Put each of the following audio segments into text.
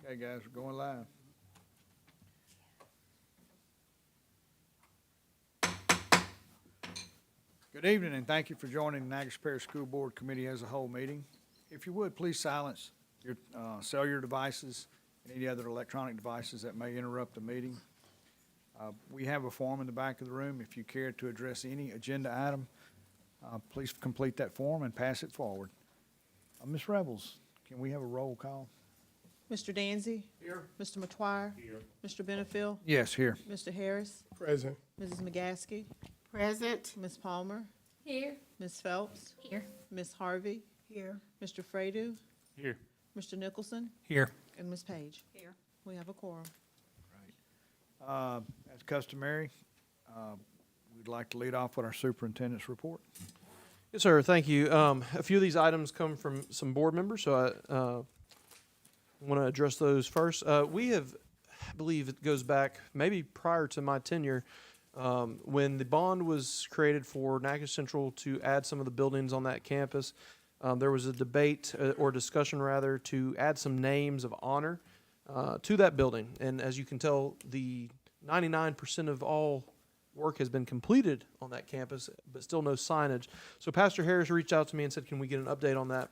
Okay, guys, we're going live. Good evening, and thank you for joining the Natchez Parish School Board Committee as a whole meeting. If you would, please silence your cellular devices and any other electronic devices that may interrupt the meeting. We have a form in the back of the room. If you care to address any agenda item, please complete that form and pass it forward. Ms. Rebels, can we have a roll call? Mr. Danzy? Here. Mr. Matoir? Here. Mr. Benefiel? Yes, here. Mr. Harris? Present. Mrs. McGaskey? Present. Ms. Palmer? Here. Ms. Phelps? Here. Ms. Harvey? Here. Mr. Fredu? Here. Mr. Nicholson? Here. And Ms. Page? Here. We have a quorum. As customary, we'd like to lead off with our superintendent's report. Yes, sir. Thank you. A few of these items come from some board members, so I want to address those first. We have, I believe it goes back maybe prior to my tenure, when the bond was created for Natchez Central to add some of the buildings on that campus. There was a debate or discussion rather to add some names of honor to that building. And as you can tell, the 99% of all work has been completed on that campus, but still no signage. So Pastor Harris reached out to me and said, can we get an update on that?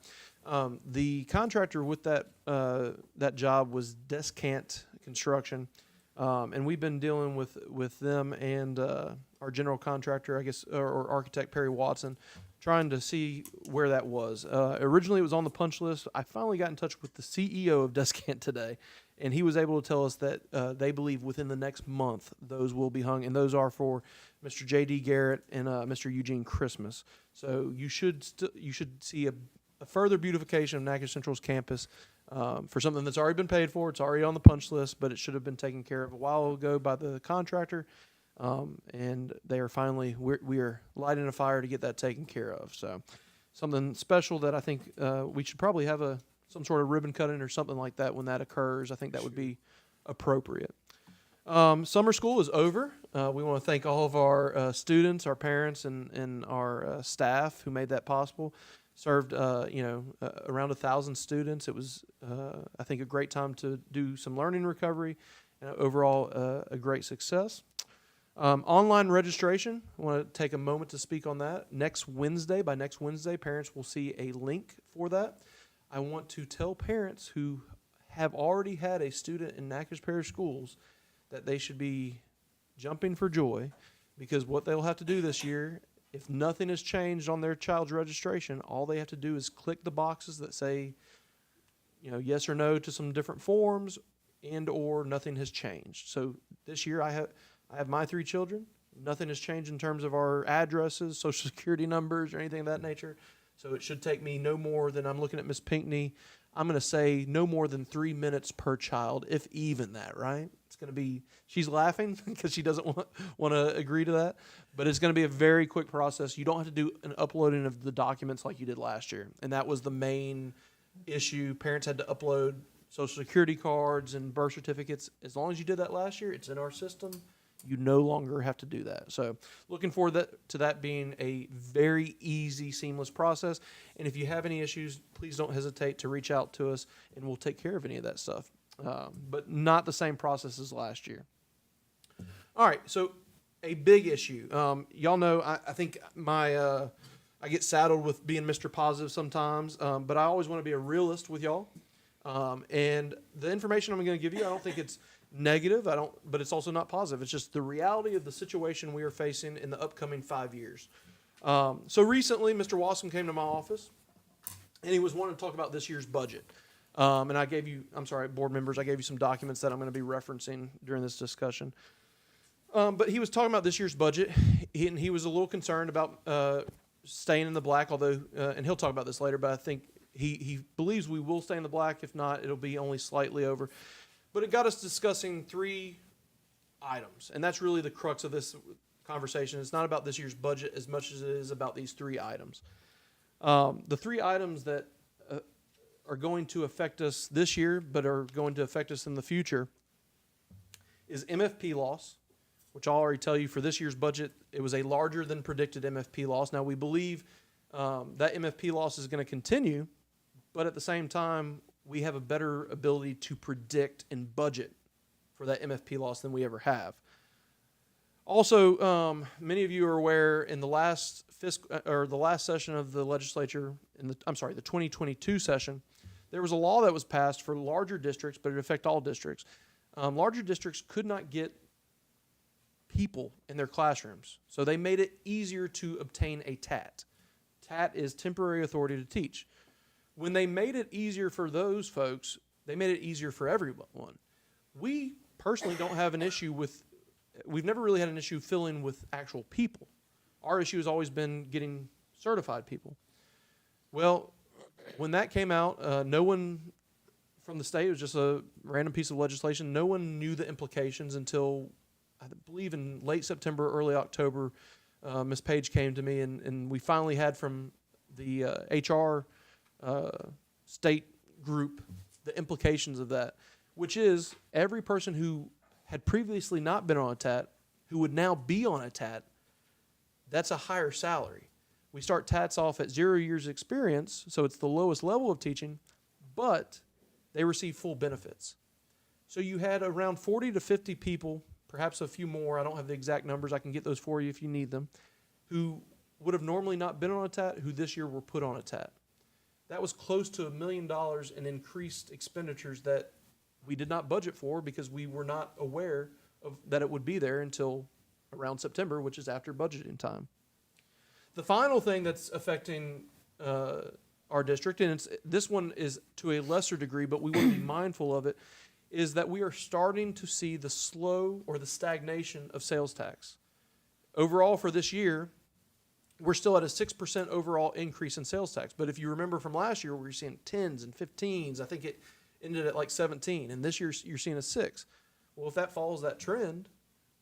The contractor with that job was Descant Construction. And we've been dealing with them and our general contractor, I guess, or architect Perry Watson, trying to see where that was. Originally, it was on the punch list. I finally got in touch with the CEO of Descant today, and he was able to tell us that they believe within the next month those will be hung, and those are for Mr. J.D. Garrett and Mr. Eugene Christmas. So you should see a further beautification of Natchez Central's campus for something that's already been paid for. It's already on the punch list, but it should have been taken care of a while ago by the contractor. And they are finally, we are lighting a fire to get that taken care of. So something special that I think we should probably have some sort of ribbon cutting or something like that when that occurs. I think that would be appropriate. Summer school is over. We want to thank all of our students, our parents, and our staff who made that possible. Served, around 1,000 students. It was, I think, a great time to do some learning recovery, and overall a great success. Online registration, I want to take a moment to speak on that. By next Wednesday, parents will see a link for that. I want to tell parents who have already had a student in Natchez Parish Schools that they should be jumping for joy, because what they'll have to do this year, if nothing has changed on their child's registration, all they have to do is click the boxes that say, yes or no to some different forms, and or nothing has changed. So this year I have my 3 children. Nothing has changed in terms of our addresses, social security numbers, or anything of that nature. So it should take me no more than, I'm looking at Miss Pinckney, I'm going to say no more than 3 minutes per child, if even that, right? It's going to be, she's laughing because she doesn't want to agree to that, but it's going to be a very quick process. You don't have to do an uploading of the documents like you did last year, and that was the main issue. Parents had to upload social security cards and birth certificates. As long as you did that last year, it's in our system. You no longer have to do that. So looking forward to that being a very easy, seamless process. And if you have any issues, please don't hesitate to reach out to us, and we'll take care of any of that stuff. But not the same process as last year. All right, so a big issue. Y'all know I think I get saddled with being Mr. Positive sometimes, but I always want to be a realist with y'all. And the information I'm going to give you, I don't think it's negative, but it's also not positive. It's just the reality of the situation we are facing in the upcoming 5 years. So recently, Mr. Wasson came to my office, and he was wanting to talk about this year's budget. And I gave you, board members, I gave you some documents that I'm going to be referencing during this discussion. But he was talking about this year's budget, and he was a little concerned about staying in the black, although, and he'll talk about this later, but I think he believes we will stay in the black. If not, it'll be only slightly over. But it got us discussing 3 items, and that's really the crux of this conversation. It's not about this year's budget as much as it is about these 3 items. The 3 items that are going to affect us this year, but are going to affect us in the future, is MFP loss, which I'll already tell you for this year's budget, it was a larger than predicted MFP loss. Now, we believe that MFP loss is going to continue, but at the same time, we have a better ability to predict and budget for that MFP loss than we ever have. Also, many of you are aware in the last the last session of the legislature, the 2022 session, there was a law that was passed for larger districts, but it affected all districts. Larger districts could not get people in their classrooms, so they made it easier to obtain a TAT. TAT is temporary authority to teach. When they made it easier for those folks, they made it easier for everyone. We personally don't have an issue with, we've never really had an issue filling with actual people. Our issue has always been getting certified people. Well, when that came out, no one from the state, it was just a random piece of legislation, no one knew the implications until, I believe in late September, early October, Ms. Page came to me and we finally had from the HR state group the implications of that, which is every person who had previously not been on a TAT, who would now be on a TAT, that's a higher salary. We start TATs off at 0 years experience, so it's the lowest level of teaching, but they receive full benefits. So you had around 40 to 50 people, perhaps a few more, I don't have the exact numbers, I can get those for you if you need them, who would have normally not been on a TAT, who this year were put on a TAT. That was close to $1 million in increased expenditures that we did not budget for because we were not aware of that it would be there until around September, which is after budgeting time. The final thing that's affecting our district, and this one is to a lesser degree, but we want to be mindful of it, is that we are starting to see the slow or the stagnation of sales tax. Overall for this year, we're still at a 6% overall increase in sales tax. But if you remember from last year, we were seeing 10s and 15s. I think it ended at like 17, and this year you're seeing a 6. Well, if that follows that trend,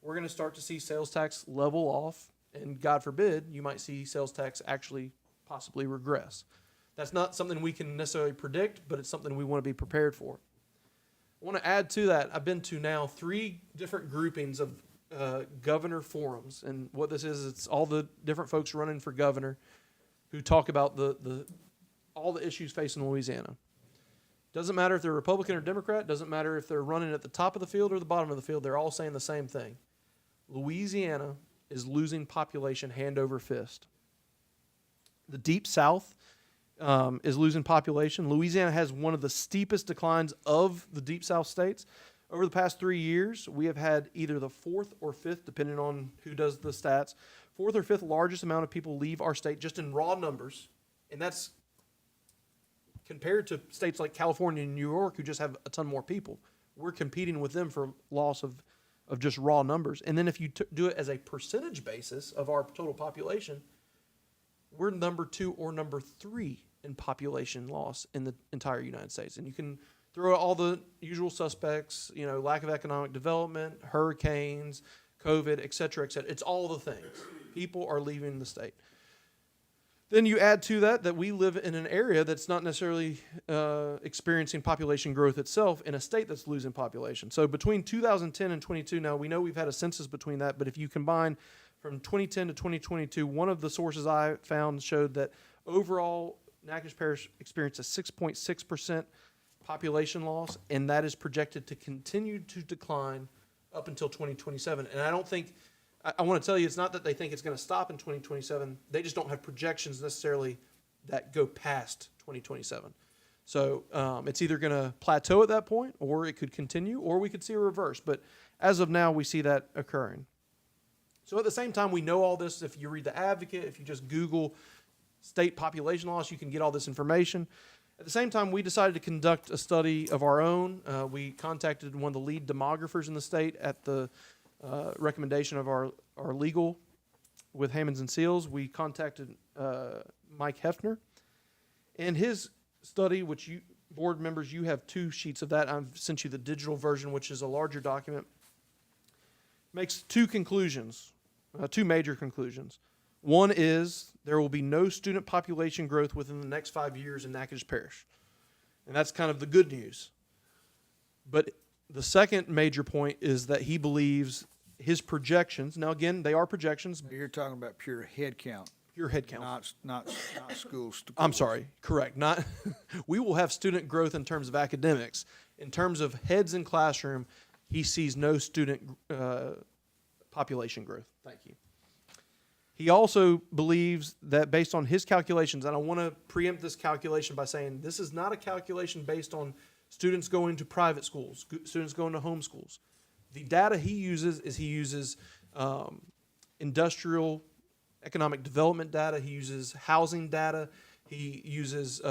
we're going to start to see sales tax level off, and God forbid, you might see sales tax actually possibly regress. That's not something we can necessarily predict, but it's something we want to be prepared for. I want to add to that, I've been to now 3 different groupings of governor forums, and what this is, it's all the different folks running for governor who talk about all the issues facing Louisiana. Doesn't matter if they're Republican or Democrat, doesn't matter if they're running at the top of the field or the bottom of the field, they're all saying the same thing. Louisiana is losing population hand over fist. The Deep South is losing population. Louisiana has one of the steepest declines of the Deep South states. Over the past 3 years, we have had either the 4th or 5th, depending on who does the stats, 4th or 5th largest amount of people leave our state just in raw numbers, and that's compared to states like California and New York who just have a ton more people. We're competing with them for loss of just raw numbers. And then if you do it as a percentage basis of our total population, we're number 2 or number 3 in population loss in the entire United States. And you can throw out all the usual suspects, lack of economic development, hurricanes, COVID, et cetera, et cetera. It's all the things. People are leaving the state. Then you add to that we live in an area that's not necessarily experiencing population growth itself in a state that's losing population. So between 2010 and 22, now we know we've had a census between that, but if you combine from 2010 to 2022, one of the sources I found showed that overall Natchitoches Parish experienced a 6.6% population loss, and that is projected to continue to decline up until 2027. And I don't think, I want to tell you, it's not that they think it's going to stop in 2027. They just don't have projections necessarily that go past 2027. So it's either going to plateau at that point, or it could continue, or we could see a reverse. But as of now, we see that occurring. So at the same time, we know all this. If you read The Advocate, if you just Google state population loss, you can get all this information. At the same time, we decided to conduct a study of our own. We contacted one of the lead demographers in the state at the recommendation of our legal with Hammonds and Seals. We contacted Mike Hefner. And his study, which you board members, you have 2 sheets of that. I've sent you the digital version, which is a larger document. Makes 2 conclusions, 2 major conclusions. One is there will be no student population growth within the next 5 years in Natchitoches Parish. And that's kind of the good news. But the second major point is that he believes his projections, now again, they are projections. You're talking about pure head count. Your head count. not schools. I'm sorry, correct. Not, we will have student growth in terms of academics. In terms of heads in classroom, he sees no student population growth. Thank you. He also believes that based on his calculations, and I want to preempt this calculation by saying this is not a calculation based on students going to private schools, students going to home schools. The data he uses is industrial economic development data. He uses housing data. He uses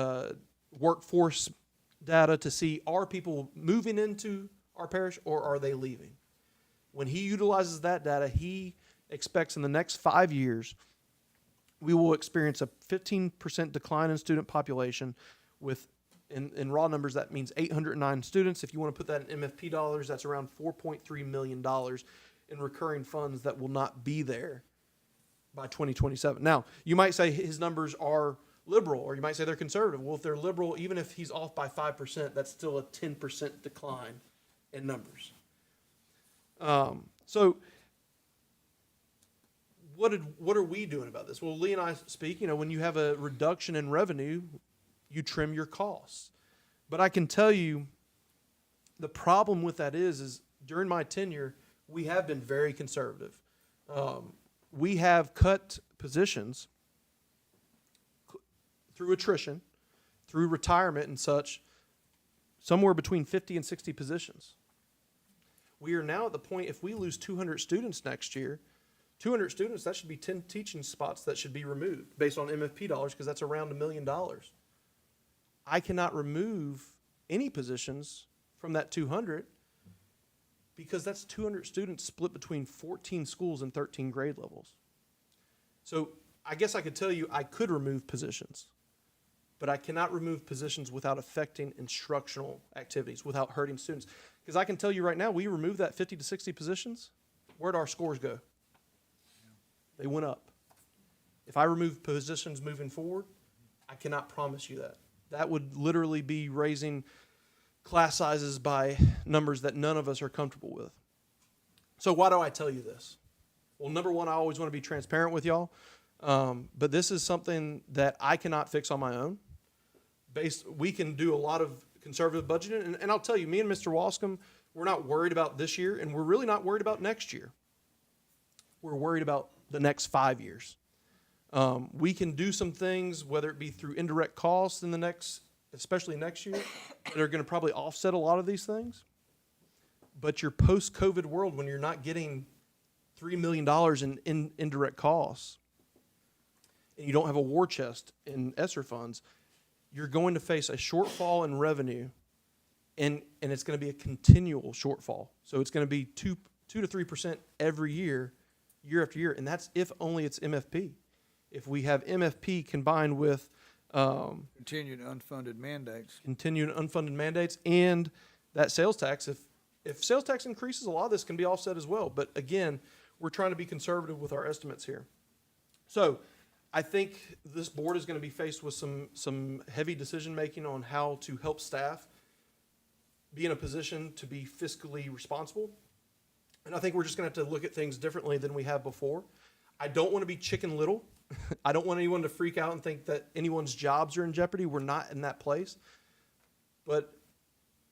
workforce data to see, are people moving into our parish or are they leaving? When he utilizes that data, he expects in the next 5 years, we will experience a 15% decline in student population with, in raw numbers, that means 809 students. If you want to put that in MFP dollars, that's around $4.3 million in recurring funds that will not be there by 2027. Now, you might say his numbers are liberal, or you might say they're conservative. Well, if they're liberal, even if he's off by 5%, that's still a 10% decline in numbers. So what are we doing about this? Well, Lee and I speak, when you have a reduction in revenue, you trim your costs. But I can tell you the problem with that is during my tenure, we have been very conservative. We have cut positions through attrition, through retirement and such, somewhere between 50 and 60 positions. We are now at the point, if we lose 200 students next year, 200 students, that should be 10 teaching spots that should be removed based on MFP dollars, because that's around $1 million. I cannot remove any positions from that 200 because that's 200 students split between 14 schools and 13 grade levels. So I guess I could tell you I could remove positions, but I cannot remove positions without affecting instructional activities, without hurting students. Because I can tell you right now, we remove that 50 to 60 positions, where'd our scores go? They went up. If I remove positions moving forward, I cannot promise you that. That would literally be raising class sizes by numbers that none of us are comfortable with. So why do I tell you this? Well, number one, I always want to be transparent with y'all. But this is something that I cannot fix on my own. We can do a lot of conservative budgeting. And I'll tell you, me and Mr. Wascom, we're not worried about this year, and we're really not worried about next year. We're worried about the next 5 years. We can do some things, whether it be through indirect costs in especially next year, that are going to probably offset a lot of these things. But your post-COVID world, when you're not getting $3 million in indirect costs, and you don't have a war chest in ESSER funds, you're going to face a shortfall in revenue, and it's going to be a continual shortfall. So it's going to be 2 to 3% every year, year after year, and that's if only it's MFP. If we have MFP combined with Continued unfunded mandates. And that sales tax, if sales tax increases, a lot of this can be offset as well. But again, we're trying to be conservative with our estimates here. So I think this board is going to be faced with some heavy decision making on how to help staff be in a position to be fiscally responsible. And I think we're just going to have to look at things differently than we have before. I don't want to be Chicken Little. I don't want anyone to freak out and think that anyone's jobs are in jeopardy. We're not in that place. But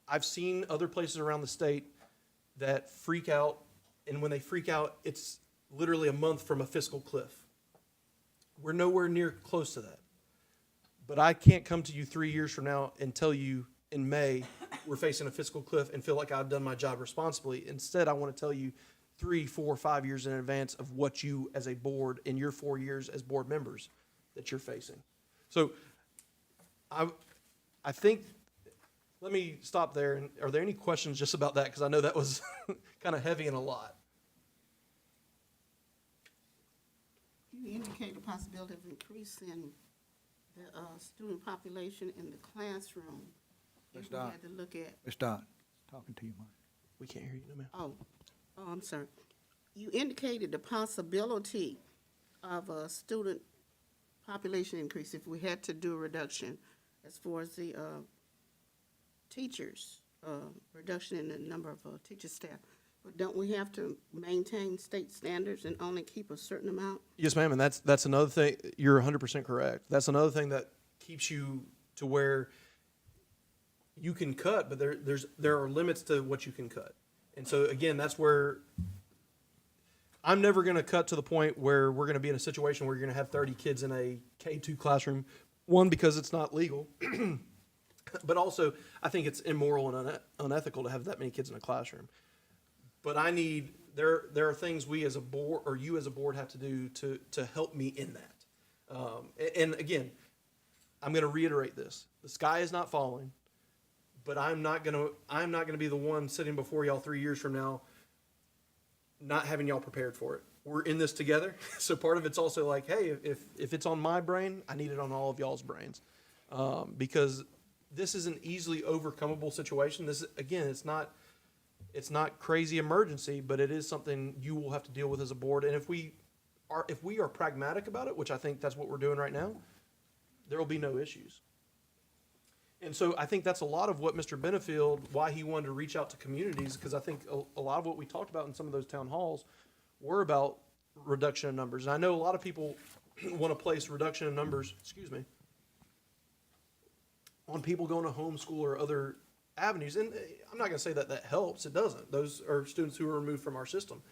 I've seen other places around the state that freak out, and when they freak out, it's literally a month from a fiscal cliff. We're nowhere near close to that. But I can't come to you 3 years from now and tell you in May we're facing a fiscal cliff and feel like I've done my job responsibly. Instead, I want to tell you 3, 4, 5 years in advance of what you as a board in your 4 years as board members that you're facing. So I think, let me stop there. And are there any questions just about that? Because I know that was kind of heavy and a lot. You indicate a possibility of increasing the student population in the classroom. Ms. If we Dot. had to look at, Ms. Dot, talking to you, Mike. We can't hear you, no, ma'am. oh, I'm sorry. You indicated the possibility of a student population increase if we had to do a reduction as far as the teachers, reduction in the number of teacher staff. But don't we have to maintain state standards and only keep a certain amount? Yes, ma'am, and that's another thing. You're 100% correct. That's another thing that keeps you to where you can cut, but there are limits to what you can cut. And so again, that's where I'm never going to cut to the point where we're going to be in a situation where you're going to have 30 kids in a K2 classroom. One, because it's not legal, but also I think it's immoral and unethical to have that many kids in a classroom. But there are things we as a board, or you as a board, have to do to help me in that. And again, I'm going to reiterate this: the sky is not falling, but I'm not going to be the one sitting before y'all 3 years from now, not having y'all prepared for it. We're in this together, so part of it's also like, hey, if it's on my brain, I need it on all of y'all's brains, because this is an easily overcomable situation. This again, it's not crazy emergency, but it is something you will have to deal with as a board. And if we are pragmatic about it, which I think that's what we're doing right now, there will be no issues. And so I think that's a lot of what Mr. Benefield, why he wanted to reach out to communities, because I think a lot of what we talked about in some of those town halls were about reduction in numbers. And I know a lot of people want to place reduction in numbers, on people going to homeschool or other avenues. And I'm not going to say that that helps. It doesn't. Those are students who are removed from our system.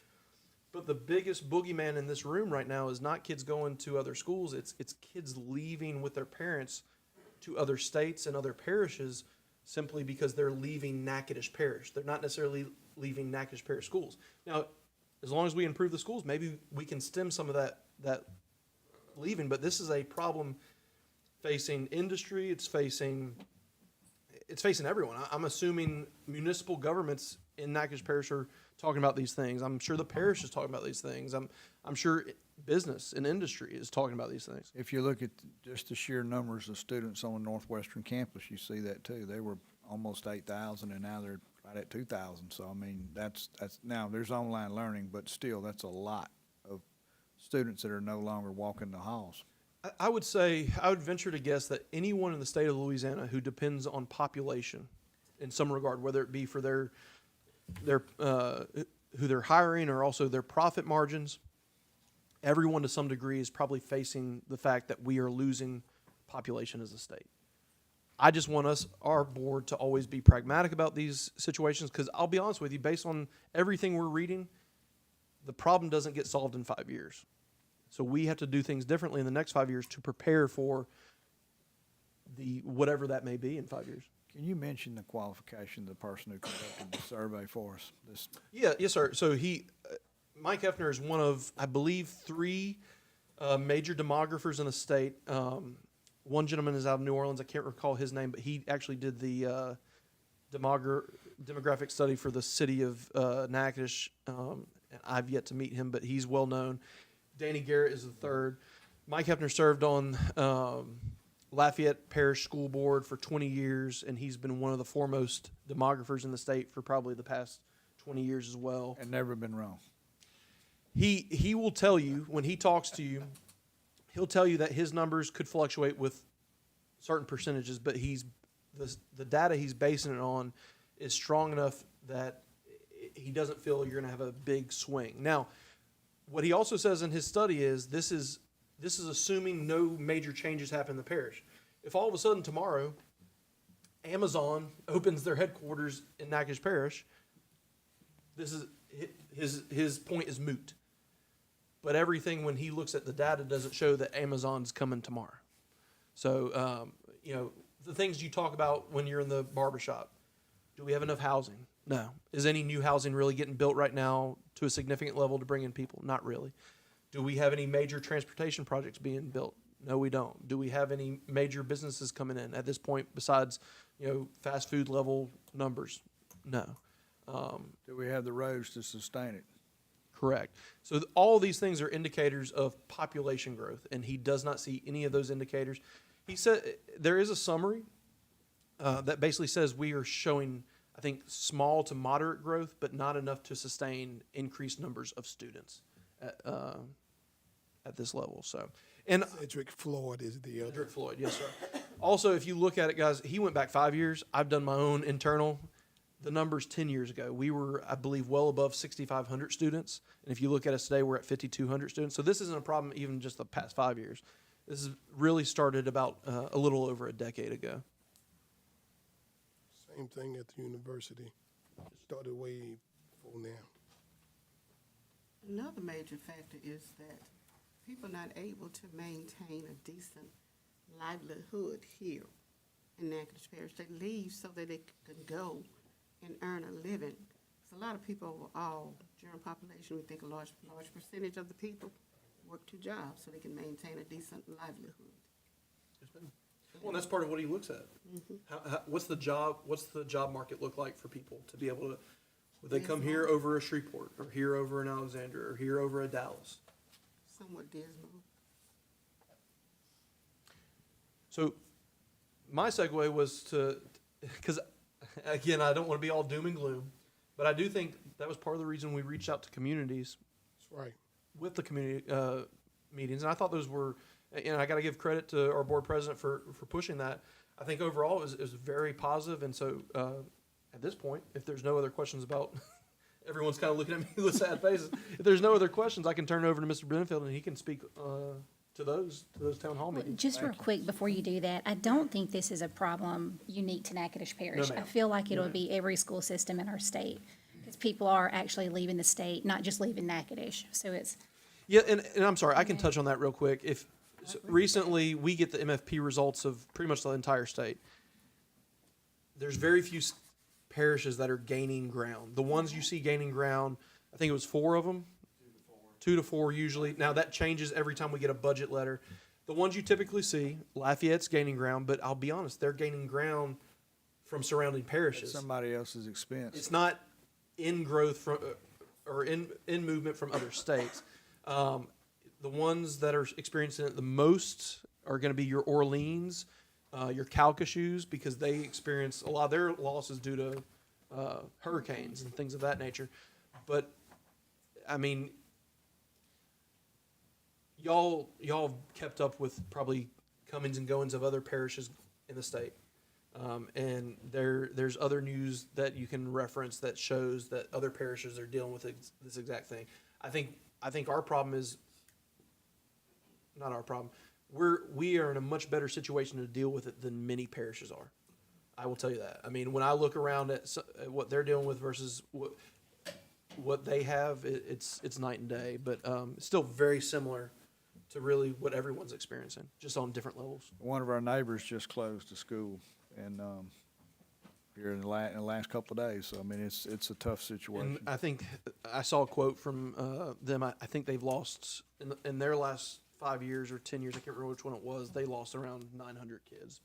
But the biggest boogeyman in this room right now is not kids going to other schools. It's kids leaving with their parents to other states and other parishes simply because they're leaving Natchitoches Parish. They're not necessarily leaving Natchitoches Parish schools. Now, as long as we improve the schools, maybe we can stem some of that leaving. But this is a problem facing industry. It's facing everyone. I'm assuming municipal governments in Natchitoches Parish are talking about these things. I'm sure the parish is talking about these things. I'm sure business and industry is talking about these things. If you look at just the sheer numbers of students on the Northwestern campus, you see that too. They were almost 8,000 and now they're right at 2,000. So, I mean, that's now there's online learning, but still that's a lot of students that are no longer walking the halls. I would venture to guess that anyone in the state of Louisiana who depends on population in some regard, whether it be for their who they're hiring or also their profit margins, everyone to some degree is probably facing the fact that we are losing population as a state. I just want our board, to always be pragmatic about these situations, because I'll be honest with you, based on everything we're reading, the problem doesn't get solved in 5 years. So we have to do things differently in the next 5 years to prepare for the whatever that may be in 5 years. Can you mention the qualification of the person who conducted the survey for us? Yes, sir. So Mike Hefner is one of, I believe, 3 major demographers in the state. One gentleman is out of New Orleans. I can't recall his name, but he actually did the demographic study for the city of Natchitoches. And I've yet to meet him, but he's well known. Danny Garrett is the 3rd. Mike Hefner served on Lafayette Parish School Board for 20 years, and he's been one of the foremost demographers in the state for probably the past 20 years as well. And never been wrong. He will tell you, when he talks to you, he'll tell you that his numbers could fluctuate with certain percentages, but the data he's basing it on is strong enough that he doesn't feel you're going to have a big swing. Now, what he also says in his study is this is assuming no major changes happen in the parish. If all of a sudden tomorrow Amazon opens their headquarters in Natchitoches Parish, this is his point is moot. But everything, when he looks at the data, doesn't show that Amazon's coming tomorrow. So the things you talk about when you're in the barbershop. Do we have enough housing? No. Is any new housing really getting built right now to a significant level to bring in people? Not really. Do we have any major transportation projects being built? No, we don't. Do we have any major businesses coming in at this point besides, fast food level numbers? No. Do we have the roads to sustain it? Correct. So all these things are indicators of population growth, and he does not see any of those indicators. He said there is a summary that basically says we are showing, I think, small to moderate growth, but not enough to sustain increased numbers of students at this level. So, and Cedric Floyd is the other. Cedric Floyd, yes, sir. Also, if you look at it, guys, he went back 5 years. I've done my own internal. the numbers 10 years ago. We were, I believe, well above 6,500 students. And if you look at us today, we're at 5,200 students. So this isn't a problem even just the past 5 years. This has really started about a little over a decade ago. Same thing at the university. It started way before now. Another major factor is that people not able to maintain a decent livelihood here in Natchitoches Parish. They leave so that they can go and earn a living. So a lot of people overall, general population, we think a large percentage of the people work 2 jobs so they can maintain a decent livelihood. Well, that's part of what he looks at. What's the job market look like for people to be able to, would they come here over a Shreveport, or here over an Alexandria, or here over a Dallas? Somewhat dismal. So my segue was to, because again, I don't want to be all doom and gloom, but I do think that was part of the reason we reached out to communities That's right. with the community meetings, and I thought those were, and I got to give credit to our board president for pushing that. I think overall it was very positive, and so at this point, if there's no other questions about, everyone's kind of looking at me with sad faces. If there's no other questions, I can turn it over to Mr. Benefield, and he can speak to those town hall Well, meetings. just real quick before you do that, I don't think this is a problem unique to Natchitoches Parish. ma'am. I feel like it'll be every school system in our state, because people are actually leaving the state, not just leaving Natchitoches. So it's, Yeah, and I'm sorry, I can touch on that real quick. Recently, we get the MFP results of pretty much the entire state. There's very few parishes that are gaining ground. The ones you see gaining ground, I think it was 4 of them. 2 to 4 usually. Now, that changes every time we get a budget letter. The ones you typically see, Lafayette's gaining ground, but I'll be honest, they're gaining ground from surrounding At parishes. somebody else's expense. It's not in growth from, or in movement from other states. The ones that are experiencing it the most are going to be your Orleans, your Calcasieux, because they experience a lot of their losses due to hurricanes and things of that nature. But I mean, y'all have kept up with probably comings and goings of other parishes in the state. And there's other news that you can reference that shows that other parishes are dealing with this exact thing. I think our problem is not our problem. We are in a much better situation to deal with it than many parishes are. I will tell you that. I mean, when I look around at what they're dealing with versus what they have, it's night and day. But it's still very similar to really what everyone's experiencing, just on different levels. One of our neighbors just closed a school, and here in the last couple of days. So I mean, it's a tough situation. And I think I saw a quote from them. I think they've lost in their last 5 years or 10 years. I can't remember which one it was. They lost around 900 kids.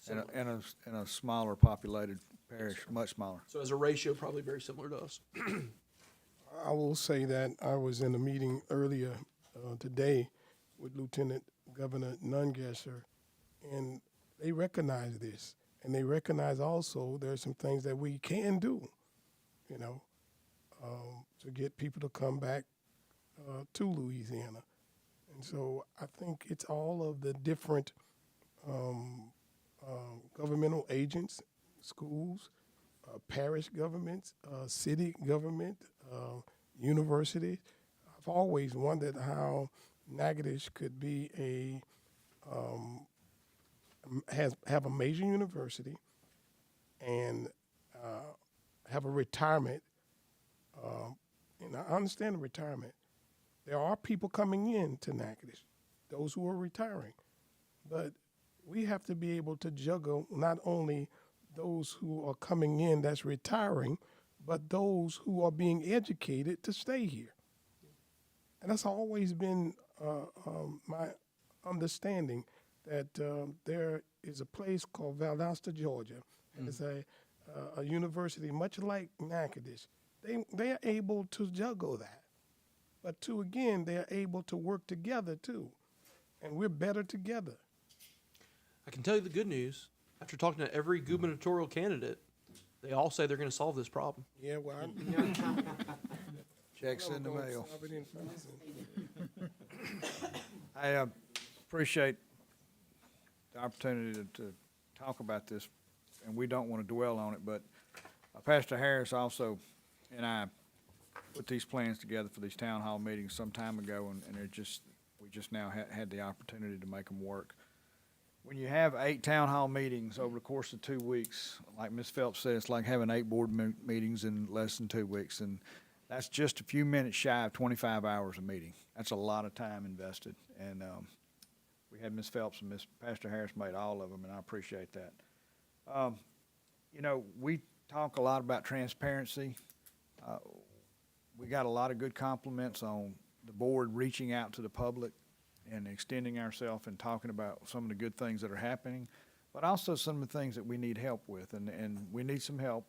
In a smaller populated parish, much smaller. So as a ratio, probably very similar to us. I will say that I was in a meeting earlier today with Lieutenant Governor Nungesser, and they recognize this. And they recognize also there are some things that we can do, to get people to come back to Louisiana. And so I think it's all of the different governmental agents, schools, parish governments, city government, universities. I've always wondered how Natchitoches could be have a major university and have a retirement. And I understand the retirement. There are people coming in to Natchitoches, those who are retiring. But we have to be able to juggle not only those who are coming in that's retiring, but those who are being educated to stay here. And that's always been my understanding that there is a place called Valdosta, Georgia. It's a university much like Natchitoches. They are able to juggle that. But they are able to work together too. And we're better together. I can tell you the good news. After talking to every gubernatorial candidate, they all say they're going to solve this problem. Yeah, well, Checks in the mail. solve it in person. I appreciate the opportunity to talk about this, and we don't want to dwell on it, but Pastor Harris also and I put these plans together for these town hall meetings some time ago, and we just now had the opportunity to make them work. When you have 8 town hall meetings over the course of 2 weeks, like Ms. Phelps said, it's like having 8 board meetings in less than 2 weeks, and that's just a few minutes shy of 25 hours a meeting. That's a lot of time invested, and we had Ms. Phelps and Pastor Harris made all of them, and I appreciate that. You know, we talk a lot about transparency. We got a lot of good compliments on the board reaching out to the public and extending ourselves and talking about some of the good things that are happening, but also some of the things that we need help with, and we need some help.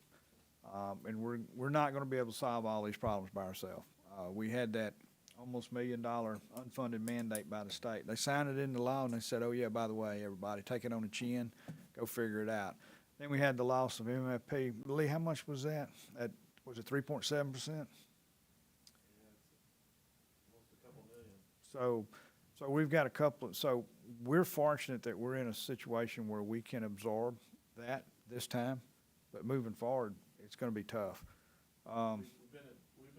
And we're not gonna be able to solve all these problems by ourselves. We had that almost $1 million unfunded mandate by the state. They signed it into law and they said, oh yeah, by the way, everybody, take it on the chin, go figure it out. Then we had the loss of MFP. Lee, how much was that? Was it 3.7%? So we've got so we're fortunate that we're in a situation where we can absorb that this time, but moving forward, it's gonna be tough. We've been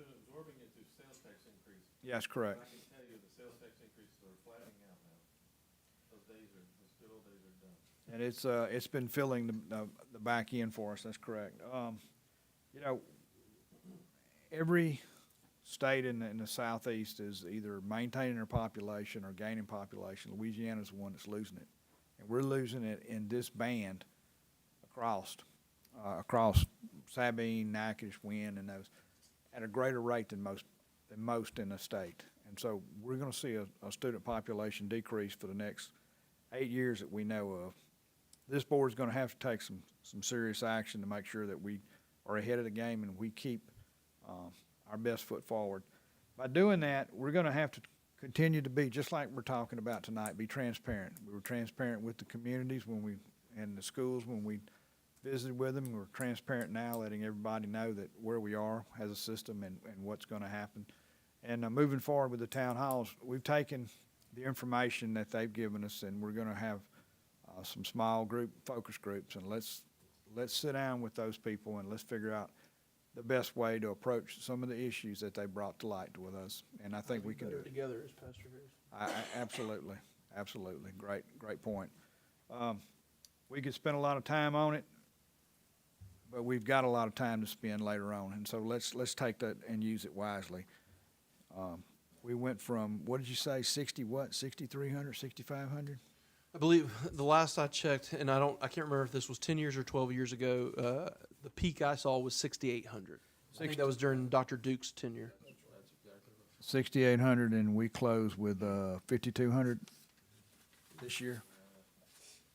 absorbing it through sales tax increases. Yeah, that's correct. I can tell you the sales tax increases are flattening out now. Those good old days are done. And it's been filling the back end for us, that's correct. You know, every state in the southeast is either maintaining their population or gaining population. Louisiana's the one that's losing it. And we're losing it in this band across Sabine, Natchitoches, Wynn, and those, at a greater rate than most in the state. And so we're gonna see a student population decrease for the next 8 years that we know of. This board's gonna have to take some serious action to make sure that we are ahead of the game and we keep our best foot forward. By doing that, we're gonna have to continue to be, just like we're talking about tonight, be transparent. We were transparent with the communities and the schools when we visited with them. We're transparent now, letting everybody know that where we are as a system and what's gonna happen. And moving forward with the town halls, we've taken the information that they've given us and we're gonna have some small focus groups, and let's sit down with those people and let's figure out the best way to approach some of the issues that they brought to light with us. And I think we can do it. Together as Pastor Harris. Absolutely. Great point. We could spend a lot of time on it, but we've got a lot of time to spend later on. And so let's take that and use it wisely. We went from, what did you say, 6,300, 6,500? I believe the last I checked, and I can't remember if this was 10 years or 12 years ago, the peak I saw was 6,800. I think that was during Dr. Duke's tenure. 6,800, and we closed with 5,200 this year.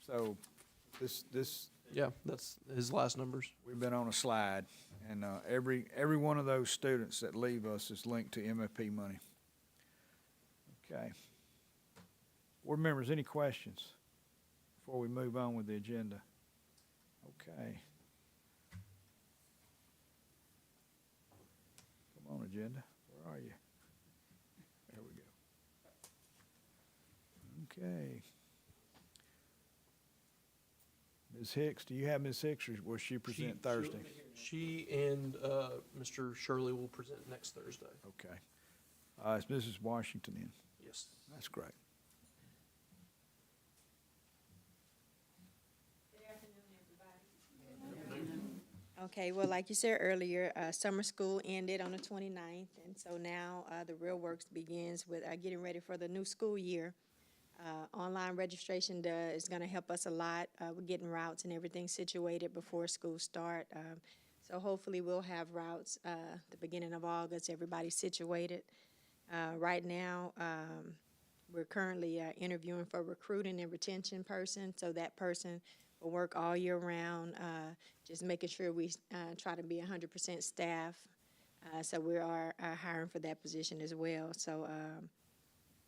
So this yeah, that's his last numbers. We've been on a slide, and every one of those students that leave us is linked to MFP money. Okay. Board members, any questions before we move on with the agenda? Okay. Come on, agenda. Where are you? There we go. Okay. Ms. Hicks, do you have Ms. Hicks, or will she present Thursday? She and Mr. Shirley will present next Thursday. Okay. Is Mrs. Washington in? Yes. That's great. Okay, well, like you said earlier, summer school ended on the 29th, and so now the real work begins with getting ready for the new school year. Online registration is going to help us a lot. We're getting routes and everything situated before school start. So hopefully we'll have routes the beginning of August, everybody's situated. Right now, we're currently interviewing for recruiting and retention person, so that person will work all year round, just making sure we try to be 100% staff. So we are hiring for that position as well. So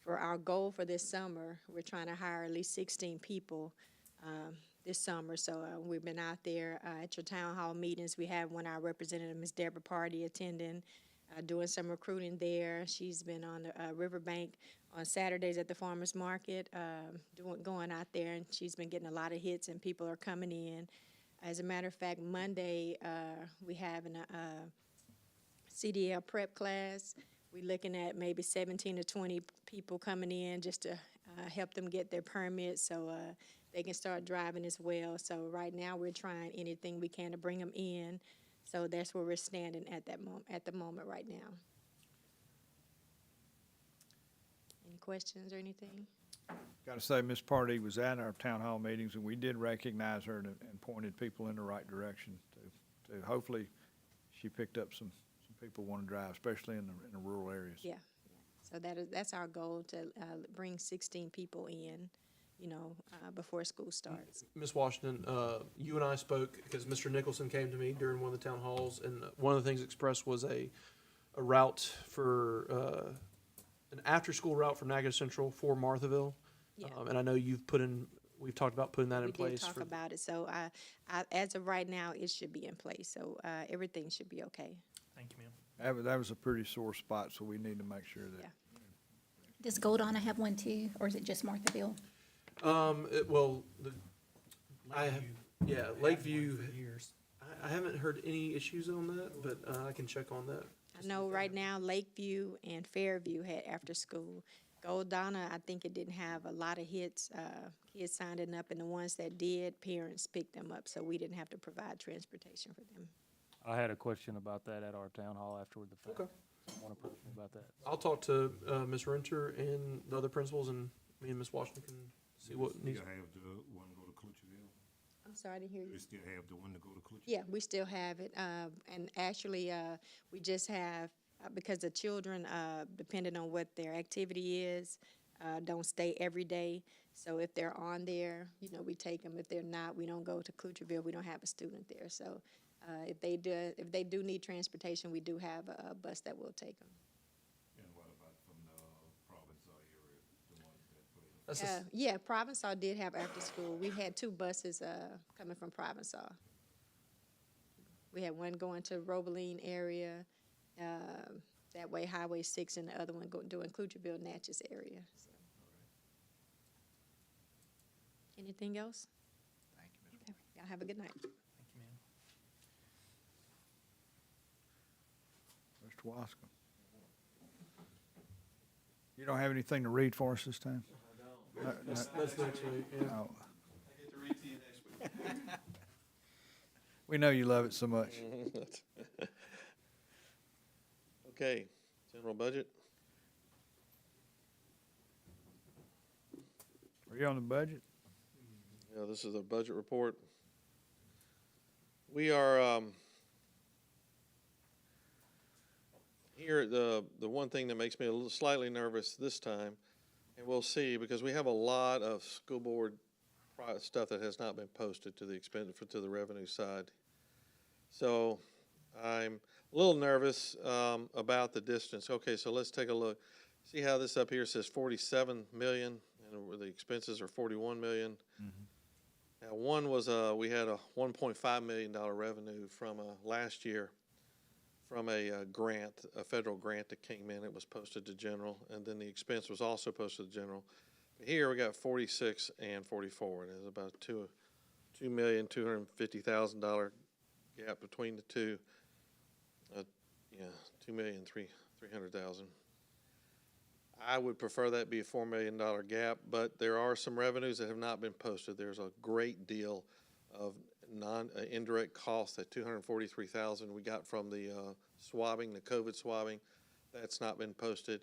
for our goal for this summer, we're trying to hire at least 16 people this summer. So we've been out there at your town hall meetings. We have one, our representative, Ms. Deborah Party, attending, doing some recruiting there. She's been on the riverbank on Saturdays at the farmers market, going out there, and she's been getting a lot of hits, and people are coming in. As a matter of fact, Monday, we have a CDL prep class. We're looking at maybe 17 to 20 people coming in just to help them get their permits so they can start driving as well. So right now, we're trying anything we can to bring them in. So that's where we're standing at the moment right now. Any questions or anything? Got to say, Ms. Pardee was at our town hall meetings, and we did recognize her and pointed people in the right direction to hopefully she picked up some people want to drive, especially in the rural areas. Yeah. So that's our goal, to bring 16 people in, before school starts. Ms. Washington, you and I spoke because Mr. Nicholson came to me during one of the town halls, and one of the things expressed was a route for an after-school route from Natchitoches Central for Marthaville. Yeah. And I know we've talked about putting that in We place. did talk about it, so as of right now, it should be in place, so everything should be okay. Thank you, ma'am. That was a pretty sore spot, so we need to make sure that. Yeah. Does Goldana have one too, or is it just Marthaville? Lakeview, For years. I haven't heard any issues on that, but I can check on that. I know right now Lakeview and Fairview had after school. Goldana, I think it didn't have a lot of hits, kids signing up, and the ones that did, parents picked them up, so we didn't have to provide transportation for them. I had a question about that at our town hall afterward. Okay. Want to approach me about that. I'll talk to Ms. Renter and the other principals, and me and Ms. Washington can see what needs. Still have the one to go to Clutcherville? I'm sorry, I didn't hear you. You still have the one to go to Clutcherville? Yeah, we still have it, and actually, we just have, because the children, depending on what their activity is, don't stay every day. So if they're on there, we take them. If they're not, we don't go to Clutcherville. We don't have a student there. So if they do need transportation, we do have a bus that will take them. And what about from the Provençal area, the ones that play? That's Yeah, Provençal did have after school. We had 2 buses coming from Provençal. We had one going to Robeline area, that way Highway 6, and the other one doing Clutcherville, Natchez area. So. Anything else? Thank you, Ms. Okay. Y'all have a good night. Thank you, ma'am. Mr. Wascom. You don't have anything to read for us this time? I don't. That's next week, yeah. We know you love it so much. Okay, general budget. Are you on the budget? Yeah, this is a budget report. We are, here, the one thing that makes me a little slightly nervous this time, and we'll see, because we have a lot of school board stuff that has not been posted to the expenditure, to the revenue side. So I'm a little nervous about the distance. Okay, so let's take a look. See how this up here says 47 million, and where the expenses are 41 million. Now, one was we had a $1.5 million revenue from last year from a grant, a federal grant that came in. It was posted to general, and then the expense was also posted to general. But here we got 46 and 44, and there's about $2,250,000 gap between the two. $2,300,000. I would prefer that be a $4 million gap, but there are some revenues that have not been posted. There's a great deal of indirect costs, that $243,000 we got from the swabbing, the COVID swabbing. That's not been posted.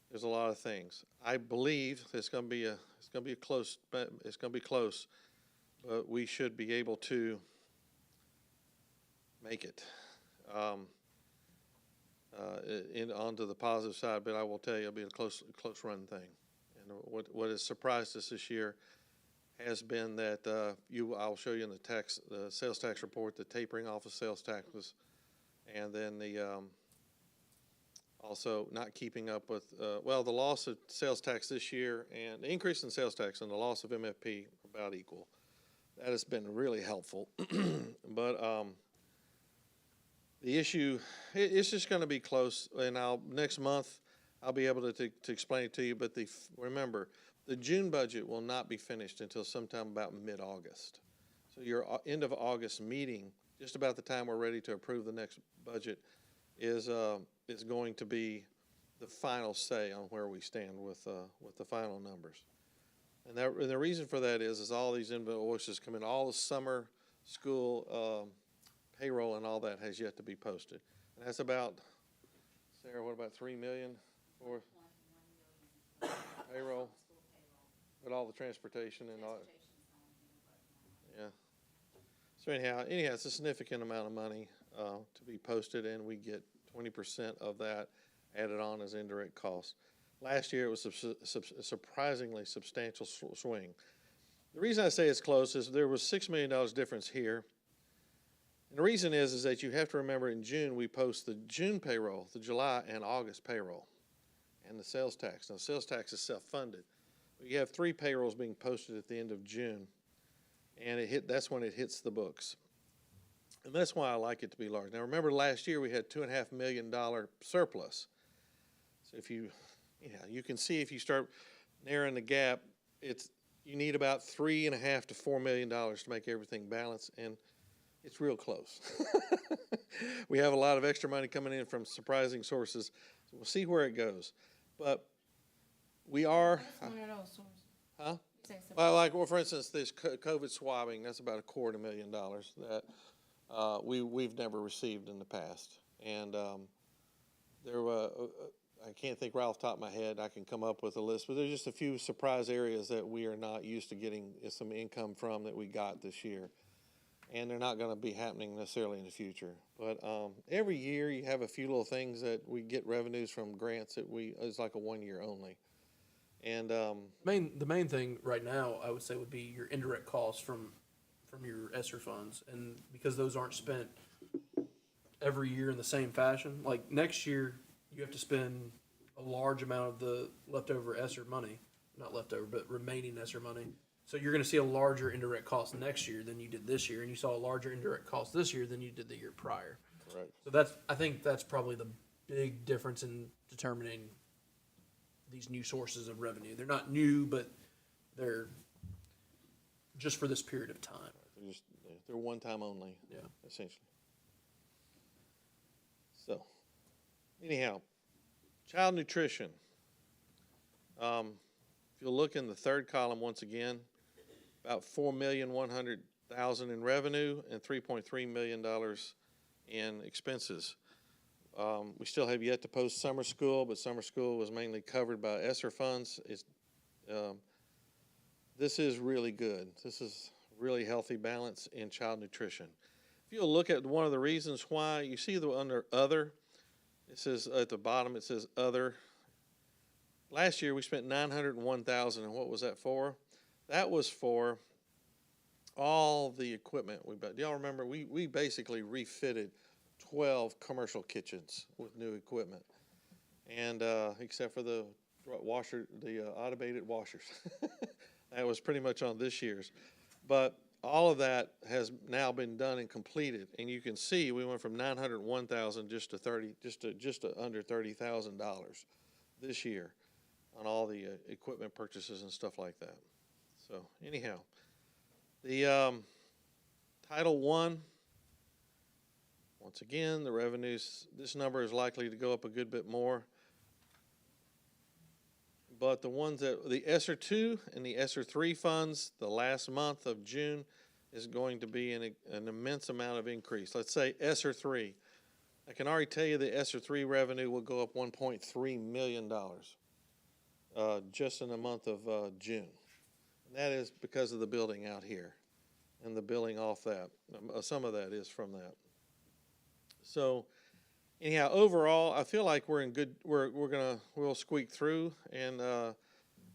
There's a lot of things. I believe it's going to be close, but we should be able to make it. Onto the positive side, but I will tell you, it'll be a close run thing. And what has surprised us this year has been that I'll show you in the sales tax report, the tapering off of sales taxes, and then the also not keeping up with the loss of sales tax this year and the increase in sales tax and the loss of MFP are about equal. That has been really helpful, but the issue, it's just going to be close, and next month I'll be able to explain it to you. But remember, the June budget will not be finished until sometime about mid-August. So your end of August meeting, just about the time we're ready to approve the next budget, is going to be the final say on where we stand with the final numbers. And the reason for that is all these invoices come in, all the summer school payroll and all that has yet to be posted. And that's about, Sarah, what about 3 million for payroll? But all the transportation and all. Yeah. So anyhow, it's a significant amount of money to be posted, and we get 20% of that added on as indirect costs. Last year, it was a surprisingly substantial swing. The reason I say it's close is there was $6 million difference here. And the reason is that you have to remember in June, we post the June payroll, the July and August payroll, and the sales tax. Now, the sales tax is self-funded. You have 3 payrolls being posted at the end of June, and that's when it hits the books. And that's why I like it to be large. Now, remember last year we had $2.5 million surplus. So if you can see if you start narrowing the gap, you need about $3.5 to $4 million to make everything balance, and it's real close. We have a lot of extra money coming in from surprising sources. So we'll see where it goes. But we are. What's one of those sources? Huh? Say something. Well, for instance, this COVID swabbing, that's about $250,000 that we've never received in the past. And I can't think right off the top of my head. I can come up with a list, but there's just a few surprise areas that we are not used to getting some income from that we got this year. And they're not going to be happening necessarily in the future. But every year you have a few little things that we get revenues from grants that it's like a 1 year only. And The main thing right now, I would say, would be your indirect costs from your ESSER funds, and because those aren't spent every year in the same fashion. Like next year, you have to spend a large amount of the leftover ESSER money, not leftover, but remaining ESSER money. So you're going to see a larger indirect cost next year than you did this year, and you saw a larger indirect cost this year than you did the year prior. Correct. So I think that's probably the big difference in determining these new sources of revenue. They're not new, but they're just for this period of time. They're one time only. Yeah. Essentially. So, anyhow, child nutrition. If you'll look in the third column once again, about $4,100,000 in revenue and $3.3 million in expenses. We still have yet to post summer school, but summer school was mainly covered by ESSER funds. This is really good. This is really healthy balance in child nutrition. If you'll look at one of the reasons why, you see under other, it says at the bottom, it says other. Last year we spent $901,000, and what was that for? That was for all the equipment we bought. Do y'all remember? We basically refitted 12 commercial kitchens with new equipment, and except for the automated washers. That was pretty much on this year's. But all of that has now been done and completed, and you can see we went from $901,000 just to under $30,000 this year on all the equipment purchases and stuff like that. So anyhow, the Title I, once again, the revenues, this number is likely to go up a good bit more. But the ones the ESSER 2 and the ESSER 3 funds, the last month of June is going to be an immense amount of increase. Let's say ESSER 3. I can already tell you the ESSER 3 revenue will go up $1.3 million just in the month of June. And that is because of the building out here and the billing off that. Some of that is from that. So anyhow, overall, I feel like we're in good. We'll squeak through and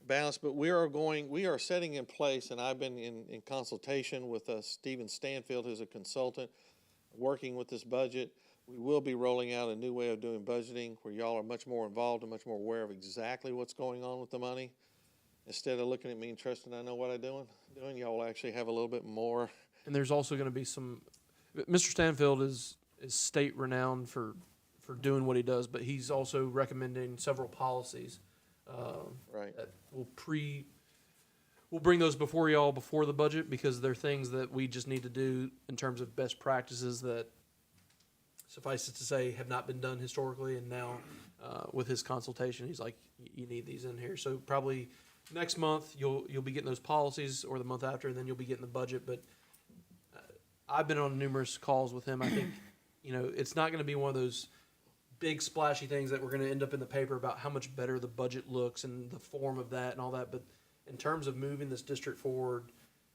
balance. But we are setting in place, and I've been in consultation with Stephen Stanfield, who's a consultant, working with this budget. We will be rolling out a new way of doing budgeting where y'all are much more involved and much more aware of exactly what's going on with the money. Instead of looking at me and trusting I know what I'm doing, y'all will actually have a little bit more. And there's also going to be Mr. Stanfield is state renowned for doing what he does, but he's also recommending several policies Right. that we'll bring those before y'all before the budget, because they're things that we just need to do in terms of best practices that, suffice it to say, have not been done historically, and now, with his consultation, he's like, you need these in here. So probably next month, you'll be getting those policies, or the month after, and then you'll be getting the budget. But I've been on numerous calls with him. I think, it's not gonna be one of those big splashy things that we're gonna end up in the paper about how much better the budget looks and the form of that and all that. But in terms of moving this district forward,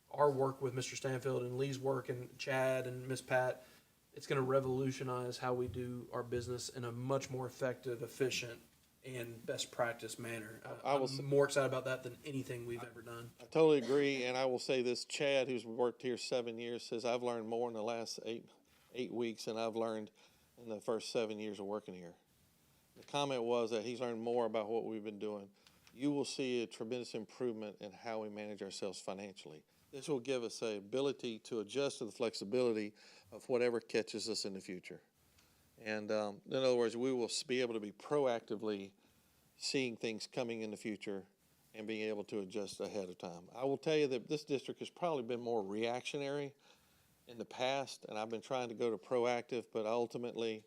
our work with Mr. Stanfield and Lee's work and Chad and Miss Pat, it's going to revolutionize how we do our business in a much more effective, efficient, and best practice manner. I'm more excited about that than anything we've ever done. I totally agree, and I will say this, Chad, who's worked here 7 years, says I've learned more in the last eight weeks than I've learned in the first 7 years of working here. The comment was that he's learned more about what we've been doing. You will see a tremendous improvement in how we manage ourselves financially. This will give us the ability to adjust to the flexibility of whatever catches us in the future. And in other words, we will be able to be proactively seeing things coming in the future and being able to adjust ahead of time. I will tell you that this district has probably been more reactionary in the past, and I've been trying to go to proactive, but ultimately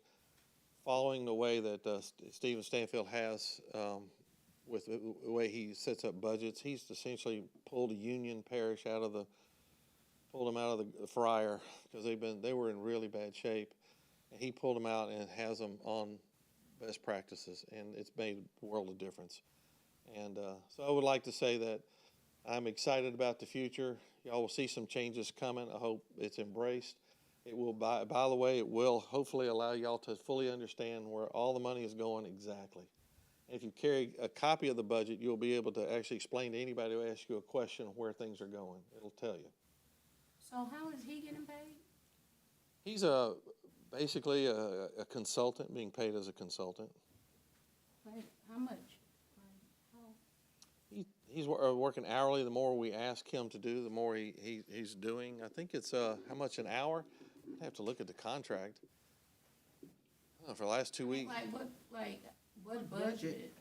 following the way that Stephen Stanfield has with the way he sets up budgets, he's essentially pulled a Union Parish pulled them out of the fryer, because they were in really bad shape, and he pulled them out and has them on best practices, and it's made a world of difference. And so I would like to say that I'm excited about the future. Y'all will see some changes coming. I hope it's embraced. It will, by the way, it will hopefully allow y'all to fully understand where all the money is going exactly. If you carry a copy of the budget, you'll be able to actually explain to anybody who asks you a question where things are going. It'll tell you. So how is he getting paid? He's basically a consultant, being paid as a consultant. Like, how much? Like, how? He's working hourly. The more we ask him to do, the more he's doing. I think it's how much an hour? I have to look at the contract. I don't know, for the last 2 weeks. What budget?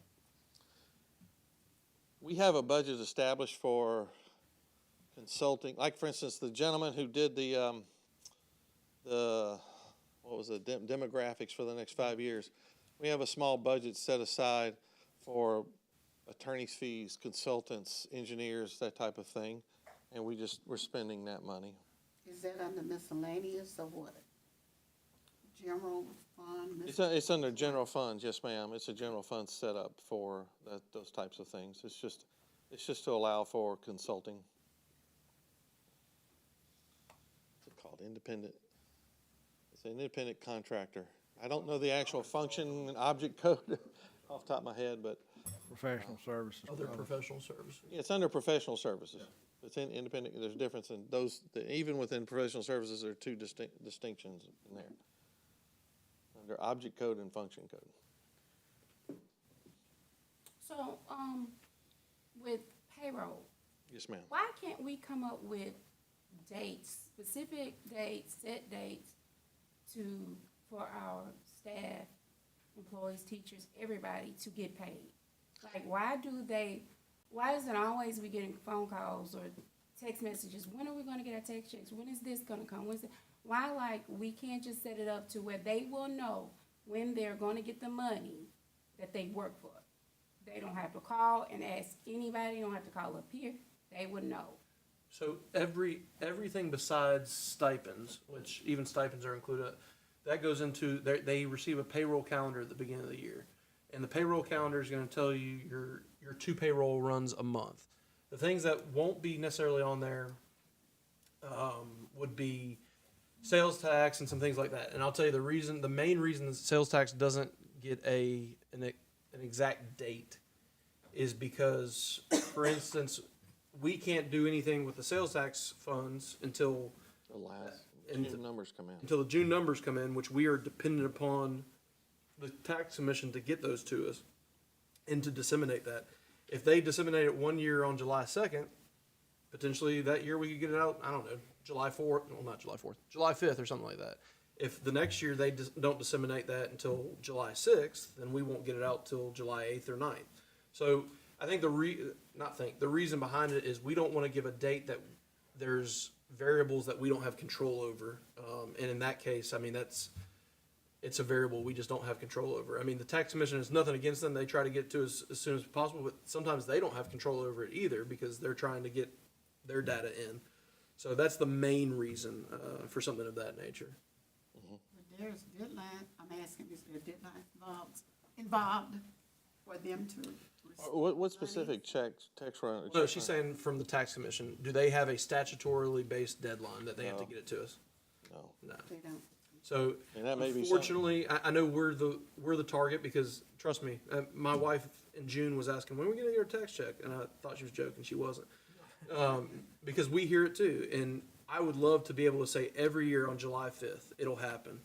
We have a budget established for consulting. Like, for instance, the gentleman who did the demographics for the next 5 years. We have a small budget set aside for attorney's fees, consultants, engineers, that type of thing, and we're spending that money. Is that under miscellaneous or what? General fund? It's under general funds, yes, ma'am. It's a general fund set up for those types of things. It's just to allow for consulting. What's it called? Independent. It's an independent contractor. I don't know the actual function and object code off the top of my head, but Professional services. Other probably. professional services. yeah, it's under professional services. It's in independent. There's a difference in those. Even within professional services, there are two distinctions in there. Under object code and function code. So, with payroll, Yes, ma'am. why can't we come up with dates, specific dates, set dates for our staff, employees, teachers, everybody to get paid? Like, why is it always we getting phone calls or text messages? When are we gonna get our text checks? When is this gonna come? Why, like, we can't just set it up to where they will know when they're gonna get the money that they work for? They don't have to call and ask anybody, they don't have to call up here, they would know. So everything besides stipends, which even stipends are included, that goes into, they receive a payroll calendar at the beginning of the year. And the payroll calendar is gonna tell you your 2 payroll runs a month. The things that won't be necessarily on there, would be sales tax and some things like that. And I'll tell you the main reason the sales tax doesn't get an exact date is because, for instance, we can't do anything with the sales tax funds until The last June numbers come in. until the June numbers come in, which we are dependent upon the tax commission to get those to us and to disseminate that. If they disseminate it 1 year on July 2nd, potentially that year we could get it out, I don't know, July 4th, well, not July 4th, July 5th or something like that. If the next year they don't disseminate that until July 6th, then we won't get it out till July 8th or 9th. So I think the reason behind it is we don't want to give a date that there's variables that we don't have control over. And in that case, I mean, it's a variable we just don't have control over. I mean, the tax commission is nothing against them. They try to get to us as soon as possible, but sometimes they don't have control over it either because they're trying to get their data in. So that's the main reason, for something of that nature. But there's deadline, I'm asking, is there deadline involved for them to receive? What specific tax run? No, she's saying from the tax commission, do they have a statutorily based deadline that they have to get it to us? No. No. They don't. So And that may be something- unfortunately, I know we're the target because, trust me, my wife in June was asking, when are we gonna get our tax check? And I thought she was joking, she wasn't. Because we hear it too, and I would love to be able to say every year on July 5th, it'll happen.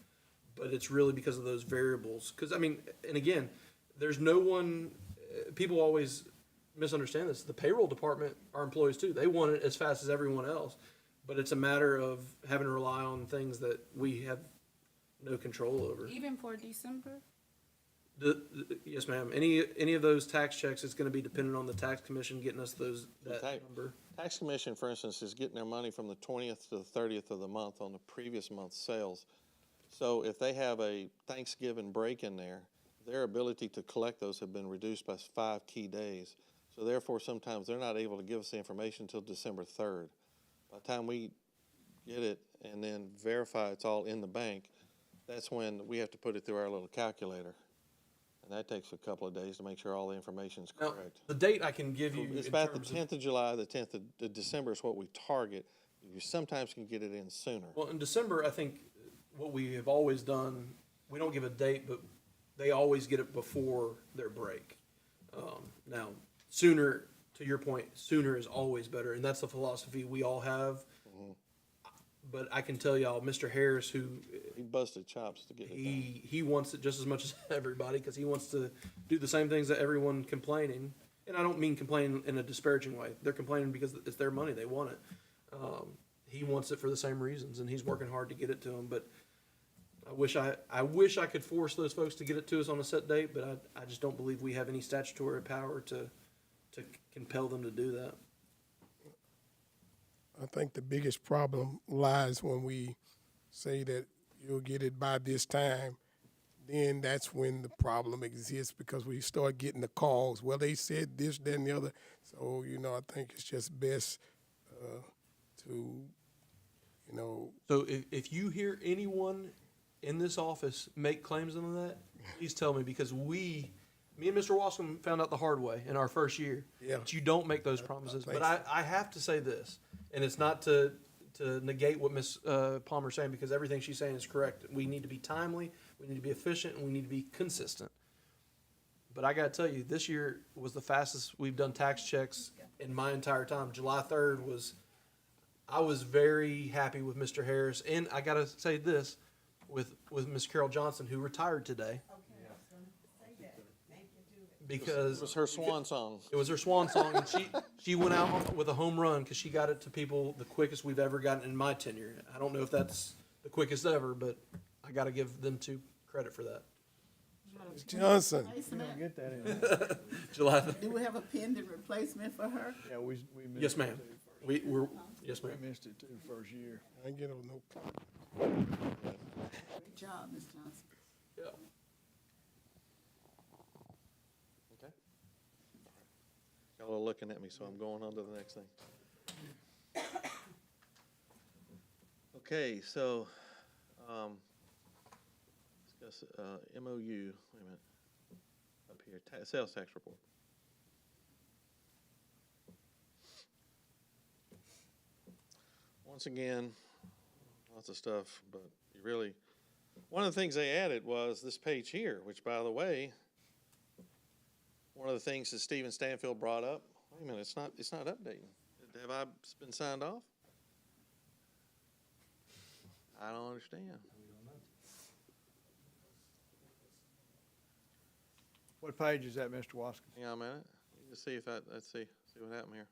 But it's really because of those variables. Because, I mean, and again, there's no one, people always misunderstand this. The payroll department, our employees too, they want it as fast as everyone else. But it's a matter of having to rely on things that we have no control over. Even for December? Yes, ma'am. Any of those tax checks is gonna be dependent on the tax commission getting us that number. Tax commission, for instance, is getting their money from the 20th to the 30th of the month on the previous month's sales. So if they have a Thanksgiving break in there, their ability to collect those have been reduced by 5 key days. So therefore, sometimes they're not able to give us the information until December 3rd. By the time we get it and then verify it's all in the bank, that's when we have to put it through our little calculator. And that takes a couple of days to make sure all the information is Now, correct. the date I can give you It's in about the terms of, 10th of July, the 10th of December is what we target. You sometimes can get it in sooner. well, in December, I think what we have always done, we don't give a date, but they always get it before their break. Now, sooner, to your point, sooner is always better, and that's the philosophy we all have. But I can tell y'all, Mr. Harris, who He busted chops to get it done. he wants it just as much as everybody because he wants to do the same things that everyone complaining. And I don't mean complaining in a disparaging way. They're complaining because it's their money. They want it. He wants it for the same reasons, and he's working hard to get it to them. But I wish I could force those folks to get it to us on a set date, but I just don't believe we have any statutory power to compel them to do that. I think the biggest problem lies when we say that you'll get it by this time. Then that's when the problem exists because we start getting the calls. Well, they said this, that, and the other. So, I think it's just best to. So if you hear anyone in this office make claims on that, please tell me because me and Mr. Wascom found out the hard way in our first year. Yeah. That you don't make those promises. But Thanks. I have to say this, and it's not to negate what Ms. Palmer's saying because everything she's saying is correct. We need to be timely, we need to be efficient, and we need to be consistent. But I gotta tell you, this year was the fastest we've done tax checks in my entire time. July 3rd I was very happy with Mr. Harris, and I gotta say this, with Ms. Carol Johnson, who retired today. Because It was her swan song. it was her swan song, and she went out with a home run because she got it to people the quickest we've ever gotten in my tenure. I don't know if that's the quickest ever, but I got to give them two credit for that. Johnson. Replacement? Get that in. July. Do we have a pending replacement for her? Yeah, we missed Yes, it ma'am. too. We're yes, ma'am. We missed it too, first year. I ain't get on no. Good job, Ms. Johnson. Yeah. Okay. Y'all are looking at me, so I'm going on to the next thing. Okay, so, discuss, MOU, wait a minute, up here, sales tax report. Once again, lots of stuff, but you really, one of the things they added was this page here, which, by the way, one of the things that Stephen Stanfield brought up, wait a minute, it's not updating. Have I been signed off? I don't understand. What page is that, Mr. Waskins? Hang on a minute. Let's see if let's see what happened here.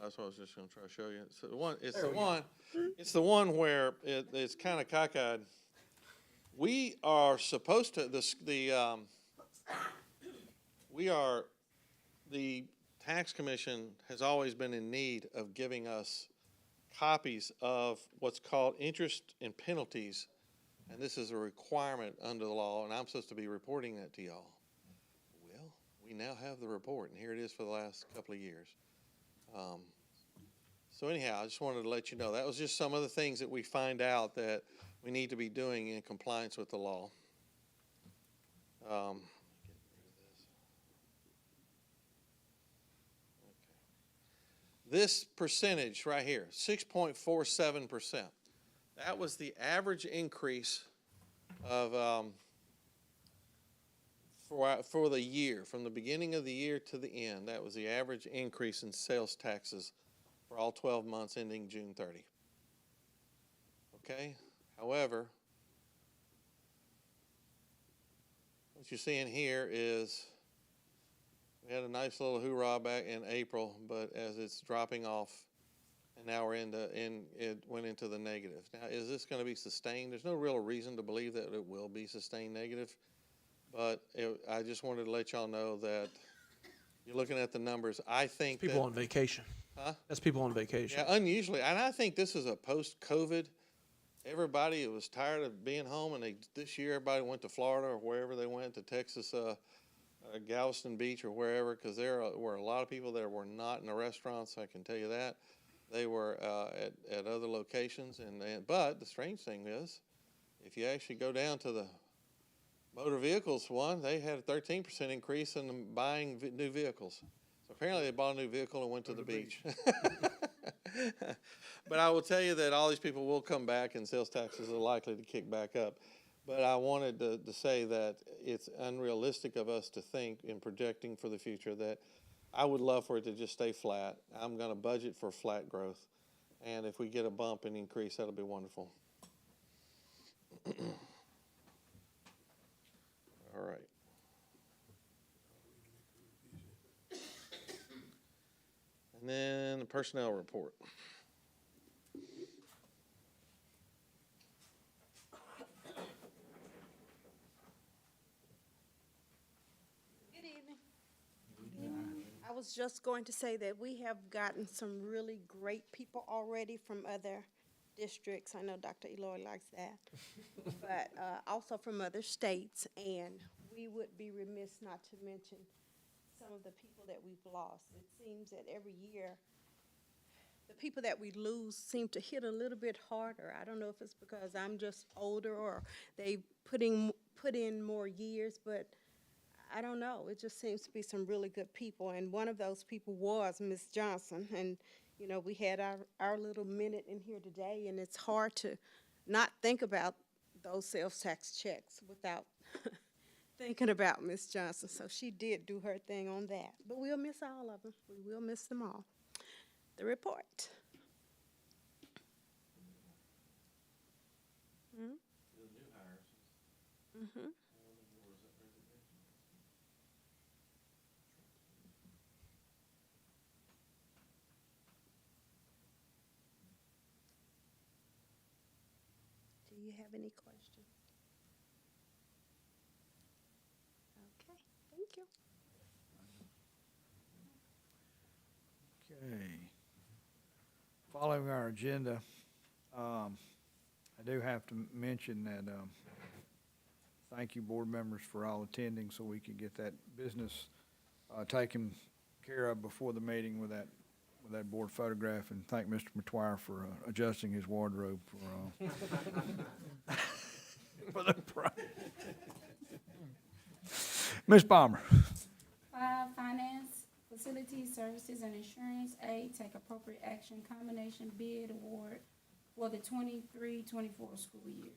That's what I was just gonna try to show you. It's the one where it's kind of cockeyed. We are supposed to, The tax commission has always been in need of giving us copies of what's called interest and penalties. And this is a requirement under the law, and I'm supposed to be reporting that to y'all. Well, we now have the report, and here it is for the last couple of years. So anyhow, I just wanted to let you know, that was just some of the things that we find out that we need to be doing in compliance with the law. This percentage right here, 6.47%, that was the average increase of, for the year, from the beginning of the year to the end. That was the average increase in sales taxes for all 12 months ending June 30. Okay? However, what you're seeing here is we had a nice little hoorah back in April, but as it's dropping off, and now we're it went into the negative. Now, is this going to be sustained? There's no real reason to believe that it will be sustained negative, but I just wanted to let y'all know that you're looking at the numbers. I think People on vacation. Huh? That's people on vacation. Yeah, unusually, and I think this is a post-COVID. Everybody was tired of being home, and this year everybody went to Florida or wherever they went, to Texas, Galveston Beach or wherever, because there were a lot of people that were not in the restaurants. I can tell you that. They were at other locations, but the strange thing is, if you actually go down to the motor vehicles one, they had a 13% increase in buying new vehicles. So apparently they bought a new vehicle and went to the beach. But I will tell you that all these people will come back, and sales taxes are likely to kick back up. But I wanted to say that it's unrealistic of us to think in projecting for the future that I would love for it to just stay flat. I'm going to budget for flat growth. And if we get a bump and increase, that'll be wonderful. All right. And then the personnel report. Good evening. I was just going to say that we have gotten some really great people already from other districts. I know Dr. Eloy likes that. But also from other states, and we would be remiss not to mention some of the people that we've lost. It seems that every year, the people that we lose seem to hit a little bit harder. I don't know if it's because I'm just older or they put in more years, but I don't know. It just seems to be some really good people, and one of those people was Ms. Johnson. And, you know, we had our little minute in here today, and it's hard to not think about those sales tax checks without thinking about Ms. Johnson. So she did do her thing on that. But we'll miss all of them. We will miss them all. The report. Mm-hmm. Do you have any questions? Okay, thank you. Okay. Following our agenda, I do have to mention that, thank you, board members, for all attending, so we can get that business taken care of before the meeting with that board photograph, and thank Mr. McTwire for adjusting his wardrobe for the Ms. Palmer. 5, finance, facilities, services, and insurance. A, take appropriate action, combination bid award for the 23-24 school year.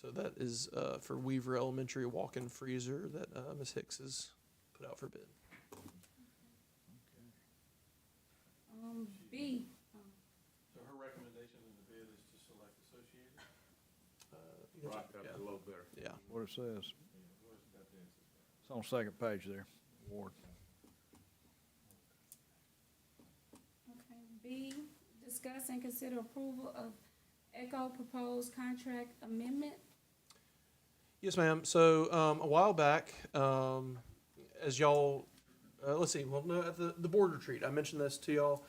So that is for Weaver Elementary, a walk-in freezer that Ms. Hicks has put out for bid. B, So her recommendation in the bid is to select Associated? Right, that's a little better. Yeah. What it says. It's on the second page there, award. okay. B, discuss and consider approval of ECHO proposed contract amendment. Yes, ma'am. So, a while back, as y'all, let's see, well, no, at the board retreat, I mentioned this to y'all,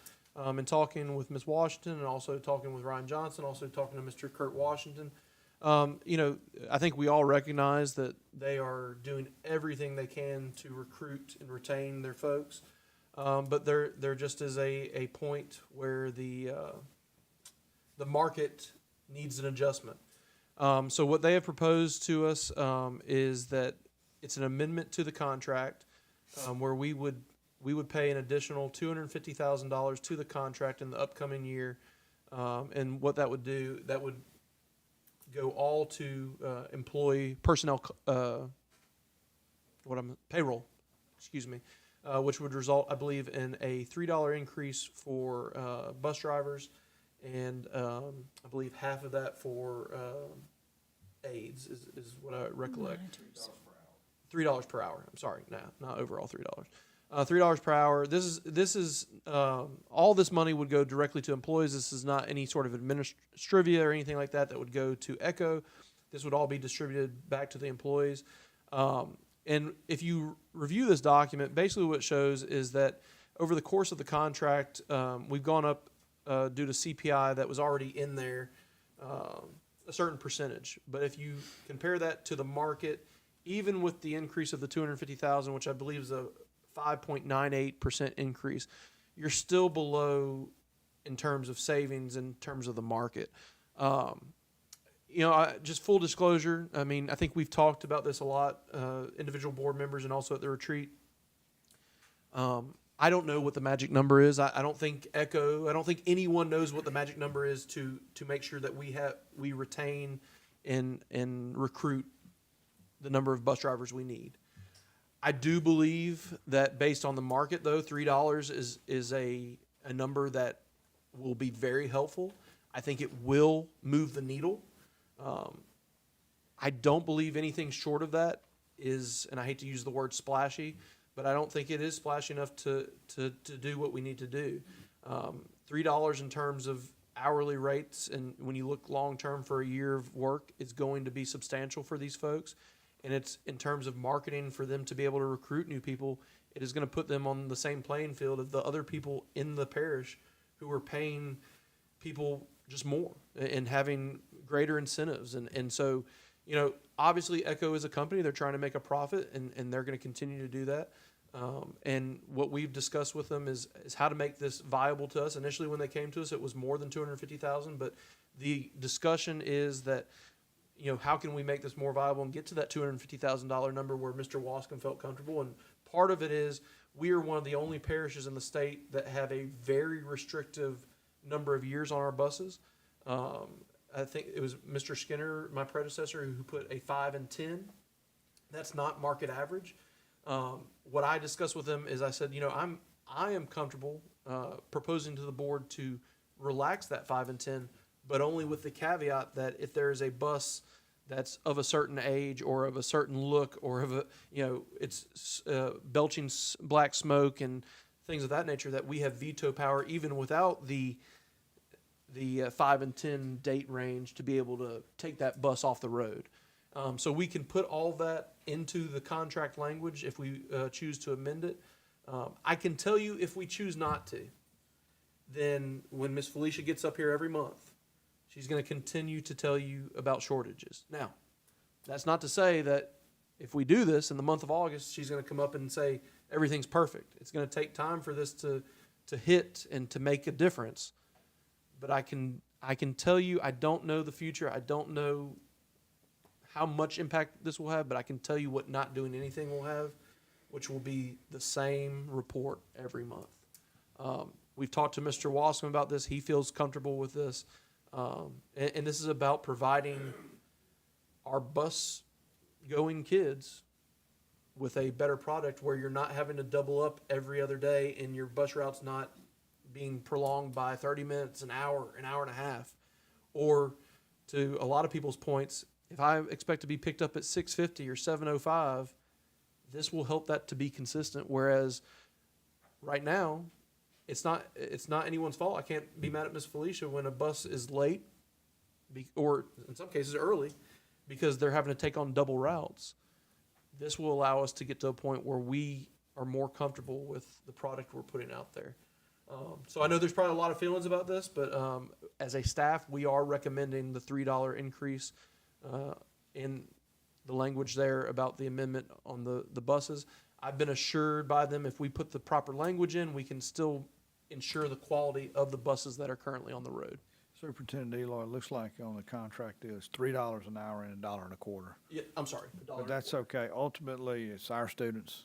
in talking with Ms. Washington and also talking with Ryan Johnson, also talking to Mr. Kurt Washington. You know, I think we all recognize that they are doing everything they can to recruit and retain their folks. But there just is a point where the market needs an adjustment. So what they have proposed to us is that it's an amendment to the contract where we would pay an additional $250,000 to the contract in the upcoming year, and what that would do, that would go all to employee personnel payroll, excuse me, which would result, I believe, in a $3 increase for bus drivers, and I believe half of that for aides is what I recollect. $3 per hour. I'm sorry, not overall $3. $3 per hour. This is all this money would go directly to employees. This is not any sort of administrivia or anything like that that would go to ECHO. This would all be distributed back to the employees. And if you review this document, basically what it shows is that over the course of the contract, we've gone up due to CPI that was already in there, a certain percentage. But if you compare that to the market, even with the increase of the $250,000, which I believe is a 5.98% increase, you're still below in terms of savings in terms of the market. You know, just full disclosure, I mean, I think we've talked about this a lot, individual board members and also at the retreat. I don't know what the magic number is. I don't think ECHO, I don't think anyone knows what the magic number is to make sure that we retain and recruit the number of bus drivers we need. I do believe that based on the market, though, $3 is a number that will be very helpful. I think it will move the needle. I don't believe anything short of that is, and I hate to use the word splashy, but I don't think it is splashy enough to do what we need to do. $3 in terms of hourly rates, and when you look long-term for a year of work, it's going to be substantial for these folks. And it's in terms of marketing for them to be able to recruit new people, it is going to put them on the same playing field of the other people in the parish who are paying people just more and having greater incentives. And so, you know, obviously ECHO is a company, they're trying to make a profit, and they're going to continue to do that. And what we've discussed with them is how to make this viable to us. Initially, when they came to us, it was more than $250,000, but the discussion is that, you know, how can we make this more viable and get to that $250,000 number where Mr. Wascom felt comfortable? And part of it is we are one of the only parishes in the state that have a very restrictive number of years on our buses. I think it was Mr. Skinner, my predecessor, who put a 5 and 10. That's not market average. What I discussed with them is I said, you know, I am comfortable proposing to the board to relax that 5 and 10, but only with the caveat that if there is a bus that's of a certain age or of a certain look or of a, you know, it's belching black smoke and things of that nature, that we have veto power even without the 5 and 10 date range to be able to take that bus off the road. So we can put all that into the contract language if we choose to amend it. I can tell you if we choose not to, then when Miss Felicia gets up here every month, she's going to continue to tell you about shortages. Now, that's not to say that if we do this in the month of August, she's going to come up and say everything's perfect. It's going to take time for this to hit and to make a difference. But I can tell you, I don't know the future. I don't know how much impact this will have, but I can tell you what not doing anything will have, which will be the same report every month. We've talked to Mr. Wascom about this. He feels comfortable with this. And this is about providing our bus-going kids with a better product where you're not having to double up every other day and your bus route's not being prolonged by 30 minutes, an hour and a half. Or to a lot of people's points, if I expect to be picked up at 6:50 or 7:05, this will help that to be consistent. Whereas right now, it's not anyone's fault. I can't be mad at Miss Felicia when a bus is late or in some cases early because they're having to take on double routes. This will allow us to get to a point where we are more comfortable with the product we're putting out there. So I know there's probably a lot of feelings about this, but as a staff, we are recommending the $3 increase in the language there about the amendment on the buses. I've been assured by them if we put the proper language in, we can still ensure the quality of the buses that are currently on the road. Superintendent Eloy, it looks like on the contract is $3 an hour and $1.25. Yeah, I'm sorry. But that's okay. Ultimately, it's our students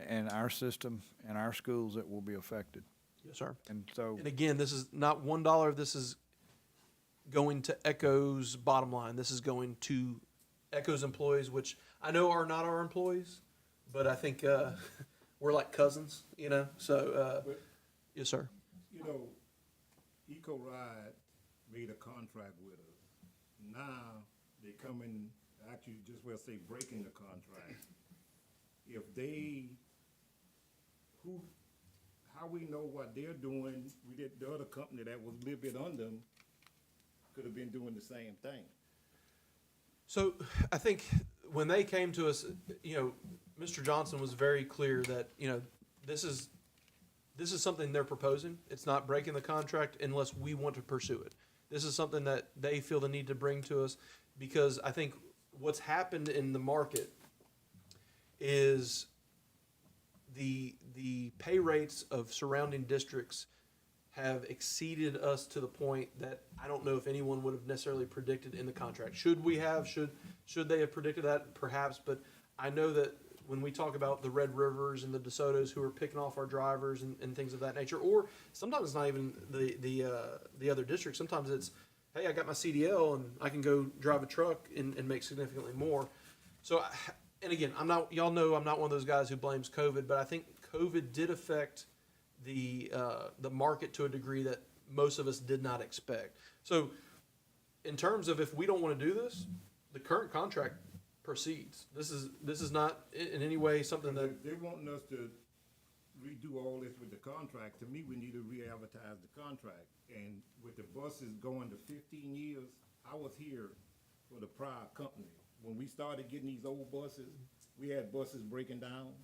and our system and our schools that will be affected. Yes, sir. And so, And again, this is not $1. This is going to Echo's bottom line. This is going to Echo's employees, which I know are not our employees, but I think we're like cousins, you know? So, yes, sir. You know, Eco Ride made a contract with us. Now, they come in, actually, just well say breaking the contract. If they, how we know what they're doing, the other company that was a little bit under them could have been doing the same thing. So I think when they came to us, you know, Mr. Johnson was very clear that, you know, this is something they're proposing. It's not breaking the contract unless we want to pursue it. This is something that they feel the need to bring to us because I think what's happened in the market is the pay rates of surrounding districts have exceeded us to the point that I don't know if anyone would have necessarily predicted in the contract. Should we have? Should they have predicted that? Perhaps. But I know that when we talk about the Red Rivers and the DeSotos who are picking off our drivers and things of that nature, or sometimes it's not even the other districts. Sometimes it's, hey, I got my CDL and I can go drive a truck and make significantly more. So, and again, y'all know I'm not one of those guys who blames COVID, but I think COVID did affect the market to a degree that most of us did not expect. So in terms of if we don't want to do this, the current contract proceeds. This is not in any way something that If they're wanting us to redo all this with the contract, to me, we need to re-advertise the contract. And with the buses going to 15 years, I was here for the prior company. When we started getting these old buses, we had buses breaking down,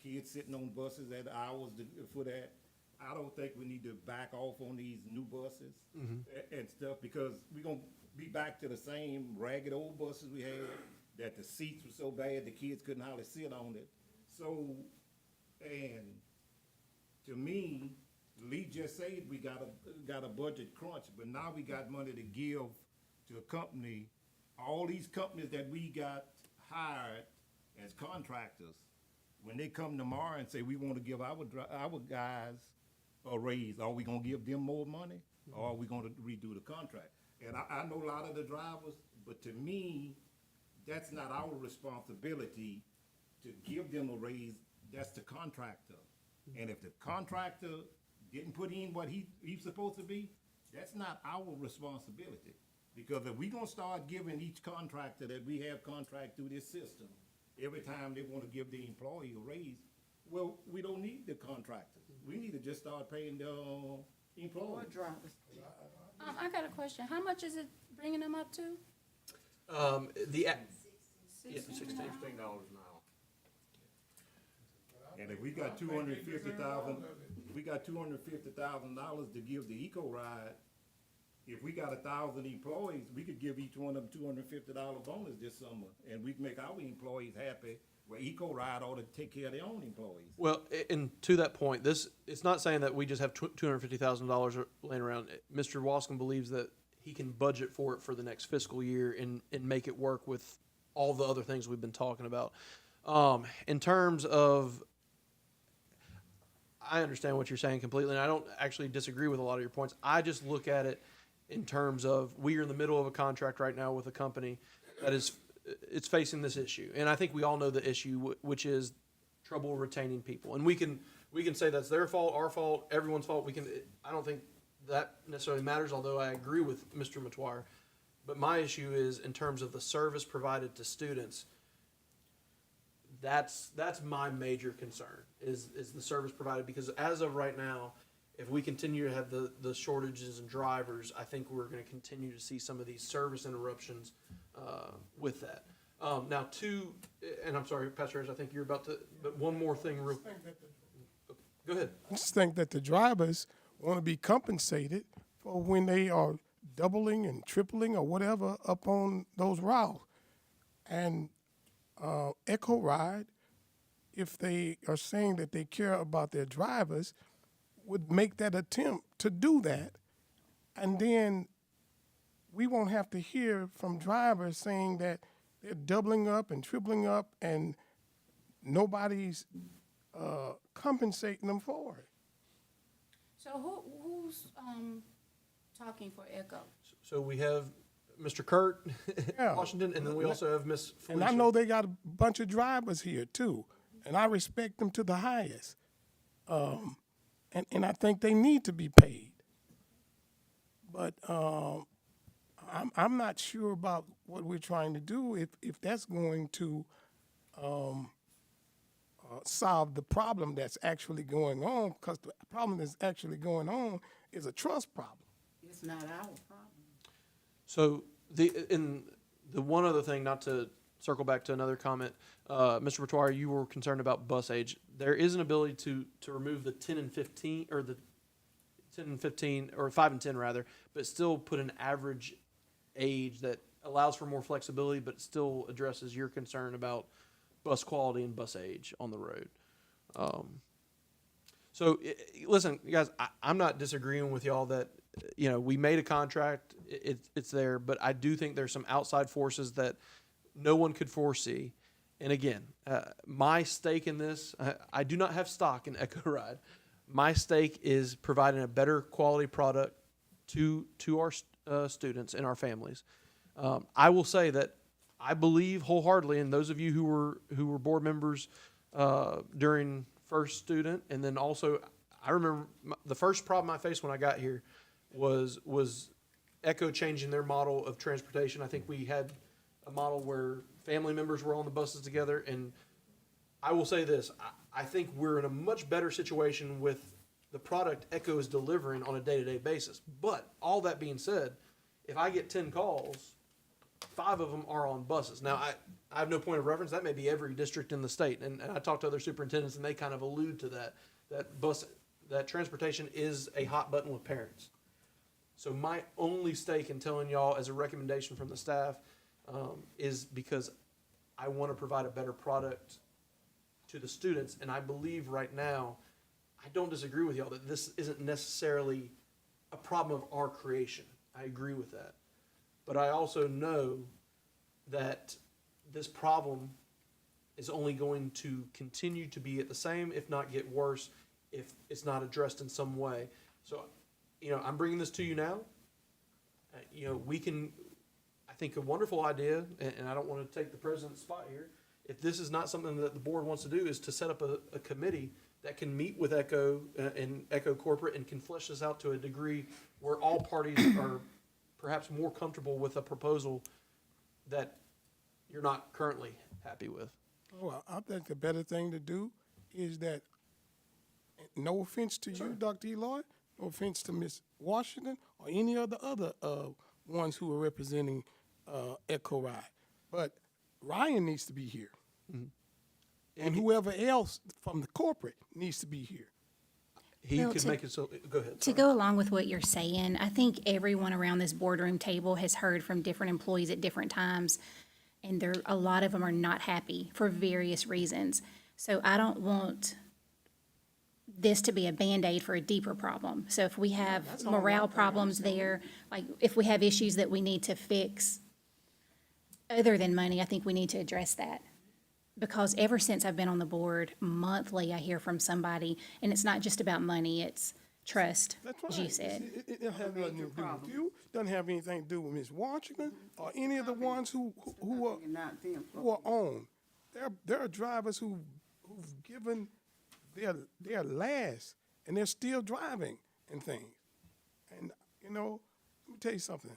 kids sitting on buses at hours for that. I don't think we need to back off on these new buses and stuff, because we're gonna be back to the same ragged old buses we had, that the seats were so bad the kids couldn't hardly sit on it. So, and to me, Lee just said we got a budget crunch, but now we got money to give to a company. All these companies that we got hired as contractors, when they come tomorrow and say we want to give our guys a raise, are we gonna give them more money, or are we gonna redo the contract? And I know a lot of the drivers, but to me, that's not our responsibility to give them a raise. That's the contractor. And if the contractor didn't put in what he's supposed to be, that's not our responsibility. Because if we gonna start giving each contractor that we have contract through this system, every time they wanna give the employee a raise, well, we don't need the contractors. We need to just start paying the employees. I got a question. How much is it bringing them up to? $16. $16 And if we got $250,000 to give the Eco Ride, if we got 1,000 employees, we could give each one of them $250 bonus this summer, and we can make our employees happy. Where Eco Ride ought to take care of their own employees. Well, and to that point, it's not saying that we just have $250,000 laying around. Mr. Wascom believes that he can budget for it for the next fiscal year and make it work with all the other things we've been talking about. In terms of, I understand what you're saying completely, and I don't actually disagree with a lot of your points. I just look at it in terms of we are in the middle of a contract right now with a company that is it's facing this issue. And I think we all know the issue, which is trouble retaining people. And we can say that's their fault, our fault, everyone's fault. I don't think that necessarily matters, although I agree with Mr. Matoir. But my issue is in terms of the service provided to students, that's my major concern is the service provided, because as of right now, if we continue to have the shortages in drivers, I think we're going to continue to see some of these service interruptions with that. Now, and I'm sorry, Pastor Harris, I think you're about to, but one more thing real. Go ahead. I just think that the drivers want to be compensated for when they are doubling and tripling or whatever up on those routes. And Echo Ride, if they are saying that they care about their drivers, would make that attempt to do that. And then we won't have to hear from drivers saying that they're doubling up and tripling up and nobody's compensating them for it. So who's talking for Echo? So we have Mr. Kurt Yeah. Washington, and then we also have Miss And Felicia. I know they got a bunch of drivers here too, and I respect them to the highest. And I think they need to be paid. But I'm not sure about what we're trying to do if that's going to solve the problem that's actually going on, because the problem that's actually going on is a trust problem. It's not our problem. So the one other thing, not to circle back to another comment, Mr. Bertoir, you were concerned about bus age. There is an ability to remove the 10 and 15, or the 10 and 15, or 5 and 10 rather, but still put an average age that allows for more flexibility, but still addresses your concern about bus quality and bus age on the road. Listen, you guys, I'm not disagreeing with y'all that, we made a contract, it's there, but I do think there's some outside forces that no one could foresee. And again, my stake in this, I do not have stock in Echo Ride. My stake is providing a better quality product to our students and our families. I will say that I believe wholeheartedly, and those of you who were board members during First Student, and then also I remember the first problem I faced when I got here was Echo changing their model of transportation. I think we had a model where family members were on the buses together, and I will say this, I think we're in a much better situation with the product Echo is delivering on a day-to-day basis. But all that being said, if I get 10 calls, 5 of them are on buses. Now, I have no point of reference. That may be every district in the state. And I talk to other superintendents, and they kind of allude to that transportation is a hot button with parents. So my only stake in telling y'all as a recommendation from the staff is because I want to provide a better product to the students. And I believe right now, I don't disagree with y'all that this isn't necessarily a problem of our creation. I agree with that. But I also know that this problem is only going to continue to be at the same, if not get worse, if it's not addressed in some way. So, I'm bringing this to you now. We can, I think a wonderful idea, and I don't want to take the president's spot here. If this is not something that the board wants to do, is to set up a committee that can meet with Echo and Echo Corporate and can flesh this out to a degree where all parties are perhaps more comfortable with a proposal that you're not currently happy with. Well, I think the better thing to do is that, no offense to you, Dr. Eloy, no offense to Ms. Washington or any of the other ones who are representing Echo Ride, but Ryan needs to be here. Mm-hmm. And whoever else from the corporate needs to be here. He Well, could to- make it so, go ahead. To sorry. go along with what you're saying, I think everyone around this boardroom table has heard from different employees at different times, and a lot of them are not happy for various reasons. So I don't want this to be a Band-Aid for a deeper problem. So if we have morale problems there, like if we have issues that we need to fix other than money, I think we need to address that. Because ever since I've been on the board, monthly I hear from somebody, and it's not just about money, it's trust, That's right. as you said. It doesn't have nothing to do with you. Doesn't have anything to do with Ms. Washington or any of the ones who are on. There are drivers who've given their last, and they're still driving and things. And let me tell you something.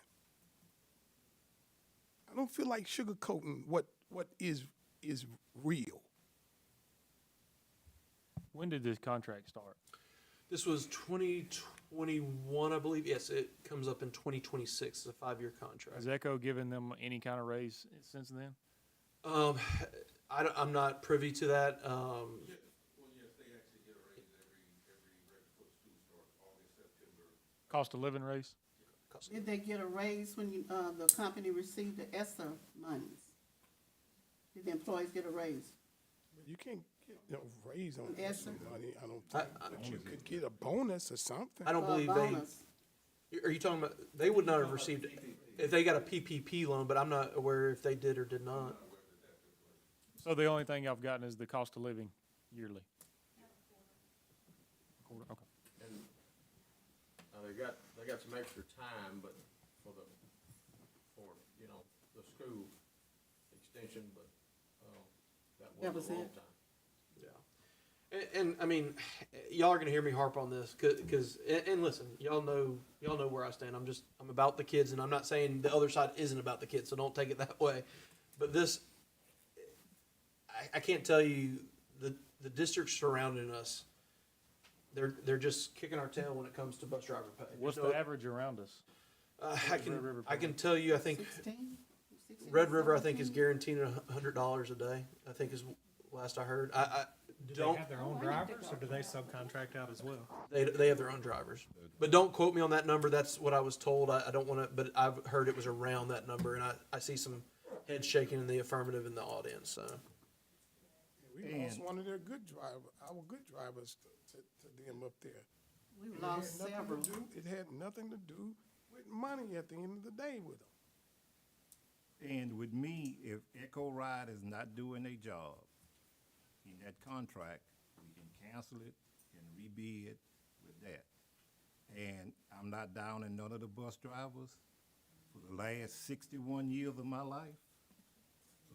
I don't feel like sugarcoating what is real. When did this contract start? This was 21, I believe. Yes, it comes up in 2026. It's a 5-year contract. Has Echo given them any kind of raise since then? I'm not privy to that. Cost of living raise? Did they get a raise when you, the company received the ESSER monies? Did the employees get a raise? You can't get no raise on Yes, sir. money, I don't think, but you could get a bonus or something. I don't Or a believe bonus? Are you talking about, they would not have received, if they got a PPP loan, but I'm not aware if they did or did not. So the only thing I've gotten is the cost of living yearly? Quarter, okay. And, they got some extra time, but for you know, the school extension, but, that was wasn't a long it. time. Yeah. And I mean, y'all are gonna hear me harp on this, and listen, y'all know where I stand. I'm about the kids, and I'm not saying the other side isn't about the kids, so don't take it that way. But this, I can't tell you, the districts surrounding us, they're just kicking our tail when it comes to bus driver pay. What's There's the average around us? I can tell you, I think 16? Red River, I think, is guaranteed $100 a day. I think is last I heard. I Do don't. they have their own drivers, or do they subcontract out as well? They have their own drivers, but don't quote me on that number. That's what I was told. I don't want to, but I've heard it was around that number, and I see some heads shaking in the affirmative in the audience. So We lost one of their good drivers, our good drivers to them up there. We It lost had nothing several. to do- It had nothing to do with money at the end of the day with them. And with me, if Echo Ride is not doing their job in that contract, we can cancel it and rebid with that. And I'm not down in none of the bus drivers. For the last 61 years of my life,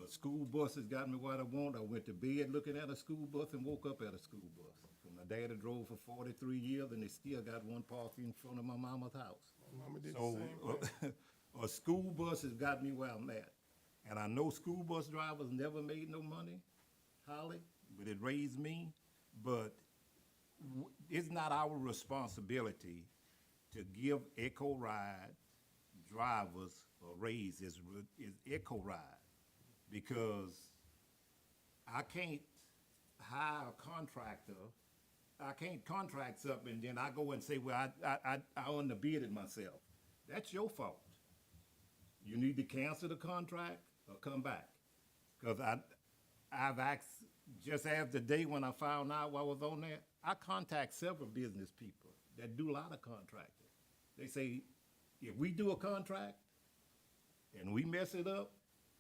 a school bus has got me what I want. I went to bed looking at a school bus and woke up at a school bus. My daddy drove for 43 years, and they still got one parked in front of my mama's house. Mama did the So, same thing. a school bus has got me where I'm at. And I know school bus drivers never made no money, Holly, but it raised me. But it's not our responsibility to give Echo Ride drivers a raise. Is Echo Ride. Because I can't hire a contractor. I can't contract something, and then I go and say, well, I underbid it myself. That's your fault. You need to cancel the contract or come back. Because I've asked, just as the day when I found out what was on there, I contact several business people that do a lot of contracting. They say, if we do a contract and we mess it up,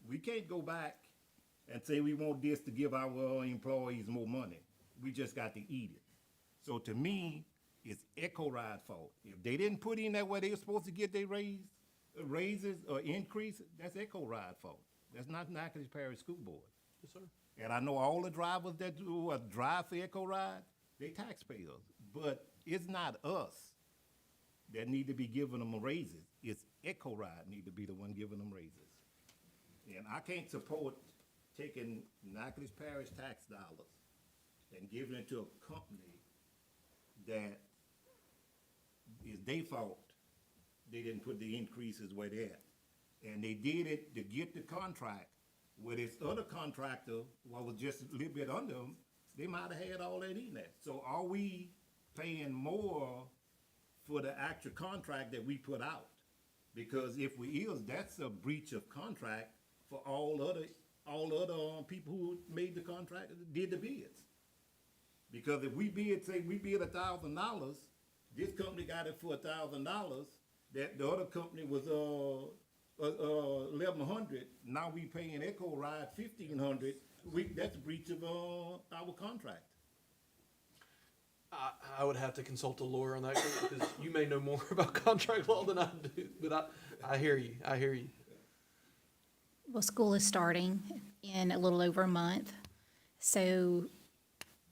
we can't go back and say we want this to give our employees more money. We just got to eat it. So to me, it's Echo Ride fault. If they didn't put in that where they were supposed to get their raises or increases, that's Echo Ride fault. That's not Natchitoches Parish School Board. yes, sir. And I know all the drivers that do drive for Echo Ride, they taxpayers. But it's not us that need to be giving them raises. It's Echo Ride need to be the one giving them raises. And I can't support taking Natchitoches Parish tax dollars and giving it to a company that is their fault. They didn't put the increases where they're at. And they did it to get the contract. Where this other contractor, what was just a little bit under them, they might have had all that in there. So are we paying more for the actual contract that we put out? Because if we is, that's a breach of contract for all other people who made the contract, did the bids. Because if we bid, say we bid $1,000, this company got it for $1,000, that the other company was $1,100. Now we paying Echo Ride $1,500. That's a breach of our contract. I would have to consult a lawyer on that because you may know more about contract law than I do. But I hear you. I hear you. Well, school is starting in a little over a month. So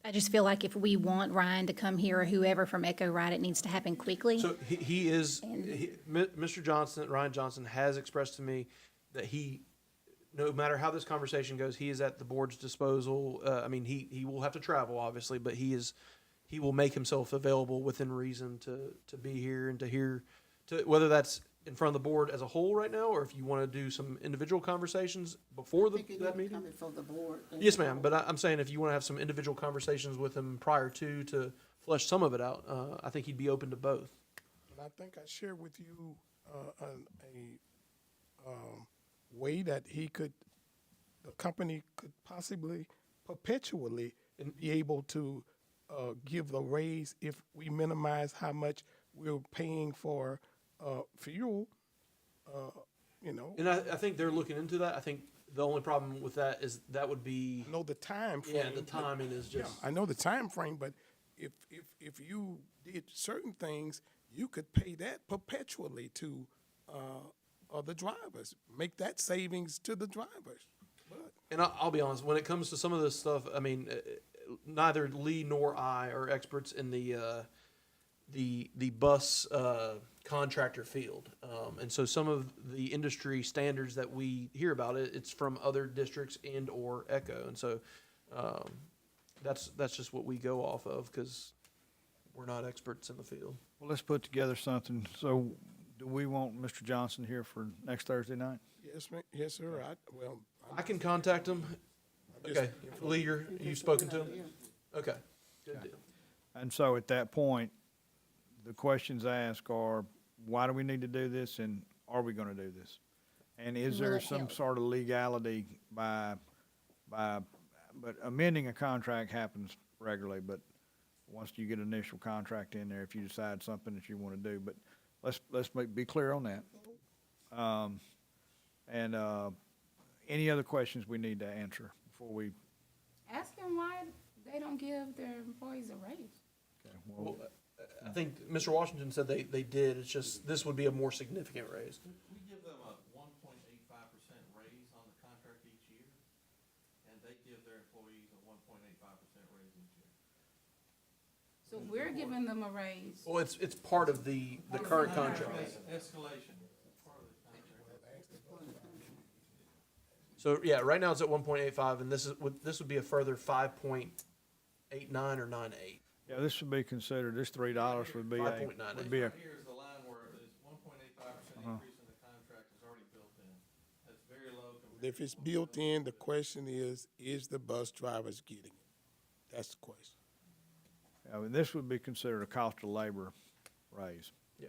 I just feel like if we want Ryan to come here or whoever from Echo Ride, it needs to happen quickly. So Mr. Johnson, Ryan Johnson, has expressed to me that no matter how this conversation goes, he is at the board's disposal. I mean, he will have to travel, obviously, but he he will make himself available within reason to be here and to hear, whether that's in front of the board as a whole right now, or if you want to do some individual conversations before that meeting. Coming for the board. Yes, ma'am, but I'm saying if you want to have some individual conversations with him prior to flesh some of it out, I think he'd be open to both. And I think I shared with you way that the company could possibly perpetually be able to give the raise if we minimize how much we're paying for fuel, And I think they're looking into that. I think the only problem with that is that would be, I know the time frame. yeah, the timing is just. I know the time frame, but if you did certain things, you could pay that perpetually to the drivers. Make that savings to the drivers. But And I'll be honest, when it comes to some of this stuff, I mean, neither Lee nor I are experts in the bus contractor field, and so some of the industry standards that we hear about it's from other districts and or Echo, and so that's just what we go off of because we're not experts in the field. Well, let's put together something. So do we want Mr. Johnson here for next Thursday night? yes, sir. I can contact him. Okay, Lee, you've spoken to him. Okay, good deal. And so at that point, the questions asked are, why do we need to do this, and are we gonna do this? And is Will there it some help? sort of legality but amending a contract happens regularly, but once you get initial contract in there, if you decide something that you wanna do, but let's be clear on that. Any other questions we need to answer before we, Ask them why they don't give their employees a raise. okay, well, I think Mr. Washington said they did. It's just this would be a more significant raise. We give them a 1.85% raise on the contract each year, and they give their employees a 1.85% raise each year. So we're giving them a raise. Well, it's part of the current contract. Escalation, part of the contract. So yeah, right now it's at 1.85, and this would be a further 5.89 or 98. yeah, this would be considered, this $3 would be 5.98. would be a, Right here is the line where it's 1.85% increase in the contract is already built in. That's very low compared if it's built in, the question is the bus drivers getting it? That's the question. I mean, this would be considered a cost of labor raise. Yeah.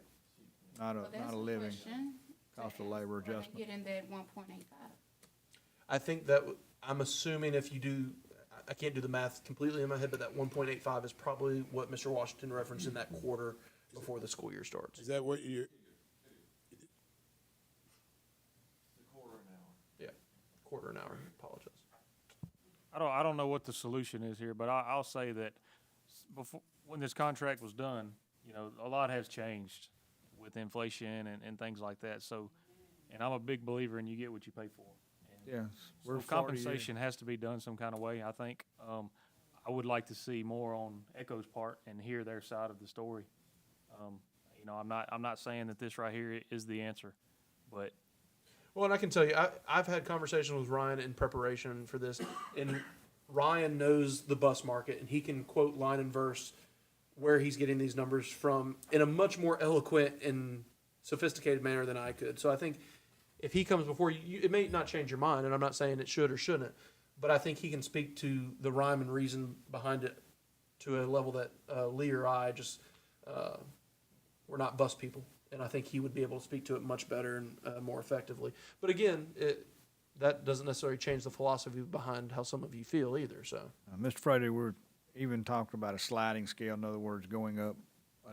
Not Well, a, that's not a the living question, to cost of ask, labor are they adjustment. getting that 1.85? I think that I'm assuming if you do, I can't do the math completely in my head, but that 1.85 is probably what Mr. Washington referenced in that quarter before the school year starts. Is that what you? the quarter an hour. Yeah, quarter an hour. Apologize. I don't know what the solution is here, but I'll say that before, when this contract was done, you know, a lot has changed with inflation and things like that. So, and I'm a big believer in you get what you pay for. And Yes, we're so 40 years. compensation has to be done some kind of way, I think. I would like to see more on Echo's part and hear their side of the story. You know, I'm not saying that this right here is the answer, but Well, and I can tell you, I've had conversations with Ryan in preparation for this, and Ryan knows the bus market, and he can quote line and verse where he's getting these numbers from in a much more eloquent and sophisticated manner than I could. So I think if he comes before you, it may not change your mind, and I'm not saying it should or shouldn't, but I think he can speak to the rhyme and reason behind it to a level that Lee or I just, we're not bus people. And I think he would be able to speak to it much better and more effectively. But again, that doesn't necessarily change the philosophy behind how some of you feel either, so. Mr. Frady, we're even talking about a sliding scale, in other words, going up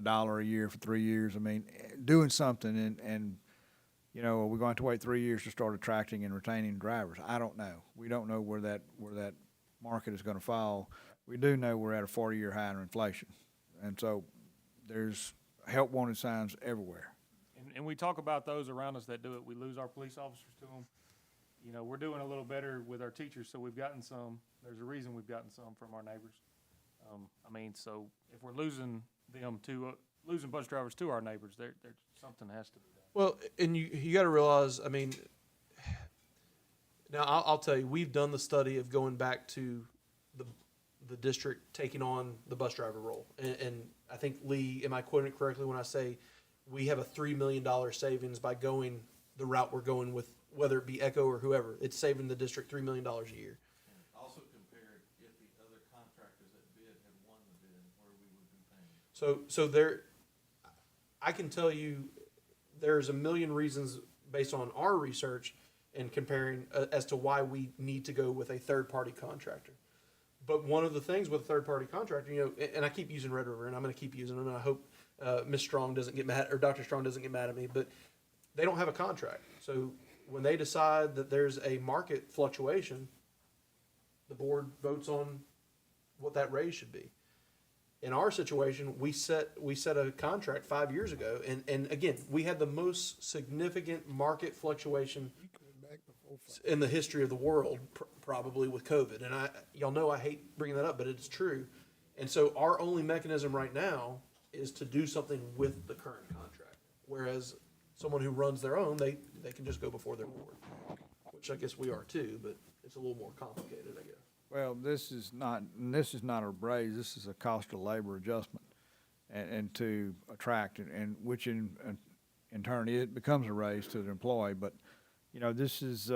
$1 a year for 3 years. I mean, doing something and you know, are we going to wait 3 years to start attracting and retaining drivers? I don't know. We don't know where that market is gonna fall. We do know we're at a 40-year high in inflation. And so there's help wanted signs everywhere. and we talk about those around us that do it. We lose our police officers to them. You know, we're doing a little better with our teachers, so we've gotten some. There's a reason we've gotten some from our neighbors. I mean, so if we're losing them to losing bus drivers to our neighbors, there something has to be done. Well, and you got to realize, I mean, now I'll tell you, we've done the study of going back to the district taking on the bus driver role. And I think, Lee, am I quoting it correctly when I say we have a $3 million savings by going the route we're going with, whether it be Echo or whoever? It's saving the district $3 million a year. Also compared if the other contractors that bid had won the bid, where we would be paying. So there, I can tell you, there's a million reasons based on our research and comparing as to why we need to go with a third-party contractor. But one of the things with a third-party contractor, you know, and I keep using Red River, and I'm going to keep using them, and I hope Ms. Strong doesn't get mad, or Dr. Strong doesn't get mad at me, but they don't have a contract. So when they decide that there's a market fluctuation, the board votes on what that raise should be. In our situation, we set a contract 5 years ago, and again, we had the most significant market fluctuation in the history of the world, probably with COVID. And y'all know I hate bringing that up, but it's true. And so our only mechanism right now is to do something with the current contract. Whereas someone who runs their own, they can just go before their board, which I guess we are too, but it's a little more complicated, I guess. Well, this is not a raise, this is a cost of labor adjustment, and to attract, and which in turn, it becomes a raise to the employee, but, you know, this is,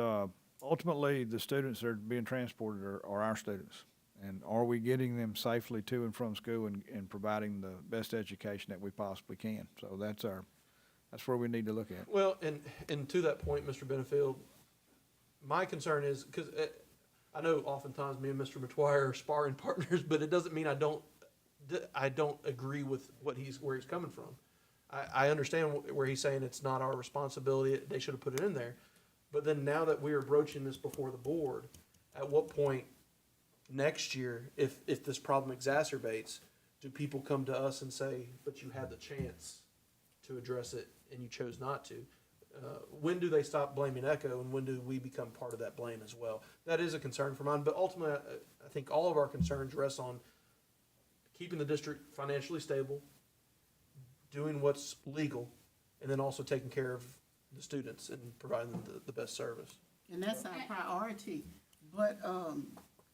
ultimately, the students that are being transported are our students. And are we getting them safely to and from school and providing the best education that we possibly can? So that's where we need to look at. Well, and to that point, Mr. Benefield, my concern is, because I know oftentimes me and Mr. McTwire are sparring partners, but it doesn't mean I don't agree with where he's coming from. I understand where he's saying it's not our responsibility, they should have put it in there. But then now that we are broaching this before the board, at what point next year, if this problem exacerbates, do people come to us and say, but you had the chance to address it and you chose not to? When do they stop blaming Echo, and when do we become part of that blame as well? That is a concern for mine, but ultimately, I think all of our concerns rest on keeping the district financially stable, doing what's legal, and then also taking care of the students and providing them the best service. And that's our priority, but,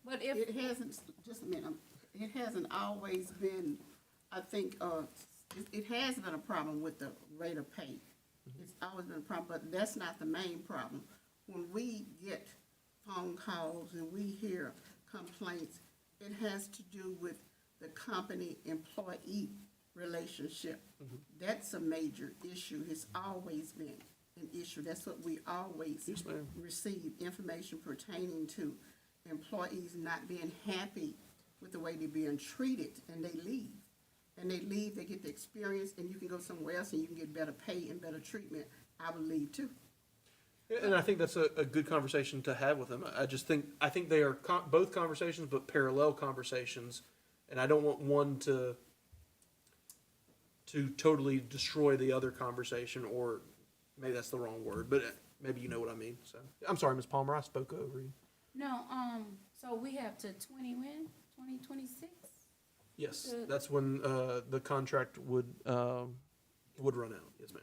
But if, it hasn't, just a minute, it hasn't always been, I think, it has been a problem with the rate of pay. It's always been a problem, but that's not the main problem. When we get phone calls and we hear complaints, it has to do with the company-employee relationship. That's a major issue. It's always been an issue. That's what we always Yes, ma'am. receive, information pertaining to employees not being happy with the way they're being treated, and they leave. And they leave, they get the experience, and you can go somewhere else and you can get better pay and better treatment. I would leave too. And I think that's a good conversation to have with them. I think they are both conversations, but parallel conversations, and I don't want one to totally destroy the other conversation, or maybe that's the wrong word, but maybe you know what I mean. So I'm sorry, Ms. Palmer, I spoke over you. no, so we have to 2026? Yes, that's when the contract would run out. Yes, ma'am.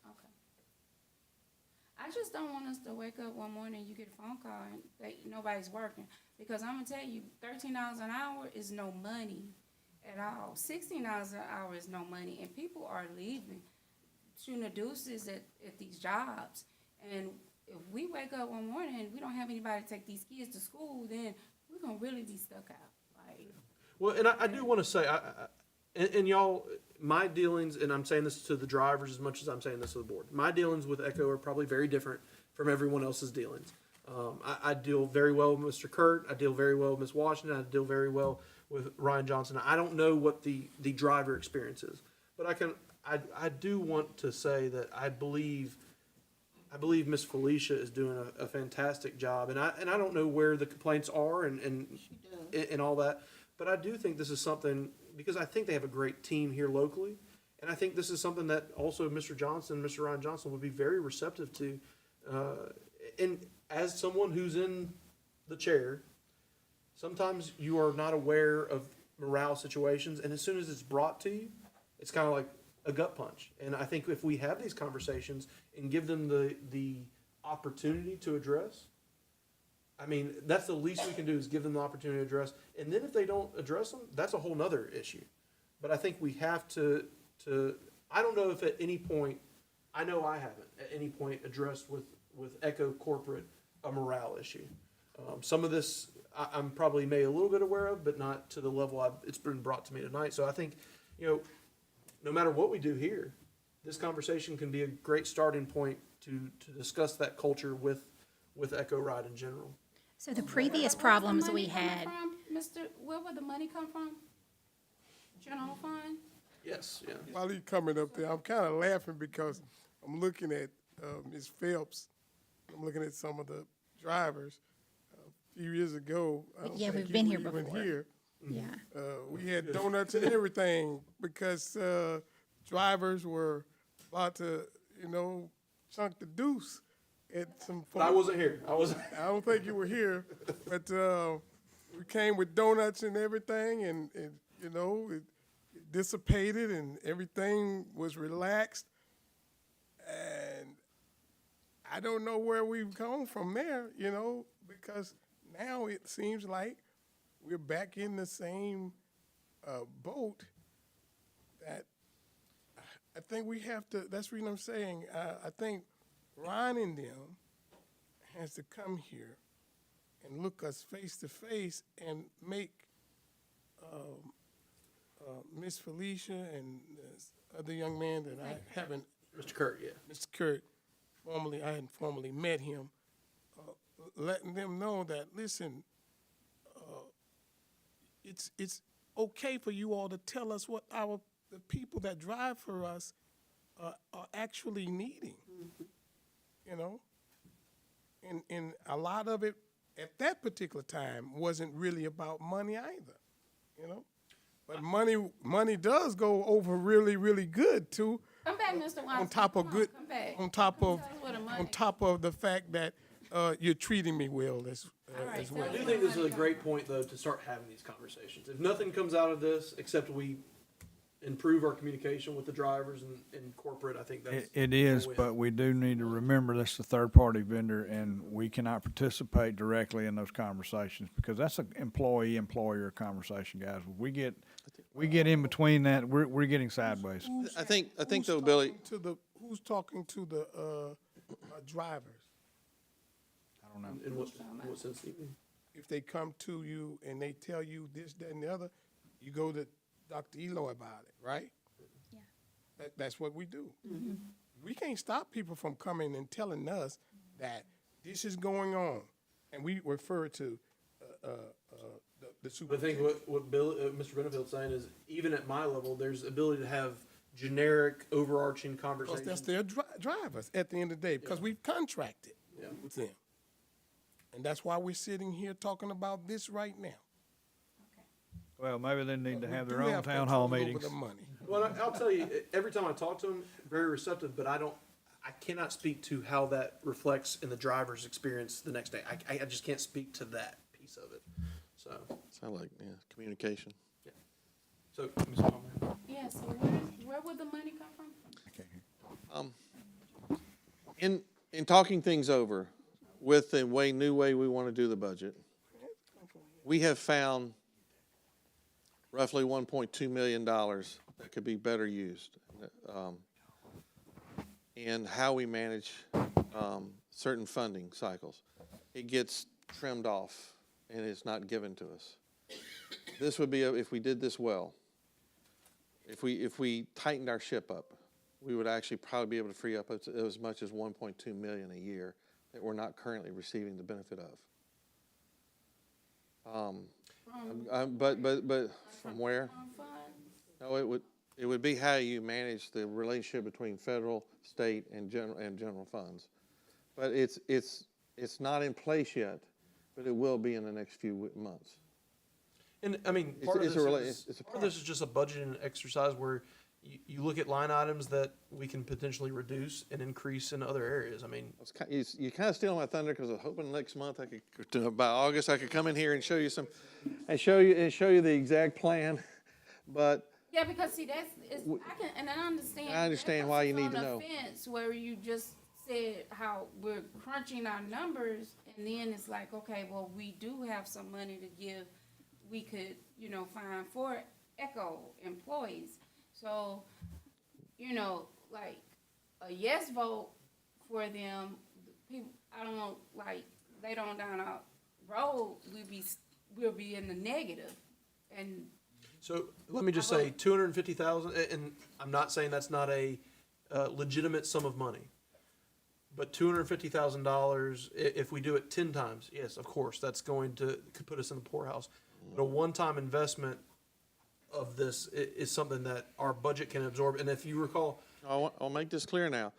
Okay. I just don't want us to wake up one morning and you get a phone call and nobody's working. Because I'm gonna tell you, $13 an hour is no money at all. $16 an hour is no money, and people are leaving, shooting the deuces at these jobs. And if we wake up one morning and we don't have anybody to take these kids to school, then we're gonna really be stuck out. Like, Well, and I do want to say, and y'all, my dealings, and I'm saying this to the drivers as much as I'm saying this to the board, my dealings with Echo are probably very different from everyone else's dealings. I deal very well with Mr. Kurt. I deal very well with Ms. Washington. I deal very well with Ryan Johnson. I don't know what the driver experience is, but I do want to say that I believe Miss Felicia is doing a fantastic job, and I don't know where the complaints are and all that, but I do think this is something, because I think they have a great team here locally, and I think this is something that also Mr. Johnson, Mr. Ryan Johnson would be very receptive to. And as someone who's in the chair, sometimes you are not aware of morale situations, and as soon as it's brought to you, it's kind of like a gut punch. And I think if we have these conversations and give them the opportunity to address, I mean, that's the least we can do is give them the opportunity to address. And then if they don't address them, that's a whole nother issue. But I think we have to, I don't know if at any point, I know I haven't at any point addressed with Echo Corporate a morale issue. Some of this I'm probably made a little bit aware of, but not to the level it's been brought to me tonight. So I think, no matter what we do here, this conversation can be a great starting point to discuss that culture with Echo Ride in general. So the previous Where problems would the we money come had, from, where would the money come from? General fund? Yes, yeah. While he's coming up there, I'm kind of laughing because I'm looking at Ms. Phelps. I'm looking at some of the drivers. A few years ago, I don't Yeah, think we've you been were here even before. here. yeah. We had donuts and everything because drivers were about to, chunk the deuce at some. But I wasn't here. I don't think you were here, but we came with donuts and everything, and it dissipated, and everything was relaxed. And I don't know where we've gone from there, because now it seems like we're back in the same boat that I think we have to, that's the reason I'm saying, I think Ron and them has to come here and look us face to face and make Miss Felicia and this other young man that I haven't, Mr. Kurt, yeah. Mr. Kurt, I hadn't formally met him, letting them know that, listen, it's okay for you all to tell us what the people that drive for us are actually needing, And a lot of it at that particular time wasn't really about money either, But money does go over really, really good too. Come back, Mr. Watson. On top of Come good, come back. on top Come of, tell us where the money- on top of the fact that you're treating me well as right, as tell well. I do think this is a great point, though, to start having these conversations. If nothing comes out of this except we improve our communication with the drivers and corporate, I think that's. It is, a win. but we do need to remember that's a third-party vendor, and we cannot participate directly in those conversations, because that's an employee-employer conversation, guys. We get in between that, we're getting sideways. I think Who's though, Billy, talking to who's talking to the drivers? I don't know. In what sense, Stephen? If they come to you and they tell you this, that, and the other, you go to Dr. Eloy about it, right? Yeah. That's what we do. We can't stop people from coming and telling us that this is going on, and we refer to the But I superintendent. think what Mr. Benefield's saying is, even at my level, there's ability to have generic, overarching Because conversations. that's their drivers at the end of the day, because we've contracted Yeah. with them. And that's why we're sitting here talking about this right now. Well, maybe they need to We have do their own town control hall over meetings. the money. Well, I'll tell you, every time I talk to them, very receptive, but I cannot speak to how that reflects in the driver's experience the next day. I just can't speak to that piece of it. So, sound like, communication. so, Ms. Palmer. Yeah, so where would the money come from? In talking things over with the new way we want to do the budget, we have found roughly $1.2 million that could be better used in how we manage certain funding cycles. It gets trimmed off and it's not given to us. This would be, if we did this well, if we tightened our ship up, we would actually probably be able to free up as much as 1.2 million a year that we're not currently receiving the benefit of. But from where? No, it would be how you manage the relationship between federal, state, and general funds. But it's not in place yet, but it will be in the next few months. And I mean, It's- part of it's a this rela- is, it's a part of this is just a budgeting exercise where you look at line items that we can potentially reduce and increase in other areas. I mean, You kind of steal my thunder because I was hoping next month by August, I could come in here and show you the exact plan. But Yeah, because see, I understand. I understand that why you puts us need to on know. a fence where you just said how we're crunching our numbers, and then it's like, okay, well, we do have some money to give. We could, you know, find for ECHO employees. So, you know, like a yes vote for them, people, I don't know, like later on down our road, we'll be in the negative. And So let me just say, 250,000, and I'm not saying that's not a legitimate sum of money, but $250,000, if we do it 10 times, yes, of course, that's going to could put us in the poorhouse. But a one-time investment of this is something that our budget can absorb. And if you recall, I'll make this clear now.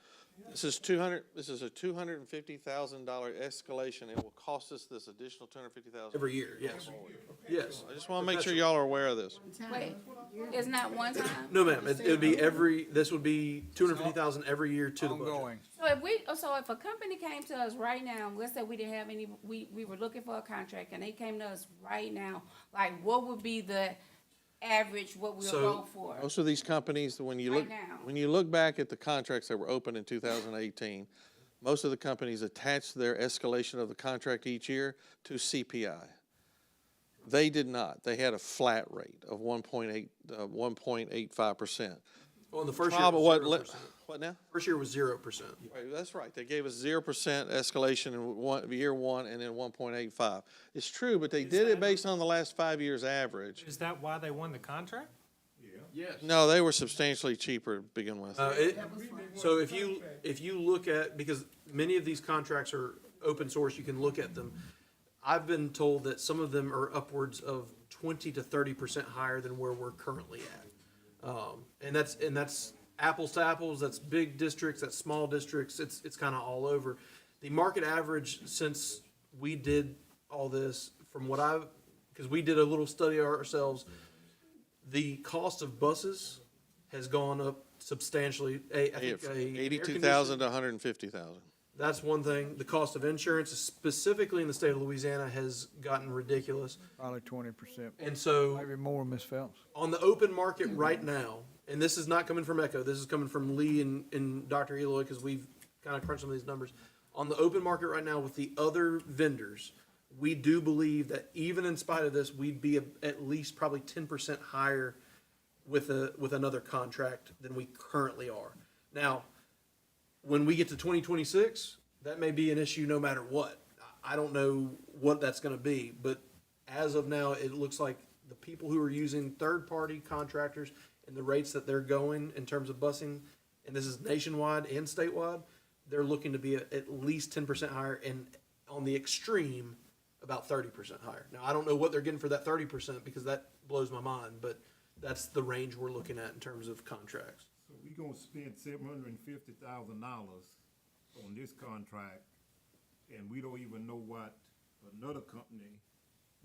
This is a $250,000 escalation. It will cost us this additional $250,000 every year, yes, yes. I just want to make sure y'all are aware of this. wait, it's not one time? No, ma'am, it would be this would be 250,000 every year to the budget. Ongoing. So if a company came to us right now, let's say we didn't have any, we were looking for a contract and they came to us right now, like what would be the average, what we'll go for? Most of these companies, when you Right look, now. when you look back at the contracts that were open in 2018, most of the companies attached their escalation of the contract each year to CPI. They did not. They had a flat rate of 1.85%. Well, in the first year, Probably it was what, 0%. what now? First year was 0%. Right, that's right. They gave us 0% escalation in year one and then 1.85. It's true, but they did it based on the last 5 years average. Is that why they won the contract? Yes. No, they were substantially cheaper to begin with. So if you look at, because many of these contracts are open source, you can look at them. I've been told that some of them are upwards of 20 to 30% higher than where we're currently at. And that's apples to apples, that's big districts, that's small districts, it's kind of all over. The market average since we did all this, from what because we did a little study ourselves, the cost of buses has gone up substantially. I think 82,000 to 150,000. That's one thing. The cost of insurance, specifically in the state of Louisiana, has gotten ridiculous. Probably 20%, And so maybe more, Ms. Phelps. on the open market right now, and this is not coming from ECHO, this is coming from Lee and Dr. Eloy, because we've kind of crunched some of these numbers. On the open market right now with the other vendors, we do believe that even in spite of this, we'd be at least probably 10% higher with another contract than we currently are. Now, when we get to 2026, that may be an issue no matter what. I don't know what that's going to be, but as of now, it looks like the people who are using third-party contractors and the rates that they're going in terms of busing, and this is nationwide and statewide, they're looking to be at least 10% higher, and on the extreme, about 30% higher. Now, I don't know what they're getting for that 30% because that blows my mind, but that's the range we're looking at in terms of contracts. So we gonna spend $750,000 on this contract, and we don't even know what another company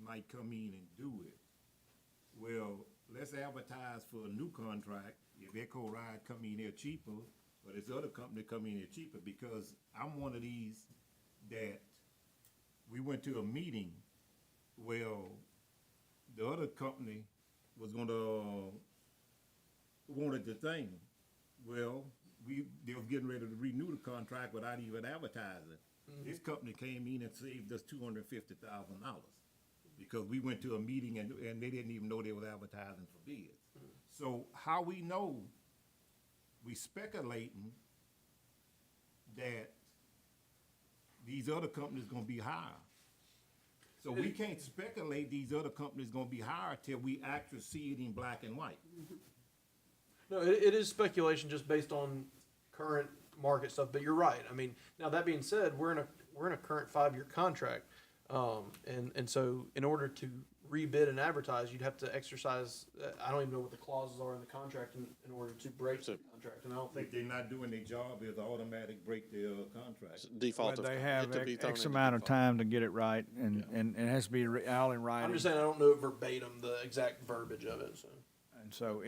might come in and do it. Well, let's advertise for a new contract. If Echo Ride come in here cheaper, but this other company come in here cheaper, because I'm one of these that we went to a meeting. Well, the other company was wanted the thing. Well, they was getting ready to renew the contract without even advertising. This company came in and saved us $250,000 because we went to a meeting and they didn't even know they was advertising for bids. So how we know? We speculating that these other companies gonna be higher. So we can't speculate these other companies gonna be higher till we actually see it in black and white. No, it is speculation just based on current market stuff, but you're right. I mean, now that being said, we're in a current 5-year contract. And so in order to rebid and advertise, you'd have to exercise, I don't even know what the clauses are in the contract in order to break the contract. And I don't think If they're not doing their job, it's automatic break their contract. Default But of. they have it to be thrown X into amount of default. time to get it right, and it has to be all in writing. I'm just saying I don't know verbatim the exact verbiage of it, so. And so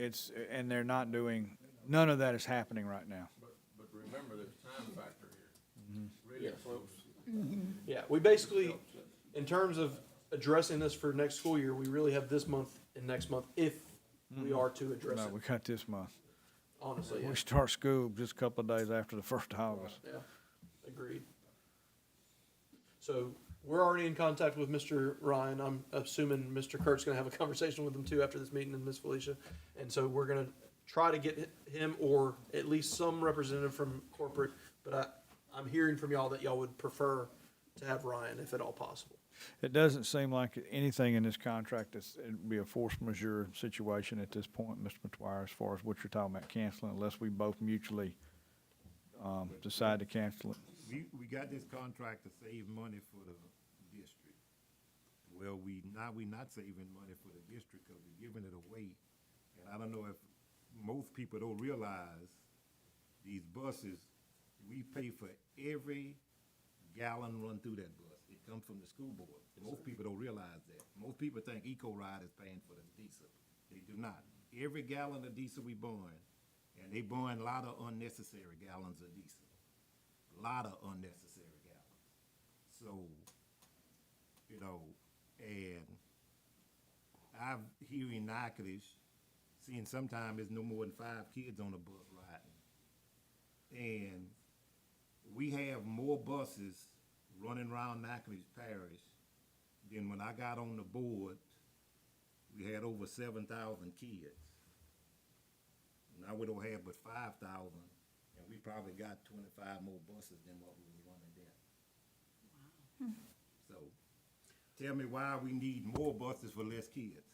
and they're not doing, none of that is happening right now. But remember, there's a time factor here. Really close. Yeah, we basically, in terms of addressing this for next school year, we really have this month and next month if we are to address No, it, we got this month. honestly. Yeah. We start school just a couple of days after the 1st of August. Yeah. Agreed. So we're already in contact with Mr. Ryan. I'm assuming Mr. Kurt's gonna have a conversation with him too after this meeting, and Ms. Felicia. And so we're gonna try to get him or at least some representative from corporate, but I'm hearing from y'all that y'all would prefer to have Ryan if at all possible. It doesn't seem like anything in this contract it'd be a force majeure situation at this point, Mr. McGuire, as far as what you're talking about canceling, unless we both mutually, decide to cancel it. We got this contract to save money for the district. Well, we not saving money for the district because we're giving it away. And I don't know if most people don't realize these buses, we pay for every gallon run through that bus. It comes from the school board. Most people don't realize that. Most people think Eco-Ride is paying for the diesel. They do not. Every gallon of diesel we burn, and they burn a lot of unnecessary gallons of diesel. A lot of unnecessary gallons. So, you know, and I've here in Natchitoches seen sometimes there's no more than 5 kids on the bus riding. And we have more buses running around Natchitoches Parish than when I got on the board. We had over 7,000 kids. Now we don't have but 5,000, and we probably got 25 more buses than what we was running then. So, tell me why we need more buses for less kids.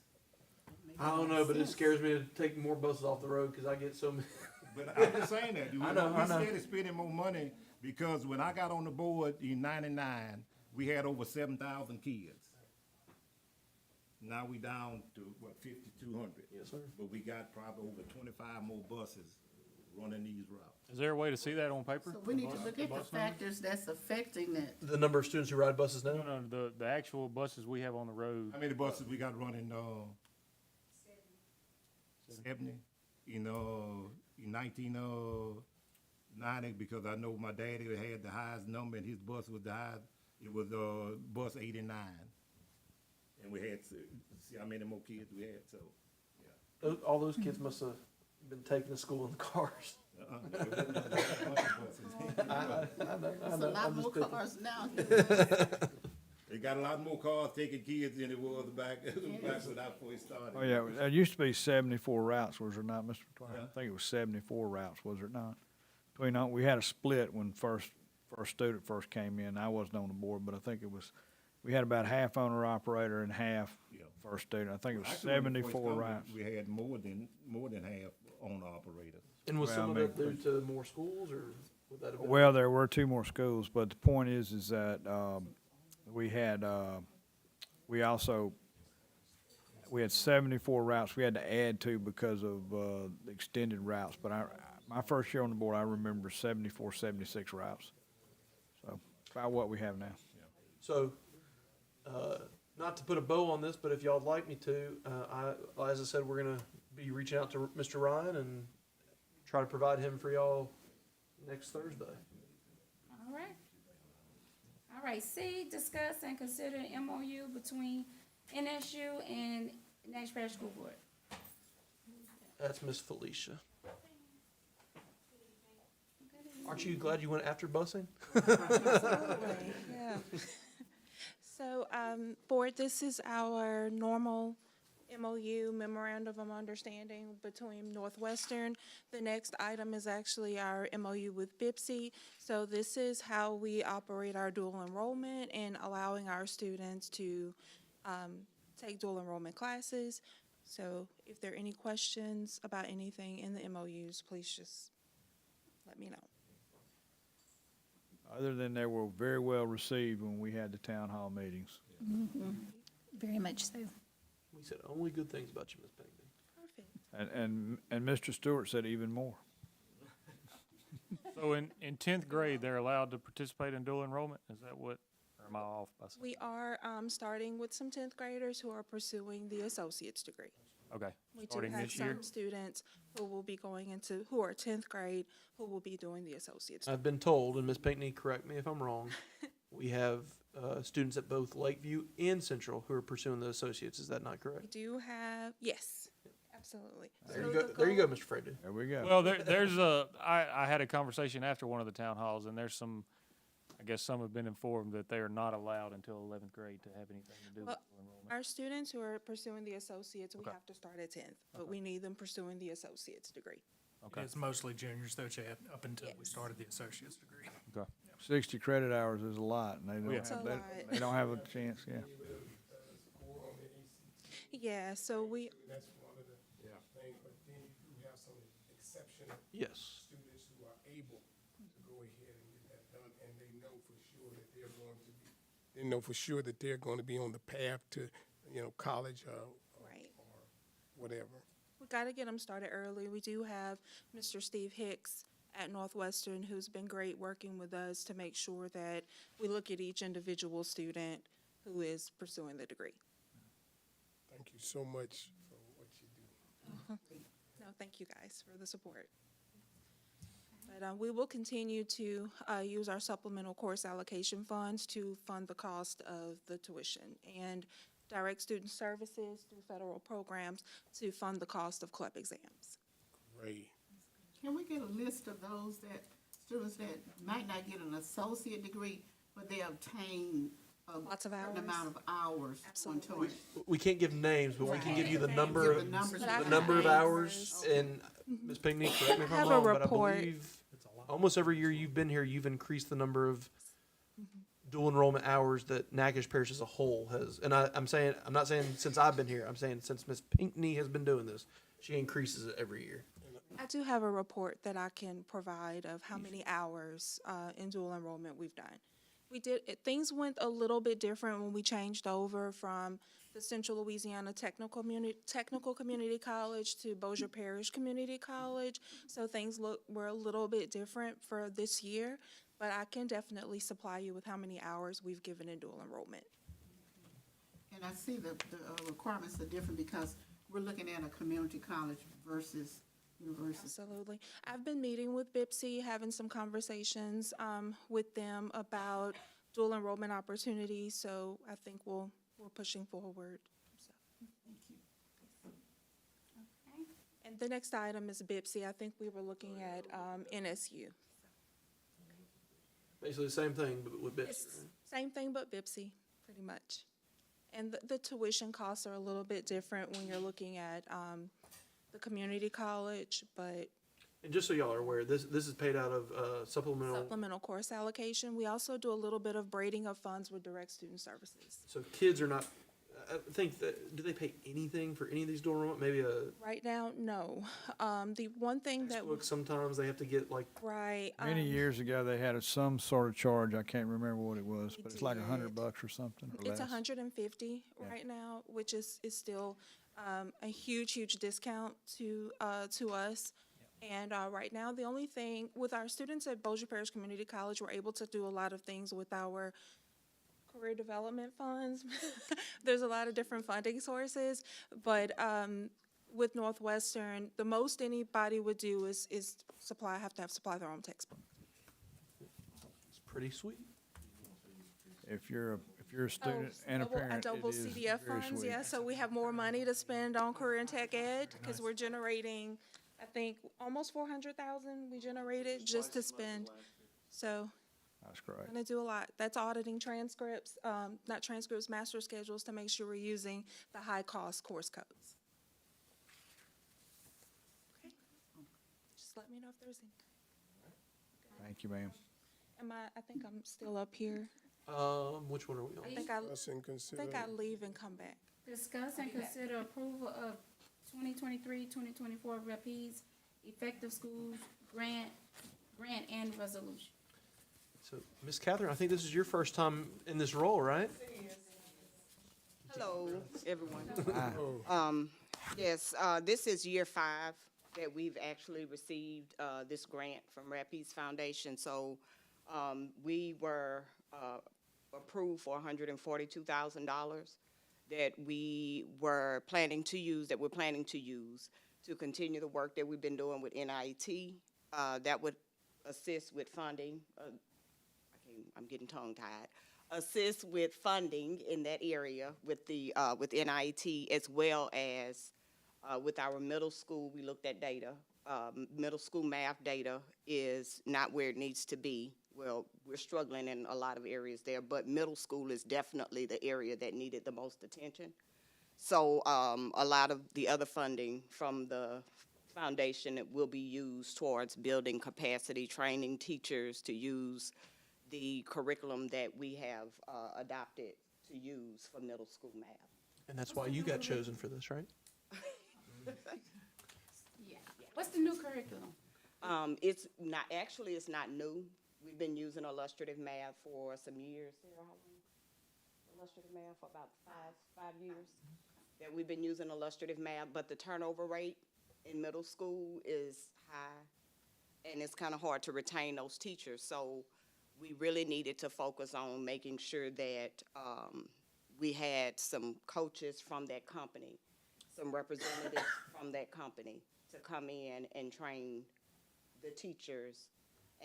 I don't know, but it scares me to take more buses off the road because I get so many. But I'm just saying that. I know. We started spending more money because when I got on the board in '99, we had over 7,000 kids. Now we down to, what, 5,200? Yes, sir. But we got probably over 25 more buses running these routes. Is there a way to see that on paper? So we need to look at the factors that's affecting that. The number of students who ride buses now? No, the actual buses we have on the road. How many buses we got running, 70? In 1990, because I know my daddy had the highest number and his bus was the highest. It was bus 89. And we had to see how many more kids we had, so, yeah. All those kids must have been taken to school in the cars. It wasn't a bunch of buses. It's a lot more cars now. They got a lot more cars taking kids than it was back when I first started. Oh, yeah, there used to be 74 routes, was there not, Mr. McGuire? Yeah. I think it was 74 routes, was there not? We had a split when first student first came in. I wasn't on the board, but I think we had about half owner operator and half Yeah. first student. I think it was Actually, when we first 74 started, routes. We had more than half owner operators. And was Well, some I of mean, that due to more schools, or would that have been? Well, there were 2 more schools, but the point is that, we had 74 routes we had to add to because of, the extended routes. But my first year on the board, I remember 74, 76 routes. So, about what we have now. So, not to put a bow on this, but if y'all would like me to, as I said, we're gonna be reaching out to Mr. Ryan and try to provide him for y'all next Thursday. All right. All right, C, discuss and consider an MOU between NSU and Natchez Parish School Board. That's Miss Felicia. Aren't you glad you went after busing? Absolutely, yeah. So, Board, this is our normal MOU, Memorandum of Understanding between Northwestern. The next item is actually our MOU with BIPSI. So this is how we operate our dual enrollment and allowing our students to take dual enrollment classes. So if there are any questions about anything in the MOUs, please just let me know. Other than they were very well received when we had the town hall meetings. Very much so. We said only good things about you, Miss Pinckney. Perfect. And Mr. Stewart said even more. So in 10th grade, they're allowed to participate in dual enrollment? Is that what, or am I off by something? We are starting with some 10th graders who are pursuing the associate's degree. Okay, We do starting have this year? some students who will be who are 10th grade, who will be doing the associate's. I've been told, and Miss Pinckney, correct me if I'm wrong, we have students at both Lakeview and Central who are pursuing the associates. Is that not We correct? do have, yes, Absolutely. There So you go. the There you go, goal- Mr. Frady. There we go. Well, I had a conversation after one of the town halls, and there's some, I guess some have been informed that they are not allowed until 11th grade to have anything to do with Well, dual enrollment. Our students who are pursuing the associates, we Okay. have to start at 10th, but we need them pursuing the associate's degree. Okay. It's mostly juniors though, Chad, up until we Yes. started the associate's degree. Okay. 60 credit hours is a lot, and they don't yeah. It's a have, lot. they don't have a chance, yeah. Yeah, so we, That's one of the things, but then you do have some exceptional Yes. students who are able to go ahead and get that done, and they know for sure that they're going to be, they know for sure that they're going to be on the path to, college right. or whatever. We got to get them started early. We do have Mr. Steve Hicks at Northwestern, who's been great working with us to make sure that we look at each individual student who is pursuing the degree. Thank you so much for what you do. No, thank you guys for the support. But we will continue to use our supplemental course allocation funds to fund the cost of the tuition and direct student services through federal programs to fund the cost of CLEP exams. Great. Can we get a list of those students that might not get an associate degree, but they obtain a Lots of certain hours. amount of hours on Absolutely. tuition? We can't give names, but we can give you the Right. number Give of the numbers But I of the number of names. hours. And Ms. Pinckney, correct me if I I'm have a wrong, but I report. believe almost every year you've been here, you've increased the number of dual enrollment hours that Natchitoches Parish as a whole has. And I'm not saying since I've been here, I'm saying since Ms. Pinckney has been doing this, she increases it every year. I do have a report that I can provide of how many hours in dual enrollment we've done. Things went a little bit different when we changed over from the Central Louisiana Technical Community College to Bossier Parish Community College. So things were a little bit different for this year, but I can definitely supply you with how many hours we've given in dual enrollment. And I see the requirements are different because we're looking at a community college versus university. Absolutely. I've been meeting with BIPSI, having some conversations with them about dual enrollment opportunities, so I think we're pushing forward. So. And the next item is BIPSI. I think we were looking at NSU. Basically the same thing, but with bits. It's same thing but BIPSI, pretty much. And the tuition costs are a little bit different when you're looking at the community college, but And just so y'all are aware, this is paid out of supplemental. supplemental course allocation. We also do a little bit of braiding of funds with direct student services. So kids are not, I think that, do they pay anything for any of these dual enrollment? Maybe a Right now, no. The one thing that, textbook, sometimes they have to get like, right. Many years ago, they had some sort of charge, I can't remember what it was, We but it's like did. $100 or something, or It's less. 150 Yeah. right now, which is still a huge discount to us. And right now, the only thing, with our students at Bossier Parish Community College, we're able to do a lot of things with our career development funds. There's a lot of different funding sources, but with Northwestern, the most anybody would do is have to supply their own textbook. it's pretty sweet. If you're a student and a parent, it Double is CDF very funds, sweet. yeah, so we have more money to spend on career and tech ed, because we're generating, I think, almost 400,000 we generated just to spend. So, That's great. we're gonna do a lot. That's auditing transcripts, not transcripts, master schedules, to make sure we're using the high-cost course codes. Okay. Just let me know if there's any. Thank you, ma'am. I think I'm still up here. Which one are we on? I think I Consider. think I leave and come back. Discuss and consider approval of 2023-2024 Rapides Effective Schools Grant and Resolution. So, Ms. Catherine, I think this is your first time in this role, right? Hello, everyone. Hi. Yes, this is year 5 that we've actually received this grant from Rapides Foundation. So we were approved for $142,000 that we're planning to use to continue the work that we've been doing with NIT. That would assist with funding. I'm getting tongue-tied. Assist with funding in that area with the with NIT, as well as With our middle school, we looked at data. Middle school math data is not where it needs to be. Well, we're struggling in a lot of areas there, but middle school is definitely the area that needed the most attention. So a lot of the other funding from the foundation it will be used towards building capacity, training teachers to use the curriculum that we have adopted to use for middle school math. And that's why you got chosen for this, right? Yeah. What's the new curriculum? It's not, actually, it's not new. We've been using illustrative math for some years. Sarah, how long? Illustrative math for about five years that we've been using illustrative math, but the turnover rate in middle school is high, and it's kind of hard to retain those teachers. So we really needed to focus on making sure that we had some coaches from that company, some representatives from that company to come in and train the teachers.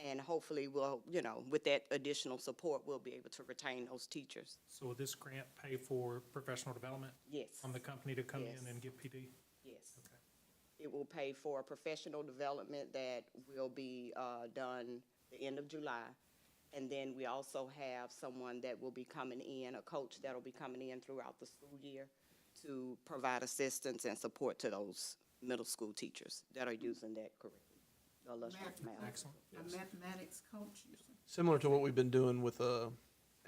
And hopefully we'll, you know, with that additional support, we'll be able to retain those teachers. So will this grant pay for professional development Yes. on the company to come Yes. in and give PD? Yes. Okay. It will pay for professional development that will be done the end of July. And then we also have someone that will be coming in, a coach that'll be coming in throughout the school year to provide assistance and support to those middle school teachers that are using that curriculum. The illustrative math. Excellent. A mathematics coach, you said? Similar to what we've been doing with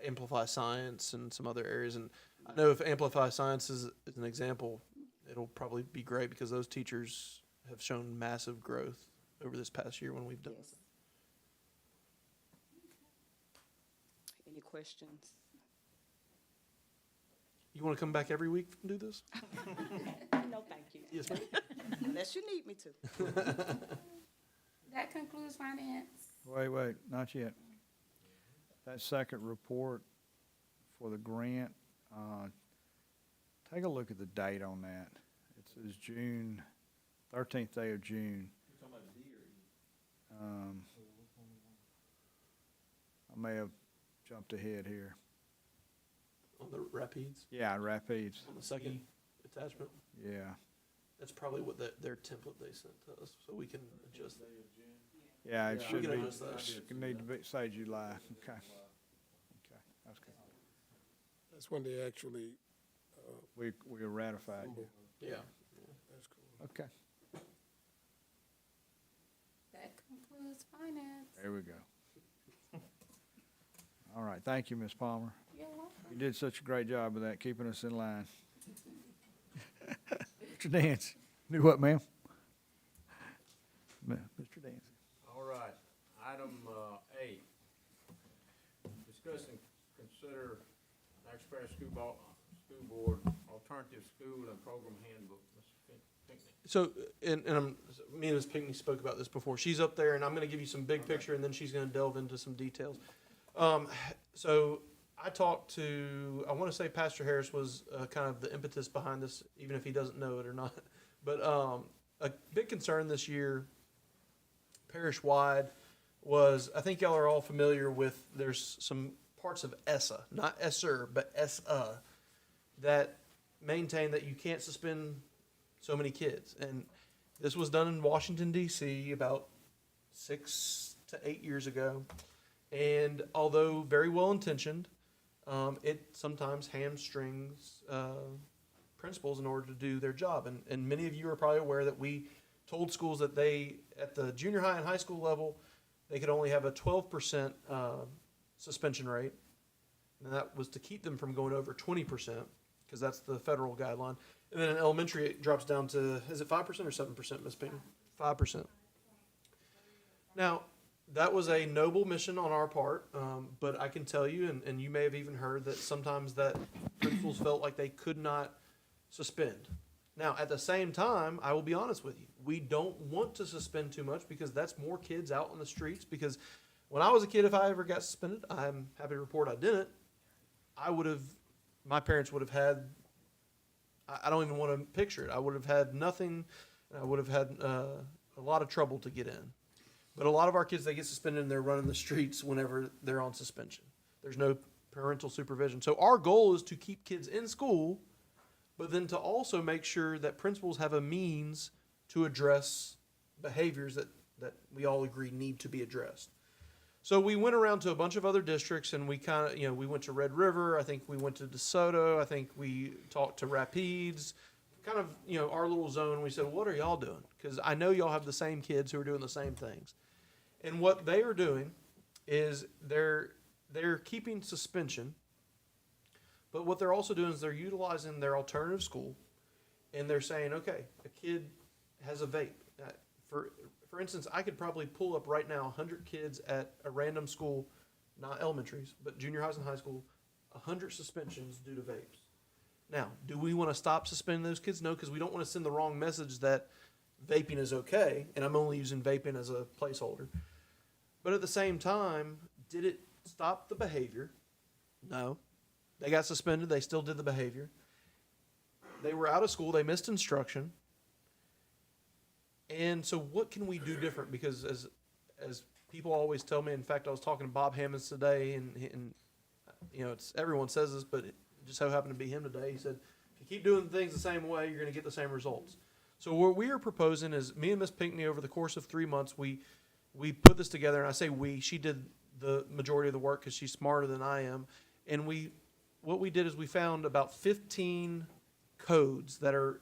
Amplify Science and some other areas. And I know if Amplify Science is an example, it'll probably be great because those teachers have shown massive growth over this past year when we've done Yes. Any questions? You want to come back every week and do this? No, thank you. Yes, ma'am. Unless you need me to. That concludes finance. Wait, not yet. That second report for the grant, take a look at the date on that. It says June, 13th day of June. I may have jumped ahead here. On the Rapides, Yeah, Rapids, on the second attachment. yeah. That's probably what their template they sent to us, so we can adjust that. Yeah, it Yeah, should we be, can adjust that. it need to be, say July, okay. Okay, that's good. That's when they actually, We ratified, Yeah. that's cool. okay, That concludes finance. there we go. All right, thank you, Ms. Palmer. You're welcome. You did such a great job with that, keeping us in line. Mr. Dancy, do what, ma'am? Mr. Dancy. All right, item A, discuss and consider National Parish School Board Alternative School and Program Handbook. Mr. Pinckney. So, me and Ms. Pinckney spoke about this before. She's up there, and I'm going to give you some big picture, and then she's going to delve into some details. So I talked to, I want to say Pastor Harris was kind of the impetus behind this, even if he doesn't know it or not. But a big concern this year, parish-wide, was, I think y'all are all familiar with, there's some parts of ESSA, not ESSER, but ESSA, that maintain that you can't suspend so many kids. And this was done in Washington, D.C. about 6 to 8 years ago. And although very well intentioned, it sometimes hamstrings principals in order to do their job. And many of you are probably aware that we told schools that they, at the junior high and high school level, they could only have a 12% suspension rate. And that was to keep them from going over 20%, because that's the federal guideline. And then in elementary, it drops down to, is it 5% or 7%, Ms. Payne? 5%. Now, that was a noble mission on our part, but I can tell you, and you may have even heard, that sometimes that principals felt like they could not suspend. Now, at the same time, I will be honest with you, we don't want to suspend too much because that's more kids out on the streets. Because when I was a kid, if I ever got suspended, I'm happy to report I didn't, my parents would have had, I don't even want to picture it, I would have had nothing, and I would have had a lot of trouble to get in. But a lot of our kids, they get suspended and they're running the streets whenever they're on suspension. There's no parental supervision. So our goal is to keep kids in school but then to also make sure that principals have a means to address behaviors that we all agree need to be addressed. So we went around to a bunch of other districts, and we kind of, we went to Red River, I think we went to DeSoto, I think we talked to Rapides, kind of, our little zone. We said, what are y'all doing? Because I know y'all have the same kids who are doing the same things. And what they are doing is they're keeping suspension, but what they're also doing is they're utilizing their alternative school, and they're saying, okay, a kid has a vape. For instance, I could probably pull up right now 100 kids at a random school, not elementaries, but junior highs and high school, 100 suspensions due to vapes. Now, do we want to stop suspending those kids? No, because we don't want to send the wrong message that vaping is okay, and I'm only using vaping as a placeholder. But at the same time, did it stop the behavior? No. They got suspended. They still did the behavior. They were out of school. They missed instruction. And so what can we do different? Because as people always tell me, in fact, I was talking to Bob Hammonds today, and everyone says this, but it just so happened to be him today. He said, if you keep doing things the same way, you're going to get the same results. So what we are proposing is, me and Miss Pinckney, over the course of 3 months, we put this together, and I say we, she did the majority of the work because she's smarter than I am. And what we did is we found about 15 codes that are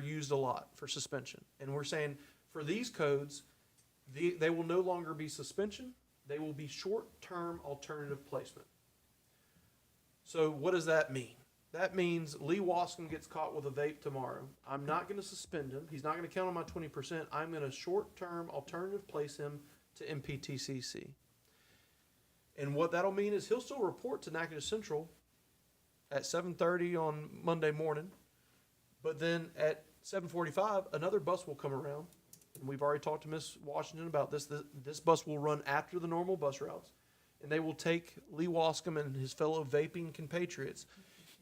used a lot for suspension. And we're saying for these codes, they will no longer be suspension. They will be short-term alternative placement. So what does that mean? That means Lee Wascom gets caught with a vape tomorrow. I'm not going to suspend him. He's not going to count on my 20%. I'm going to short-term alternative place him to MPTCC. And what that'll mean is he'll still report to Natchitoches Central at 7:30 on Monday morning. But then at 7:45, another bus will come around. And we've already talked to Miss Washington about this. This bus will run after the normal bus routes. And they will take Lee Wascom and his fellow vaping compatriots,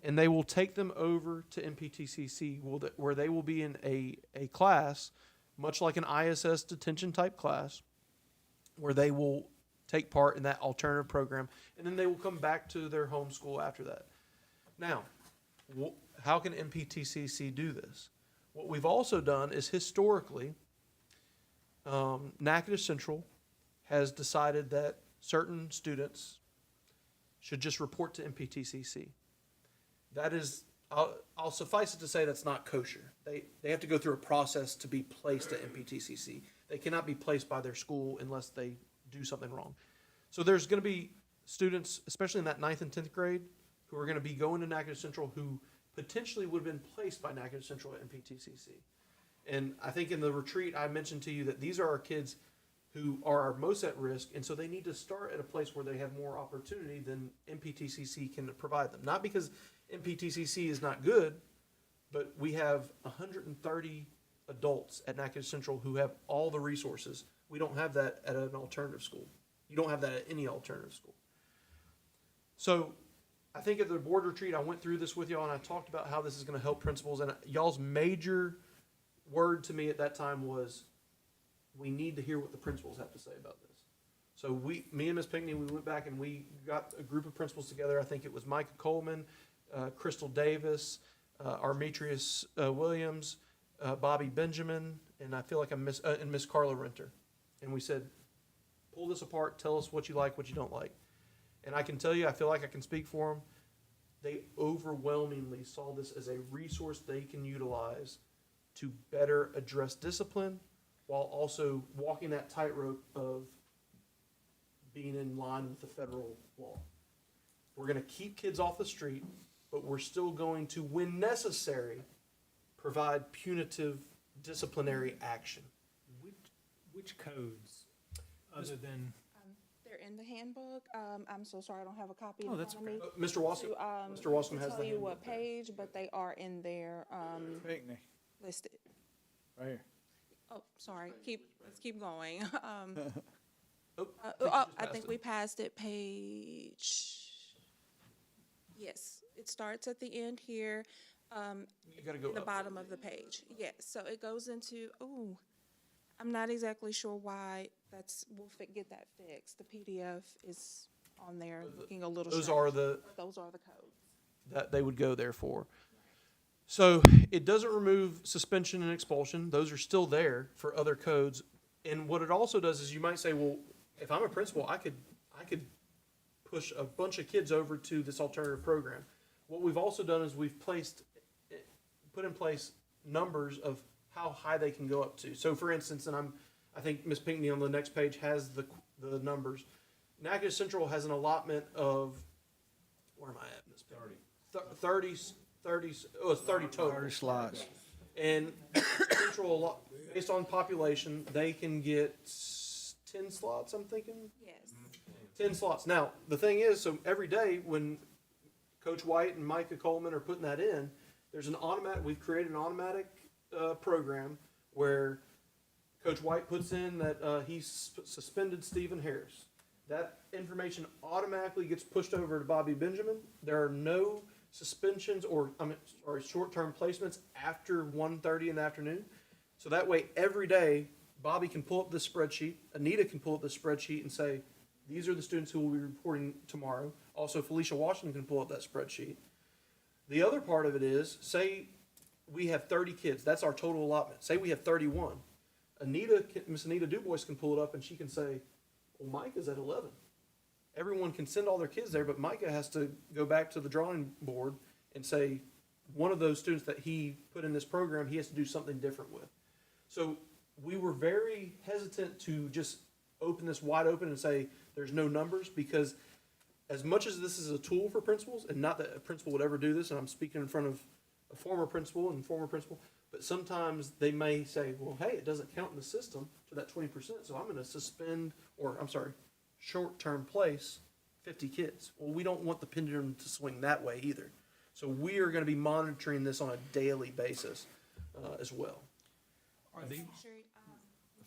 and they will take them over to MPTCC, where they will be in a class, much like an ISS detention type class, where they will take part in that alternative program, and then they will come back to their home school after that. Now, how can MPTCC do this? What we've also done is historically, Natchitoches Central has decided that certain students should just report to MPTCC. That is, I'll suffice it to say that's not kosher. They have to go through a process to be placed at MPTCC. They cannot be placed by their school unless they do something wrong. So there's going to be students, especially in that 9th and 10th grade, who are going to be going to Natchitoches Central who potentially would have been placed by Natchitoches Central at MPTCC. And I think in the retreat, I mentioned to you that these are our kids who are our most at risk, and so they need to start at a place where they have more opportunity than MPTCC can provide them. Not because MPTCC is not good, but we have 130 adults at Natchitoches Central who have all the resources. We don't have that at an alternative school. You don't have that at any alternative school. So I think at the board retreat, I went through this with y'all, and I talked about how this is going to help principals, and y'all's major word to me at that time was, we need to hear what the principals have to say about this. So me and Ms. Pinckney, we went back and we got a group of principals together. I think it was Micah Coleman, Crystal Davis, Armetrius Williams, Bobby Benjamin, and I feel like and Miss Carla Renter. And we said, pull this apart, tell us what you like, what you don't like. And I can tell you, I feel like I can speak for them. They overwhelmingly saw this as a resource they can utilize to better address discipline, while also walking that tightrope of being in line with the federal law. We're going to keep kids off the street, but we're still going to, when necessary, provide punitive disciplinary action. Which codes, other than, They're in the handbook. I'm so sorry, I don't have a copy Oh, in that's front of me. Mr. Wascom, Mr. Wascom has the tell you handbook what there. page, but they are in there, Pinckney, listed. right here. Oh, sorry, let's keep going. I I think we passed it, page, yes, it starts at the end here, You gotta go the up. bottom of the page. Yes, so it goes into, I'm not exactly sure why we'll get that fixed. The PDF is on there looking a little Those strange. are the Those are the codes. that they would go there for. So it doesn't remove suspension and expulsion. Those are still there for other codes. And what it also does is you might say, well, if I'm a principal, I could push a bunch of kids over to this alternative program. What we've also done is we've put in place numbers of how high they can go up to. So for instance, and I think Ms. Pinckney on the next page has the numbers. Natchitoches Central has an allotment of, where am I at? Ms. Pinckney? 30 total. 30 slots. And Central, based on population, they can get 10 slots, I'm thinking? Yes. 10 slots. Now, the thing is, so every day when Coach White and Micah Coleman are putting that in, we've created an automatic program where Coach White puts in that he's suspended Stephen Harris. That information automatically gets pushed over to Bobby Benjamin. There are no suspensions or short-term placements after 1:30 in the afternoon. So that way, every day, Bobby can pull up this spreadsheet. Anita can pull up this spreadsheet and say, these are the students who will be reporting tomorrow. Also, Felicia Washington can pull up that spreadsheet. The other part of it is, say we have 30 kids. That's our total allotment. Say we have 31. Miss Anita DuBois can pull it up and she can say, well, Micah's at 11. Everyone can send all their kids there, but Micah has to go back to the drawing board and say, one of those students that he put in this program, he has to do something different with. So we were very hesitant to just open this wide open and say there's no numbers, because as much as this is a tool for principals, and not that a principal would ever do this, and I'm speaking in front of a former principal, but sometimes they may say, well, hey, it doesn't count in the system to that 20%, so I'm going to short-term place 50 kids. Well, we don't want the pendulum to swing that way either. So we are going to be monitoring this on a daily basis as well. Are the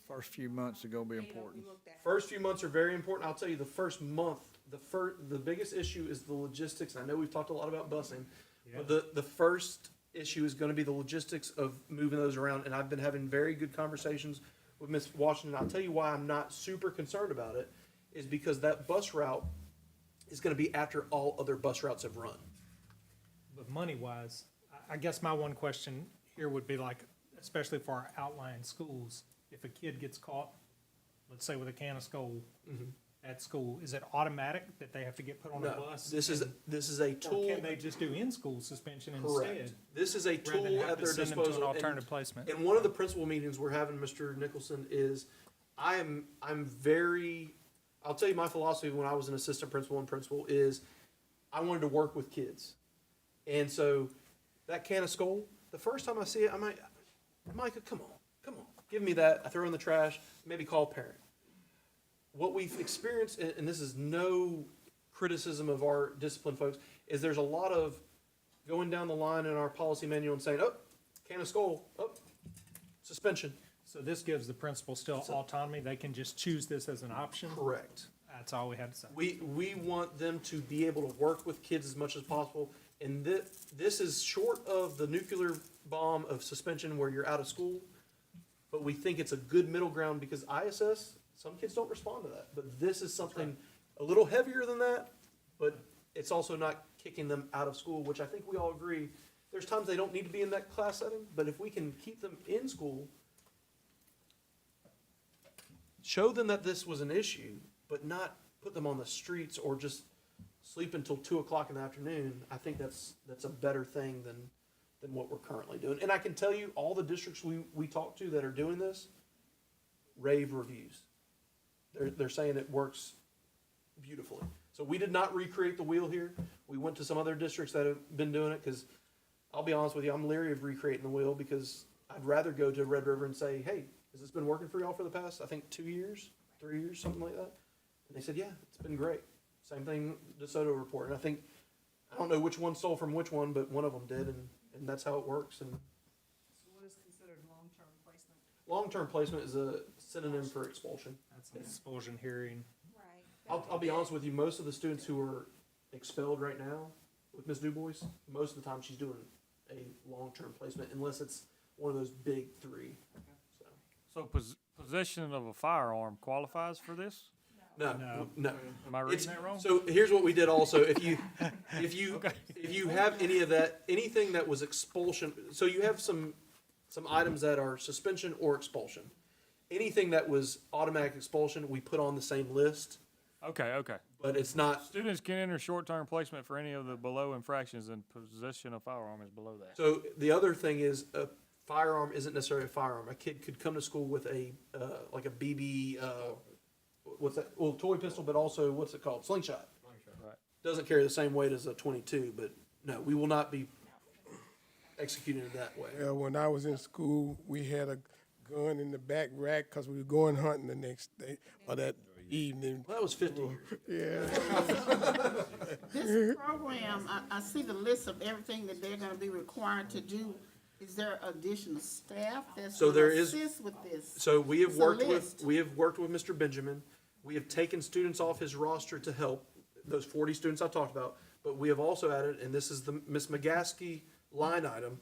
first few months are going to be important. First few months are very important. I'll tell you, the first month, the biggest issue is the logistics. I know we've talked a lot about busing, but the first issue is going to be the logistics of moving those around. And I've been having very good conversations with Ms. Washington. I'll tell you why I'm not super concerned about it, is because that bus route is going to be after all other bus routes have run. But money-wise, I guess my one question here would be like, especially for our outlying schools, if a kid gets caught, let's say with a can of Skoal at school, is it automatic that they have to get put on a bus? This is a tool. Or can they just do in-school suspension Correct. instead? This is a rather than tool have at to their send them to disposal. an alternative placement? And one of the principal meetings we're having, Mr. Nicholson, is I'm very, I'll tell you my philosophy when I was an assistant principal and principal is I wanted to work with kids. And so that can of Skoal, the first time I see it, I might, Micah, come on, give me that. I throw it in the trash, maybe call a parent. What we've experienced, and this is no criticism of our discipline folks, is there's a lot of going down the line in our policy manual and saying, oh, can of Skoal, oh, suspension. So this gives the principal still autonomy? They can just choose this as an option? Correct. That's all we had to say. We want them to be able to work with kids as much as possible. And this is short of the nuclear bomb of suspension where you're out of school, but we think it's a good middle ground because ISS, some kids don't respond to that. But this is something a little heavier than that, but it's also not kicking them out of school, which I think we all agree. There's times they don't need to be in that class setting, but if we can keep them in school, show them that this was an issue, but not put them on the streets or just sleep until 2 o'clock in the afternoon, I think that's a better thing than what we're currently doing. And I can tell you, all the districts we talk to that are doing this, rave reviews. They're saying it works beautifully. So we did not recreate the wheel here. We went to some other districts that have been doing it, because I'll be honest with you, I'm leery of recreating the wheel, because I'd rather go to Red River and say, hey, has this been working for y'all for the past, I think, 2 years, 3 years, something like that? And they said, yeah, it's been great. Same thing, DeSoto report. And I don't know which one stole from which one, but one of them did, and that's how it works. And So what is considered long-term placement? long-term placement is a synonym for expulsion. That's an expulsion hearing. Right. I'll be honest with you, most of the students who are expelled right now with Ms. DuBois, most of the time she's doing a long-term placement, unless it's one of those big three. So possession of a firearm qualifies for this? No. Am I It's- reading that wrong? So here's what we did also, if you have any of that, anything that was expulsion, so you have some items that are suspension or expulsion. Anything that was automatic expulsion, we put on the same list, Okay, okay. but it's not, Students can enter short-term placement for any of the below infractions, and possession of firearm is below that. so the other thing is a firearm isn't necessarily a firearm. A kid could come to school with a, like a BB, what's that, well, toy pistol, but also, what's it called, slingshot. Right. Doesn't carry the same weight as a 22, but no, we will not be executing it that way. Yeah, when I was in school, we had a gun in the back rack because we were going hunting the next day or that evening. Well, that was 50 years. Yeah. This program, I see the list of everything that they're gonna be required to do. Is there additional staff that's So gonna there is- assist with this? So we have It's a worked with, list. Mr. Benjamin. We have taken students off his roster to help, those 40 students I talked about. But we have also added, and this is the Miss McGaskey line item.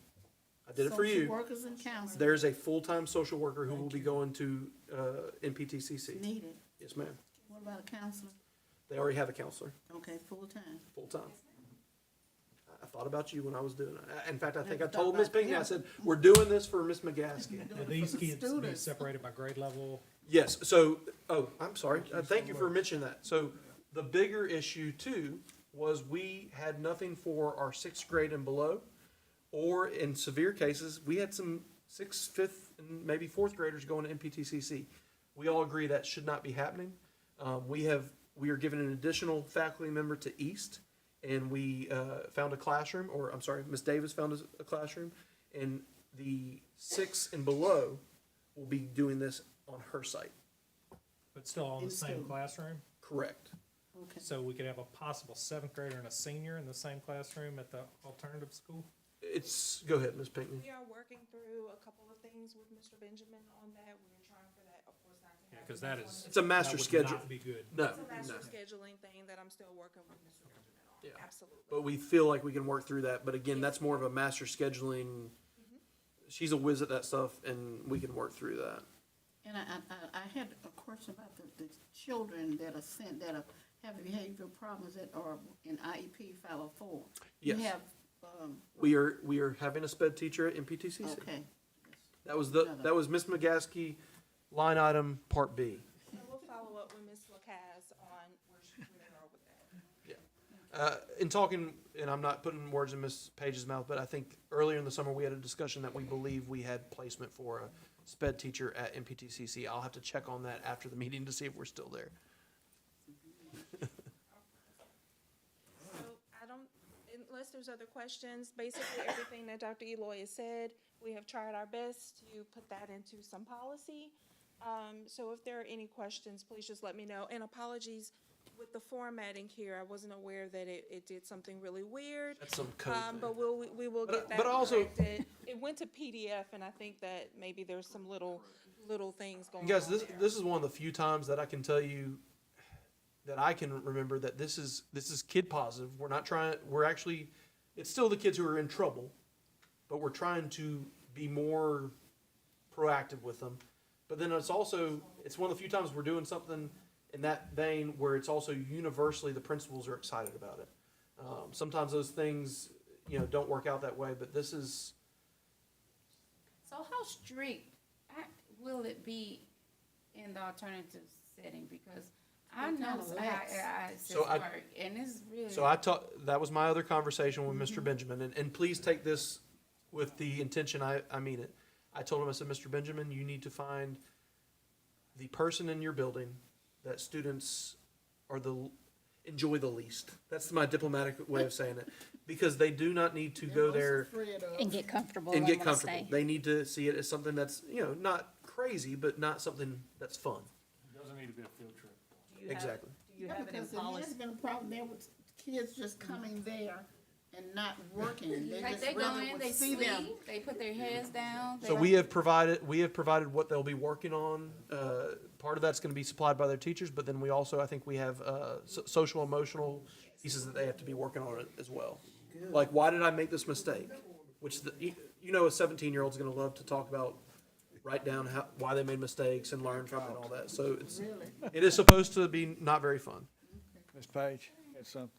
I did it for Social you. workers and counselors There's a full-time social worker who will be going to, NPTCC. needed. Yes, ma'am. What about a counselor? They already have a counselor, Okay, full-time. full-time. I thought about you when I was doing it. In fact, I think I Never told thought Miss about Pinckney, I them. said, we're doing this for Miss McGaskey. Do these kids be students. separated by grade level? Yes, so, oh, I'm sorry, thank you for mentioning that. So, the bigger issue too was we had nothing for our sixth grade and below, or in severe cases, we had some sixth, fifth, and maybe fourth graders going to NPTCC. We all agree that should not be happening. We are giving an additional faculty member to East, and we, found a classroom, or, I'm sorry, Ms. Davis found a classroom, and the six and below will be doing this on her site. But still on the In same school. classroom? Correct. Okay. So we could have a possible seventh grader and a senior in the same classroom at the alternative school? Go ahead, Ms. Pinckney. We are working through a couple of things with Mr. Benjamin on that. We're trying for that, of course, not to Yeah, happen. because that is. It's a master that would schedule. not be good. No, It's a master no. scheduling thing that I'm still working with Mr. Benjamin on, Yeah. absolutely. But we feel like we can work through that. But again, that's more of a master scheduling. She's a whiz at that stuff, and we can work through that. And I had a question about the children that are sent, that are having behavioral problems that are in IEP 504. You Yes. have, We are having a sped teacher at NPTCC. okay. That was Miss McGaskey, line item part B. So we'll follow up with Ms. Lacaz on where they are with that. In talking, and I'm not putting words in Ms. Page's mouth, but I think earlier in the summer, we had a discussion that we believe we had placement for a sped teacher at NPTCC. I'll have to check on that after the meeting to see if we're still there. So I don't, unless there's other questions, basically everything that Dr. Eloy has said, we have tried our best to put that into some policy. So if there are any questions, please just let me know. And apologies with the formatting here. I wasn't aware that it did something really weird. That's some code thing. But we will But- get that but also- corrected. It went to PDF, and I think that maybe there's some little things going on Guys, this there. is one of the few times that I can tell you that I can remember that this is kid positive. We're not trying. We're actually, it's still the kids who are in trouble, but we're trying to be more proactive with them. But then it's also, it's one of the few times we're doing something in that vein where it's also universally the principals are excited about it. Sometimes those things, don't work out that way, but this is. So how strict will it be in the alternative setting? Because I know kind of how lax? it So I- work, and it's really. So that was my other conversation with Mr. Benjamin, and please take this with the intention, I mean it. I told him, I said, Mr. Benjamin, you need to find the person in your building that students enjoy the least. That's my diplomatic way of saying it. Because they do not need to go there And get comfortable and and get wanna comfortable. stay. They need to see it as something that's, not crazy, but not something that's fun. It doesn't need to be a field trip. Exactly. Do you Yeah, have it in because there policy? has been a problem there with kids just coming there and not working. They Like just they go rather in, would they see them. sleep, they put their heads down. So we have provided what they'll be working on. Part of that's gonna be supplied by their teachers, but then we also, I think we have, social emotional pieces that they have to be working on as well. Like, why did I make this mistake? Which a 17-year-old's gonna love to talk about write down why they made mistakes and learn from it and all that. So it is supposed to be not very fun. Ms. Page, had something?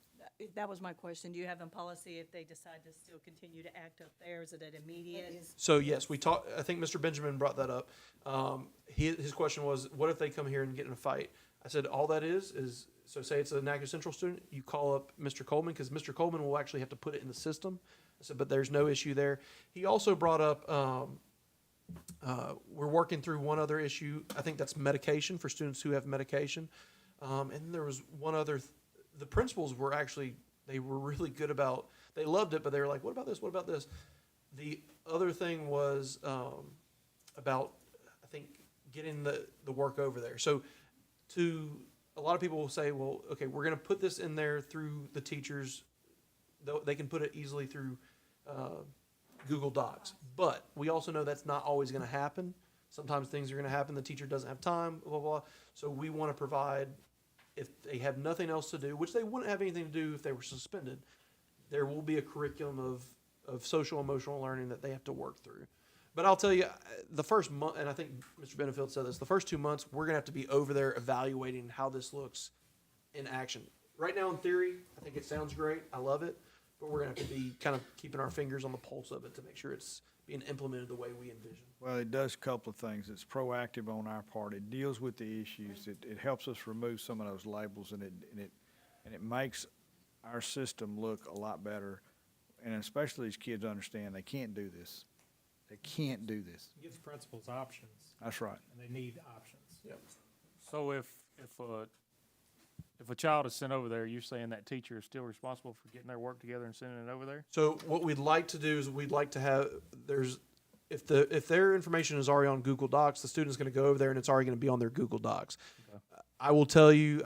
That was my question. Do you have in policy if they decide to still continue to act up there? Is it an immediate? So yes, we talked, I think Mr. Benjamin brought that up. His question was, what if they come here and get in a fight? I said, all that is, so say it's a Natchez Central student, you call up Mr. Coleman, because Mr. Coleman will actually have to put it in the system. I said, but there's no issue there. He also brought up, we're working through one other issue. I think that's medication for students who have medication. And there was one other, the principals were actually, they were really good about, they loved it, but they were like, what about this? What about this? The other thing was about, I think, getting the work over there. So a lot of people will say, well, okay, we're going to put this in there through the teachers. They can put it easily through Google Docs. But we also know that's not always going to happen. Sometimes things are going to happen. The teacher doesn't have time, blah, blah, blah. So we want to provide, if they have nothing else to do, which they wouldn't have anything to do if they were suspended, there will be a curriculum of social emotional learning that they have to work through. But I'll tell you, the first month, and I think Mr. Benefield said this, the first 2 months, we're going to have to be over there evaluating how this looks in action. Right now, in theory, I think it sounds great. I love it. But we're going to have to be kind of keeping our fingers on the pulse of it to make sure it's being implemented the way we envision. Well, it does a couple of things. It's proactive on our part. It deals with the issues. It helps us remove some of those labels, and it makes our system look a lot better. And especially these kids understand they can't do this. They can't do this. It gives principals options, That's right. and they need options. Yep. So if a child is sent over there, you're saying that teacher is still responsible for getting their work together and sending it over there? So what we'd like to do is we'd like to have, if their information is already on Google Docs, the student's going to go over there and it's already going to be on their Google Docs. Okay. I will tell you,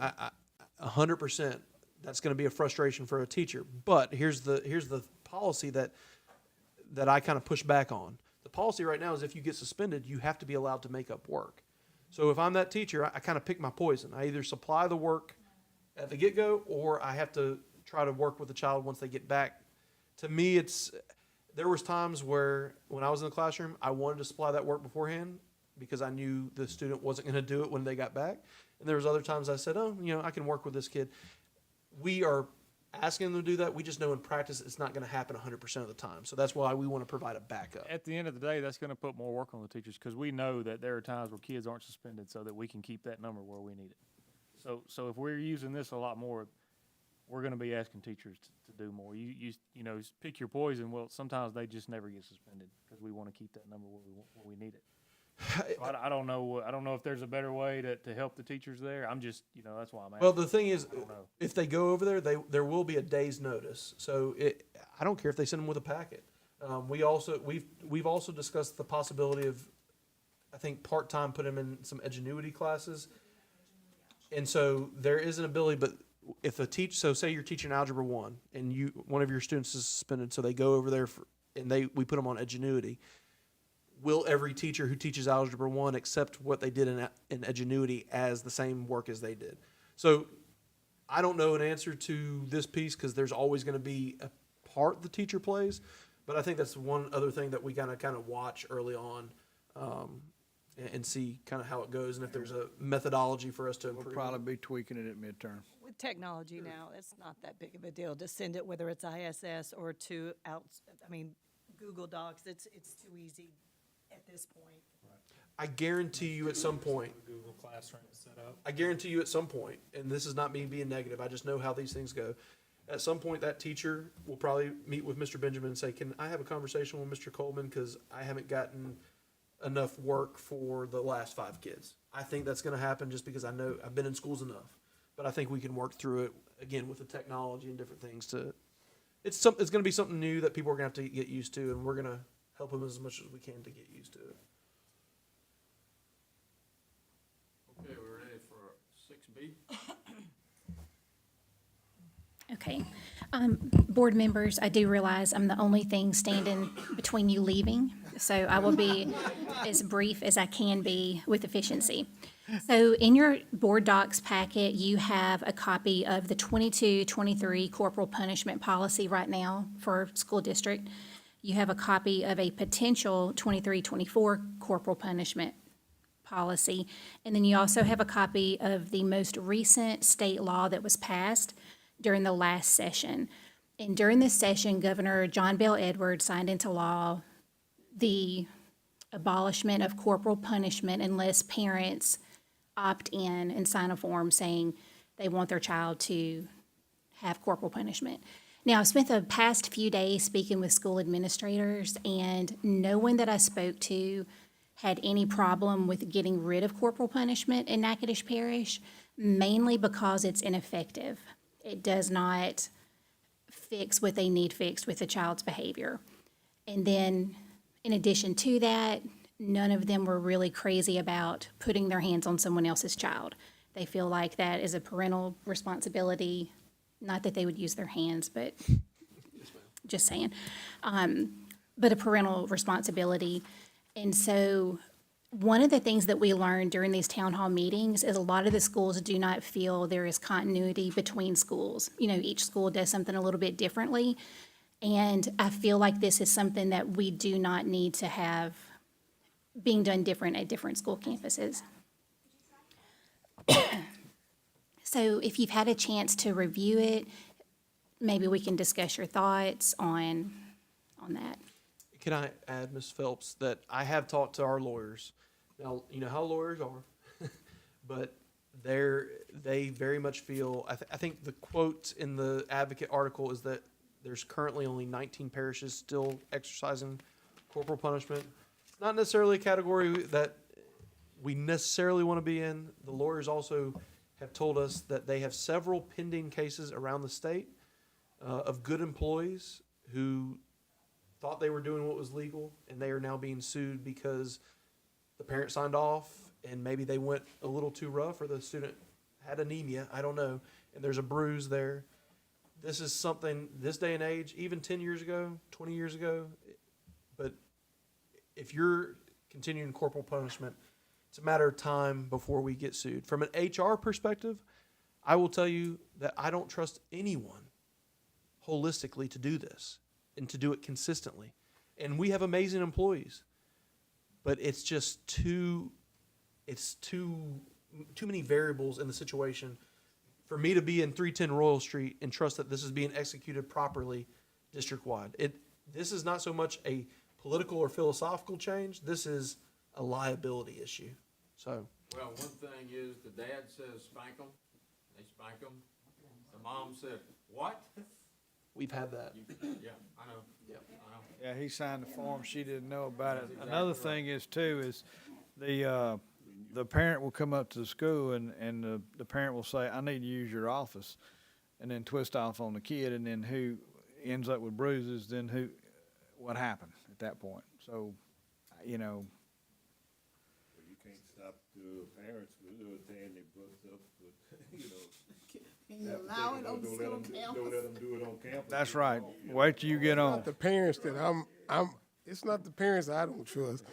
100%, that's going to be a frustration for a teacher. But here's the policy that I kind of push back on. The policy right now is if you get suspended, you have to be allowed to make up work. So if I'm that teacher, I kind of pick my poison. I either supply the work at the get-go, or I have to try to work with the child once they get back. To me, there was times where when I was in the classroom, I wanted to supply that work beforehand because I knew the student wasn't going to do it when they got back. And there was other times I said, oh, I can work with this kid. We are asking them to do that. We just know in practice it's not going to happen 100% of the time. So that's why we want to provide a backup. At the end of the day, that's going to put more work on the teachers because we know that there are times where kids aren't suspended so that we can keep that number where we need it. So if we're using this a lot more, we're going to be asking teachers to do more. You pick your poison. Well, sometimes they just never get suspended because we want to keep that number where we need it. So I don't know. I don't know if there's a better way to help the teachers there. I'm just, that's why I'm asking. Well, the thing is, I don't know. if they go over there, there will be a day's notice. So I don't care if they send them with a packet. We've also discussed the possibility of, I think, part-time, put them in some Edgenuity classes. And so there is an ability, but if so say you're teaching Algebra 1 and one of your students is suspended, so they go over there we put them on Edgenuity. Will every teacher who teaches Algebra 1 accept what they did in Edgenuity as the same work as they did? So I don't know an answer to this piece because there's always going to be a part the teacher plays, but I think that's one other thing that we kind of watch early on and see kind of how it goes and if there's a methodology for us to improve. We'll probably be tweaking it at midterm. With technology now, it's not that big of a deal to send it, whether it's ISS or Google Docs. It's too easy at this point. I guarantee you at some point, Google Classroom is set up. I guarantee you at some point, and this is not me being negative, I just know how these things go. At some point, that teacher will probably meet with Mr. Benjamin and say, can I have a conversation with Mr. Coleman because I haven't gotten enough work for the last 5 kids. I think that's going to happen just because I know I've been in schools enough. But I think we can work through it, again, with the technology and different things. It's going to be something new that people are going to have to get used to, and we're going to help them as much as we can to get used to it. Okay, we're ready for 6B. Okay. Board members, I do realize I'm the only thing standing between you leaving, so I will be as brief as I can be with efficiency. So in your board docs packet, you have a copy of the 22-23 corporal punishment policy right now for school district. you have a copy of a potential 23-24 corporal punishment policy. And then you also have a copy of the most recent state law that was passed during the last session. And during this session, Governor John Bel Edwards signed into law the abolishment of corporal punishment unless parents opt in and sign a form saying they want their child to have corporal punishment. Now, I've spent the past few days speaking with school administrators, and no one that I spoke to had any problem with getting rid of corporal punishment in Natchitoches Parish, mainly because it's ineffective. It does not fix what they need fixed with the child's behavior. And then, in addition to that, none of them were really crazy about putting their hands on someone else's child. They feel like that is a parental responsibility, not that they would use their hands, but just saying. But a parental responsibility. And so one of the things that we learned during these town hall meetings is a lot of the schools do not feel there is continuity between schools. You know, each school does something a little bit differently. And I feel like this is something that we do not need to have being done different at different school campuses. So if you've had a chance to review it, maybe we can discuss your thoughts on that. Can I add, Ms. Phelps, that I have talked to our lawyers. Now, you know how lawyers are, but they very much feel, I think the quote in the Advocate article is that there's currently only 19 parishes still exercising corporal punishment. It's not necessarily a category that we necessarily want to be in. The lawyers also have told us that they have several pending cases around the state of good employees who thought they were doing what was legal, and they are now being sued because the parent signed off and maybe they went a little too rough, or the student had anemia, I don't know, and there's a bruise there. This is something, this day and age, even 10 years ago, 20 years ago, but if you're continuing corporal punishment, it's a matter of time before we get sued. From an HR perspective, I will tell you that I don't trust anyone holistically to do this and to do it consistently. And we have amazing employees, but it's just too many variables in the situation for me to be in 310 Royal Street and trust that this is being executed properly district-wide. This is not so much a political or philosophical change. This is a liability issue. So. Well, one thing is, the dad says spank them, they spank them. The mom said, what? We've had that. Yeah, I know. Yeah. I know. Yeah, he signed the form, she didn't know about it. That's exactly Another right. thing is too, is the parent will come up to the school and the parent will say, I need to use your office, and then twist off on the kid, and then who ends up with bruises, then what happened at that point? So, you know, You can't stop the parents from tearing their butts up, but, you know. Can you allow it on Don't school let them campus? do it on campus. that's right. Wait till you get on. The parents that it's not the parents I don't trust.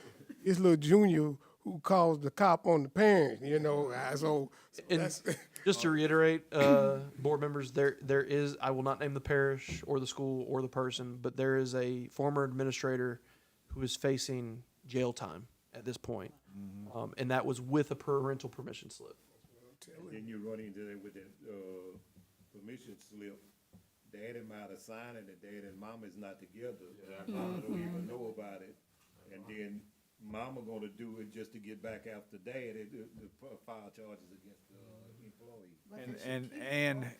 It's little junior who calls the cop on the parent, you know, so And that's, just to reiterate, board members, there is, I will not name the parish or the school or the person, but there is a former administrator who is facing jail time at this point. And that was with a parental permission slip. And then you run into that with that, permission slip. Daddy might have signed it, and dad and mama is not together. Mama don't even know about it. And then mama gonna do it just to get back after dad, the file charges against the employee. And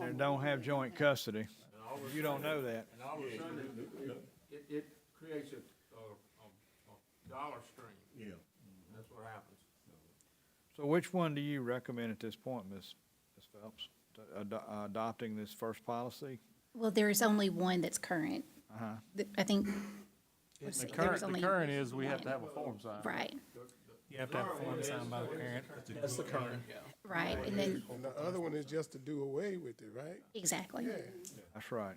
they don't have joint custody. And all of a You don't sudden- know that. And all of a sudden, it creates a dollar stream. Yeah. That's what happens. So which one do you recommend at this point, Ms. Phelps, adopting this first policy? Well, there's only one that's current. I think. let's The see, there's only current is we have to one. have a form signed. Right, You have to have a form signed by the parent. That's the current, yeah. right, and then, and the other one is just to do away with it, right? exactly. That's right.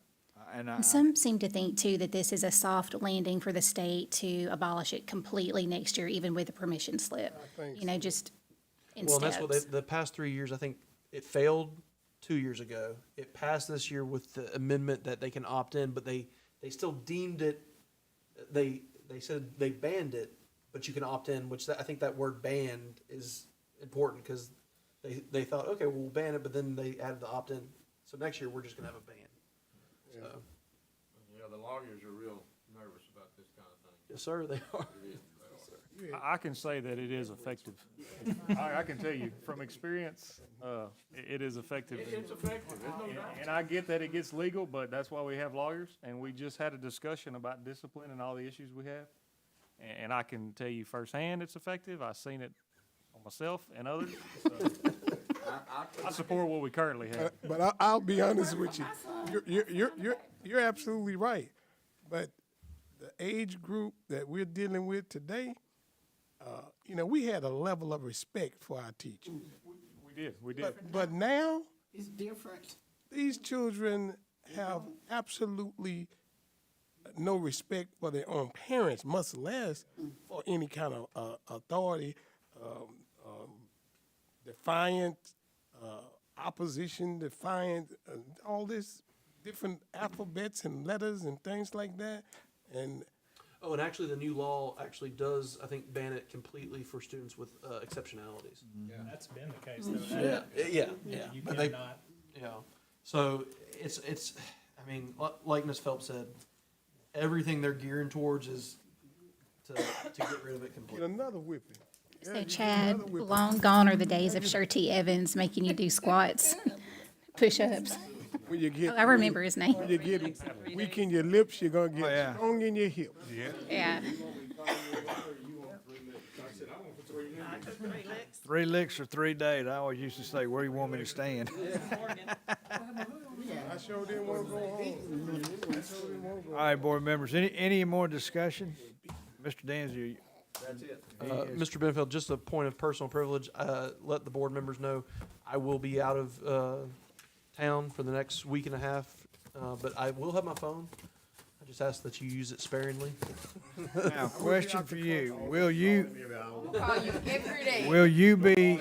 And some seem to think too that this is a soft landing for the state to abolish it completely next year, even with a permission slip. think You know, just in Well, and that's steps. what the past 3 years, I think it failed 2 years ago. It passed this year with the amendment that they can opt in, but they still deemed it they said they banned it, but you can opt in, which I think that word banned is important because they thought, okay, well, we'll ban it, but then they added the opt-in. So next year, we're just gonna have a ban. So, Yeah, the lawyers are real nervous about this kind of thing. yes, sir, they are. I can say that it is effective. I can tell you from experience, it is effective. It's effective, there's no doubt. And I get that it gets legal, but that's why we have lawyers, and we just had a discussion about discipline and all the issues we have. And I can tell you firsthand, it's effective. I've seen it on myself and others. So I support what we currently have. But I'll be honest with you. You're absolutely right. But the age group that we're dealing with today, we had a level of respect for our teachers. We did. But now, It's different. these children have absolutely no respect for their own parents, much less for any kind of authority, defiant, opposition, defiant, all this different alphabets and letters and things like that. And Oh, and actually, the new law actually does, I think, ban it completely for students with exceptionalities. That's been the case, though. Yeah. You But they- cannot, Yeah. So it's. I mean, like Ms. Phelps said, everything they're gearing towards is to get rid of it get completely. another whipping. Yeah, you So get Chad, another whipping. long gone are the days of Shirty Evans making you do squats, push-ups. When you get, Oh, I remember his name. when you get weak in your lips, you're gonna get yeah. strong in your hips. Yeah. 3 licks or 3 days. I always used to say, where you want me to stand? I sure didn't want to go home. All right, board members, any more discussion? Mr. Danzy, That's it. Mr. Benfield, just a point of personal privilege, let the board members know, I will be out of town for the next week and a half, but I will have my phone. I just ask that you use it sparingly. now, question for you. Will you Call you every day. be,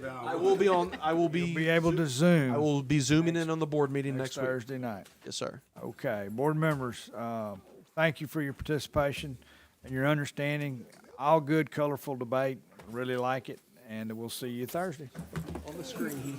I will be on, I will be able to Zoom I will be zooming in on the board meeting next next week. Thursday night? Yes, sir. Okay, board members, thank you for your participation and your understanding. All good, colorful debate. Really like it, and we'll see you Thursday. On the screen.